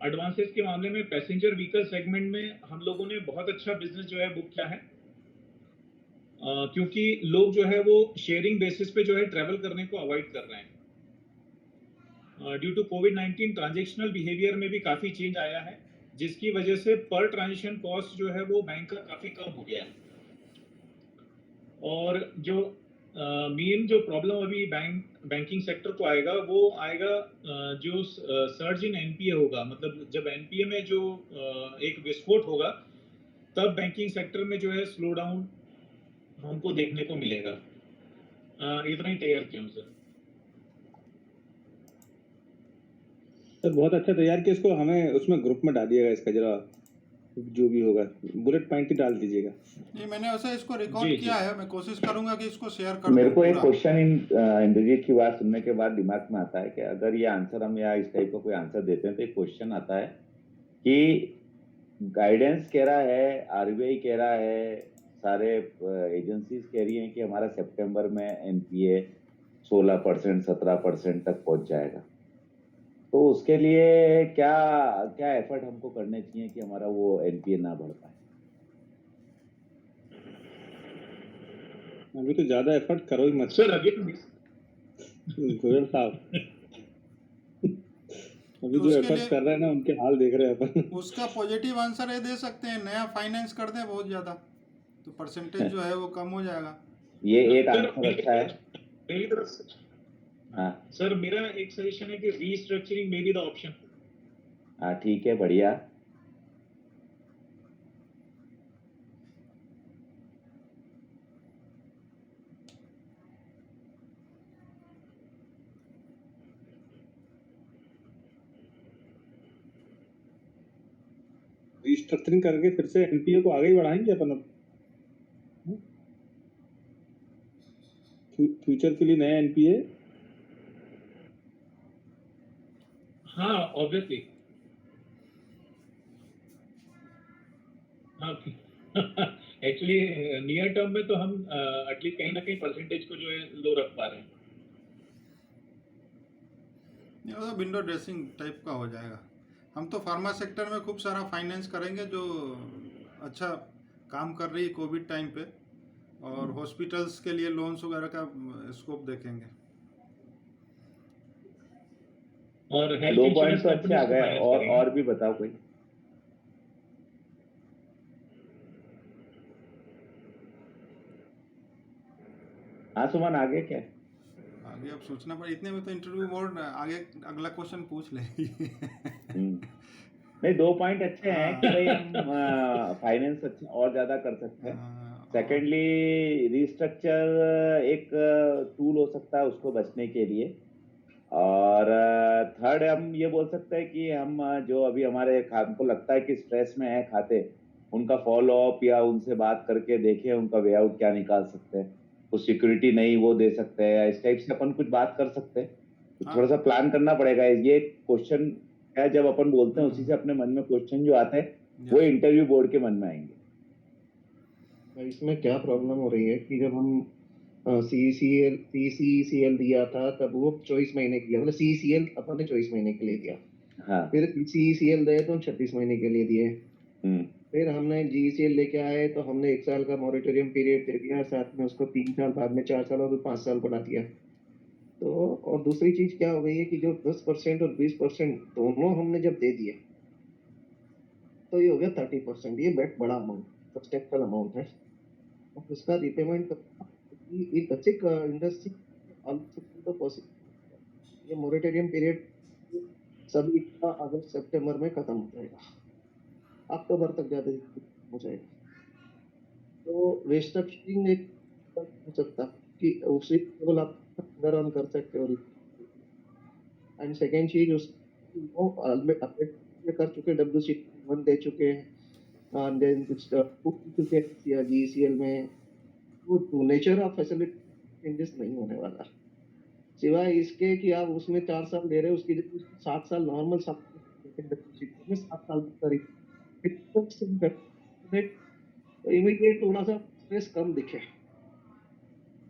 [SPEAKER 5] Advances के मामले में passenger vehicle segment में हम लोगों ने बहुत अच्छा business जो है बुक किया है, क्योंकि लोग जो है वो शेयरिंग बेसिस पे जो है ट्रैवल करने को अवॉइड कर रहे हैं. ड्यू टू कोविड-19 ट्रांजैक्शनल बिहेवियर में भी काफ़ी चेंज आया है, जिसकी वजह से पर ट्रांजैक्शन कॉस्ट जो है वो बैंक का काफ़ी कम हो गया है. और जो मेन जो प्रॉब्लम अभी बैंकिंग सेक्टर को आएगा वो आएगा जो सर्ज इन NPA होगा, मतलब जब NPA में जो एक विस्फोट होगा तब बैंकिंग सेक्टर में जो है स्लो डाउन हमको देखने को मिलेगा. इतना ही तैयार किया हूँ सर.
[SPEAKER 9] सर बहुत अच्छा तैयार किया, इसको हमें उसमें ग्रुप में डालिएगा, इसका जरा जो भी होगा बुलेट पॉइंट ही डाल दीजिएगा.
[SPEAKER 4] नहीं, मैंने वैसे इसको रिकॉर्ड किया है, मैं कोशिश करूंगा कि इसको शेयर कर
[SPEAKER 2] मेरे
[SPEAKER 4] दूं
[SPEAKER 2] को एक
[SPEAKER 4] पूरा.
[SPEAKER 2] क्वेश्चन इंद्रजीत की बात सुनने के बाद दिमाग में आता है कि अगर ये आंसर हम या इस टाइप का कोई आंसर देते हैं तो एक क्वेश्चन आता है कि गाइडेंस कह रहा है, आरबीआई कह रहा है, सारे एजेंसीज कह रही हैं कि हमारा सितंबर में एनपीए 16%, 17% तक पहुंच जाएगा। तो उसके लिए क्या क्या एफर्ट हमको करने चाहिए कि हमारा वो एनपीए ना बढ़ पाए?
[SPEAKER 9] अभी तो ज्यादा एफर्ट करो ही मत
[SPEAKER 5] सर अगेन
[SPEAKER 9] गोयल साहब। अभी
[SPEAKER 4] तो
[SPEAKER 9] जो
[SPEAKER 4] उसके
[SPEAKER 9] एफर्ट
[SPEAKER 4] लिए
[SPEAKER 9] कर रहे हैं ना, उनके हाल देख रहे हैं अपन।
[SPEAKER 4] उसका पॉजिटिव आंसर ये दे सकते हैं, नया फाइनेंस कर दें बहुत ज़्यादा, तो परसेंटेज जो है वो कम हो जाएगा।
[SPEAKER 2] ये एक
[SPEAKER 5] सर
[SPEAKER 2] आंसर अच्छा है।
[SPEAKER 5] मेरी तरफ से
[SPEAKER 2] हाँ
[SPEAKER 5] सर मेरा एक सजेशन है कि restructuring may be the option.
[SPEAKER 2] हाँ, ठीक है, बढ़िया।
[SPEAKER 9] रिस्ट्रक्चरिंग करके फिर से एनपीए को आगे ही बढ़ाएंगे अपन अब। फ्यूचर के लिए नया एनपीए।
[SPEAKER 5] हाँ ऑब्वियसली हाँ एक्चुअली नियर टर्म में तो हम एटलीस्ट कहीं ना कहीं परसेंटेज को जो है लो रख पा रहे हैं।
[SPEAKER 4] ये तो विंडो ड्रेसिंग टाइप का हो जाएगा। हम तो फार्मा सेक्टर में खूब सारा फाइनेंस करेंगे जो अच्छा काम कर रही है कोविड टाइम पे, और हॉस्पिटल्स के लिए लोन्स वगैरह का स्कोप देखेंगे।
[SPEAKER 5] और हेल्थ
[SPEAKER 2] 2
[SPEAKER 5] इंश्योरेंस
[SPEAKER 2] पॉइंट तो अच्छे आ
[SPEAKER 5] कंपनीज को
[SPEAKER 2] गए,
[SPEAKER 5] फाइनेंस
[SPEAKER 2] और
[SPEAKER 5] करेंगे।
[SPEAKER 2] भी बताओ कोई। हाँ सुमन, आगे क्या है?
[SPEAKER 4] आगे अब सोचना पड़े, इतने में तो इंटरव्यू मोड आगे अगला क्वेश्चन पूछ लेगी।
[SPEAKER 2] नहीं, 2 पॉइंट अच्छे हैं कि भाई हम
[SPEAKER 4] हाँ।
[SPEAKER 2] फाइनेंस अच्छा और ज्यादा कर सकते हैं।
[SPEAKER 4] और
[SPEAKER 2] सेकेंडली, रिस्ट्रक्चर एक टूल हो सकता है उसको बचने के लिए। और थर्ड, हम ये बोल सकते हैं कि हम जो अभी हमारे हमको लगता है कि स्ट्रेस में है खाते, उनका फॉलो अप या उनसे बात करके देखें उनका वे आउट क्या निकाल सकते हैं, कुछ सिक्योरिटी नहीं वो दे सकते हैं, इस टाइप से अपन कुछ बात कर सकते हैं। तो थोड़ा सा प्लान करना पड़ेगा। ये क्वेश्चन है, जब अपन बोलते हैं उसी से अपने मन में क्वेश्चन जो आते हैं वो इंटरव्यू बोर्ड के मन में आएंगे।
[SPEAKER 8] इसमें क्या प्रॉब्लम हो रही है कि जब हम सीसीसीएल दिया था तब वो 24 महीने के लिए, मतलब सीसीएल अपन ने 24 महीने के लिए दिया।
[SPEAKER 2] हाँ।
[SPEAKER 8] फिर सीसीएल दिए तो 36 महीने के लिए दिए। फिर हमने जीसीएल लेके आए तो हमने 1 साल का मॉरिटोरियम पीरियड दे दिया, साथ में उसको 3 साल, बाद में 4 साल और 5 साल बढ़ा दिया। तो और दूसरी चीज क्या हो गई है कि जो 10% और 20% दोनों हमने जब दे दिए तो ये हो गया 30%। ये बड़ा अमाउंट, सब्सटेंशियल अमाउंट है। और उसका रिपेमेंट एक अच्छे इंडस्ट्री तो पॉसिबल। ये मॉरिटोरियम पीरियड सभी का अगस्त सितंबर में खत्म हो जाएगा, अक्टूबर तक ज्यादा हो जाएगा। तो रिस्ट्रक्चरिंग एक हो सकता कि उसी केवल आप अंदर ऑन कर सकते हो। एंड सेकेंड चीज वो अपडेट कर चुके, WC1 दे चुके हैं, एंड देन कुछ चुके या जीसीएल में वो नेचर ऑफ फैसिलिटी चेंजेस नहीं होने वाला, सिवाय इसके कि आप उसमें 4 साल दे रहे हो, उसकी 7 साल नॉर्मल 7 साल तो इमीडिएट थोड़ा सा स्ट्रेस कम दिखे।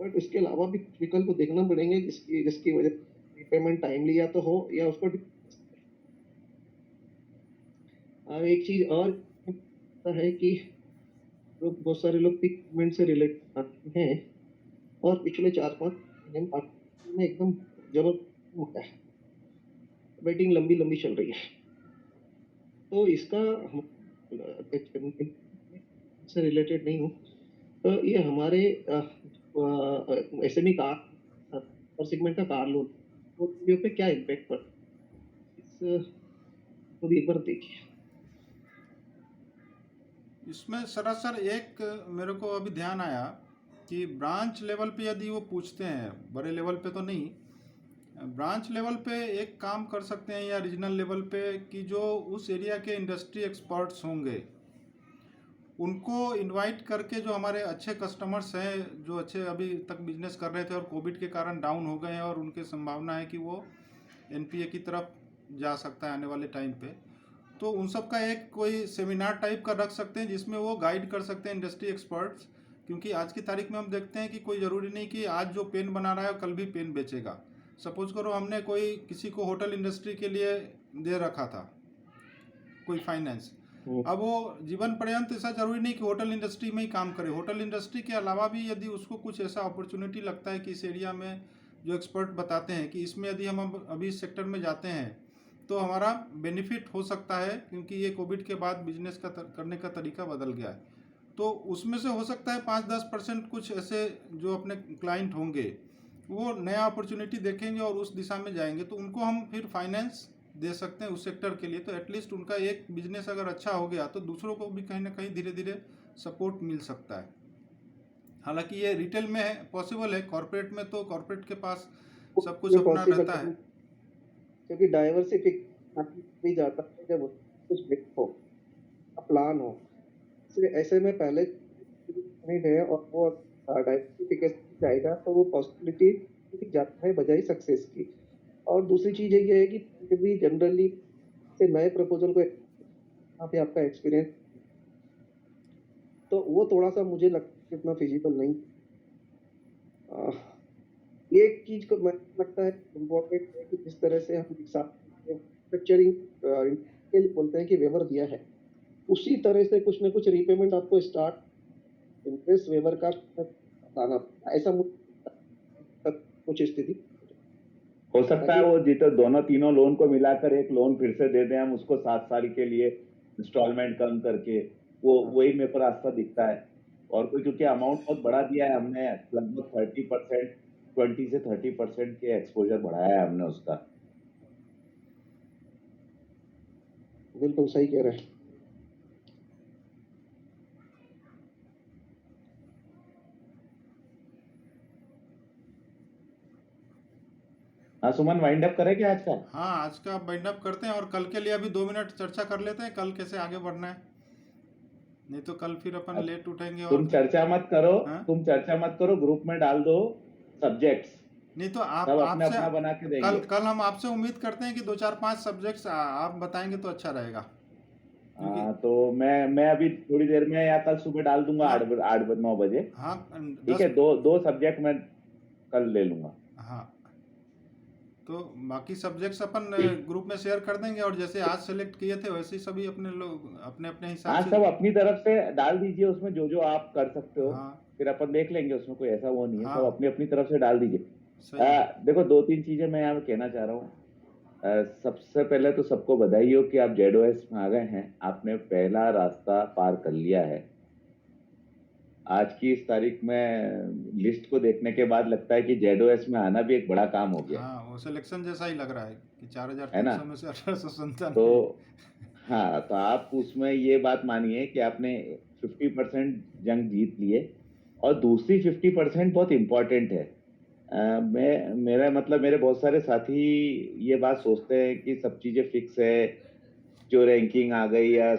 [SPEAKER 8] बट इसके अलावा भी विकल्प को देखना पड़ेंगे जिसकी वजह से पेमेंट टाइमली या तो हो या उसको। अब एक चीज और है कि लोग, बहुत सारे लोग पिक पेमेंट से रिलेटेड हैं और पिछले 4-5 महीने में एकदम जबरदस्त होता है, वेटिंग लंबी लंबी चल रही है। तो इसका से रिलेटेड नहीं हूँ, तो ये हमारे एसएमई कार और सेगमेंट का कार लोन पे क्या इम्पैक्ट पड़ता है, तो भी एक बार देखिए।
[SPEAKER 4] इसमें सरासर एक मेरे को अभी ध्यान आया कि ब्रांच लेवल पे यदि वो पूछते हैं, बड़े लेवल पे तो नहीं, ब्रांच लेवल पे एक काम कर सकते हैं या रीजनल लेवल पे कि जो उस एरिया के इंडस्ट्री एक्सपर्ट्स होंगे उनको इनवाइट करके, जो हमारे अच्छे कस्टमर्स हैं जो अच्छे अभी तक बिजनेस कर रहे थे और कोविड के कारण डाउन हो गए हैं और उनकी संभावना है कि वो एनपीए की तरफ जा सकता है आने वाले टाइम पे, तो उन सब का एक कोई सेमिनार टाइप का रख सकते हैं जिसमें वो गाइड कर सकते हैं इंडस्ट्री एक्सपर्ट्स, क्योंकि आज की तारीख में हम देखते हैं कि कोई ज़रूरी नहीं कि आज जो पेन बना रहा है कल भी पेन बेचेगा। सपोज करो हमने कोई किसी को होटल इंडस्ट्री के लिए दे रखा था कोई फाइनेंस, अब वो जीवन पर्यंत ऐसा जरूरी नहीं कि होटल इंडस्ट्री में ही काम करे। होटल इंडस्ट्री के अलावा भी यदि उसको कुछ ऐसा अपॉर्चुनिटी लगता है कि इस एरिया में जो एक्सपर्ट बताते हैं कि इसमें यदि हम अभी इस सेक्टर में जाते हैं तो हमारा बेनिफिट हो सकता है, क्योंकि ये कोविड के बाद बिजनेस का करने का तरीका बदल गया है, तो उसमें से हो सकता है 5-10% कुछ ऐसे जो अपने क्लाइंट होंगे वो नया अपॉर्चुनिटी देखेंगे और उस दिशा में जाएंगे, तो उनको हम फिर फाइनेंस दे सकते हैं उस सेक्टर के लिए। तो एटलीस्ट उनका एक बिजनेस अगर अच्छा हो गया तो दूसरों को भी कहीं ना कहीं धीरे धीरे सपोर्ट मिल सकता है। हालांकि ये रिटेल में है, पॉसिबल है, कॉर्पोरेट में तो कॉर्पोरेट के पास सब कुछ अपना रहता है,
[SPEAKER 8] क्योंकि डाइवर्सिफिकेशन भी जाता है जब कुछ बिग हो, प्लान हो, इसलिए ऐसे में पहले नहीं है और वो डाइवर्सिफिकेशन जाएगा तो वो पॉसिबिलिटी जाता है बजाय सक्सेस की। और दूसरी चीज़ ये है कि भी जनरली से नए प्रपोजल को यहाँ पे आपका एक्सपीरियंस तो वो थोड़ा सा मुझे इतना फिजिबल नहीं। एक चीज को मैं लगता है इम्पोर्टेंट है कि जिस तरह से हम स्ट्रक्चरिंग बोलते हैं कि वेवर दिया है, उसी तरह से कुछ न कुछ रीपेमेंट आपको स्टार्ट इंटरेस्ट वेवर का बताना, ऐसा कुछ स्थिति
[SPEAKER 2] हो सकता है। वो जितो दोनों तीनों लोन को मिलाकर एक लोन फिर से दे दें हम उसको 7 साल के लिए इंस्टॉलमेंट कम करके, वो वही मेरे को रास्ता दिखता है। और कोई क्योंकि अमाउंट बहुत बढ़ा दिया है हमने, लगभग 30%, 20 से 30% के एक्सपोजर बढ़ाया है हमने उसका।
[SPEAKER 8] बिल्कुल सही कह रहे हैं।
[SPEAKER 2] हाँ सुमन, वाइंड अप करें क्या आज का?
[SPEAKER 4] हाँ आज का वाइंड अप करते हैं और कल के लिए अभी 2 मिनट चर्चा कर लेते हैं, कल कैसे आगे बढ़ना है, नहीं तो कल फिर अपन लेट उठेंगे।
[SPEAKER 2] तुम चर्चा मत करो,
[SPEAKER 4] हाँ?
[SPEAKER 2] तुम चर्चा मत करो, ग्रुप में डाल दो सब्जेक्ट्स,
[SPEAKER 4] नहीं तो आप
[SPEAKER 2] सब
[SPEAKER 4] आपसे
[SPEAKER 2] अपना बना के देंगे।
[SPEAKER 4] कल हम आपसे उम्मीद करते हैं कि 2-4-5 सब्जेक्ट्स आप बताएंगे तो अच्छा रहेगा।
[SPEAKER 2] हाँ तो मैं अभी थोड़ी देर में या कल सुबह डाल दूंगा,
[SPEAKER 4] हाँ।
[SPEAKER 2] 8-9 बजे।
[SPEAKER 4] हाँ
[SPEAKER 2] ठीक है, दो सब्जेक्ट मैं कल ले लूंगा।
[SPEAKER 4] हाँ तो बाकी सब्जेक्ट्स अपन ग्रुप में शेयर कर देंगे, और जैसे आज सेलेक्ट किए थे वैसे ही सभी अपने लोग अपने अपने हिसाब
[SPEAKER 2] हाँ
[SPEAKER 4] से
[SPEAKER 2] सब अपनी तरफ से डाल दीजिए उसमें जो आप कर सकते हो।
[SPEAKER 4] हाँ
[SPEAKER 2] फिर अपन देख लेंगे, उसमें कोई ऐसा वो नहीं है।
[SPEAKER 4] हाँ।
[SPEAKER 2] सब अपनी तरफ से डाल दीजिए।
[SPEAKER 4] सही है।
[SPEAKER 2] देखो 2-3 चीजें मैं यहाँ कहना चाह रहा हूँ। सबसे पहले तो सबको बधाई हो कि आप जेडओएस में आ गए हैं, आपने पहला रास्ता पार कर लिया है। आज की इस तारीख में लिस्ट को देखने के बाद लगता है कि जेडओएस में आना भी एक बड़ा काम हो गया।
[SPEAKER 4] हाँ वो सिलेक्शन जैसा ही लग रहा है कि
[SPEAKER 2] है ना?
[SPEAKER 4] 4300 में से 1897।
[SPEAKER 2] तो हाँ, तो आप उसमें ये बात मानिए कि आपने 50% जंग जीत लिए, और दूसरी 50% बहुत इम्पोर्टेंट है। मेरा मतलब मेरे बहुत सारे साथी ये बात सोचते हैं कि सब चीजें फिक्स है, जो रैंकिंग आ गई या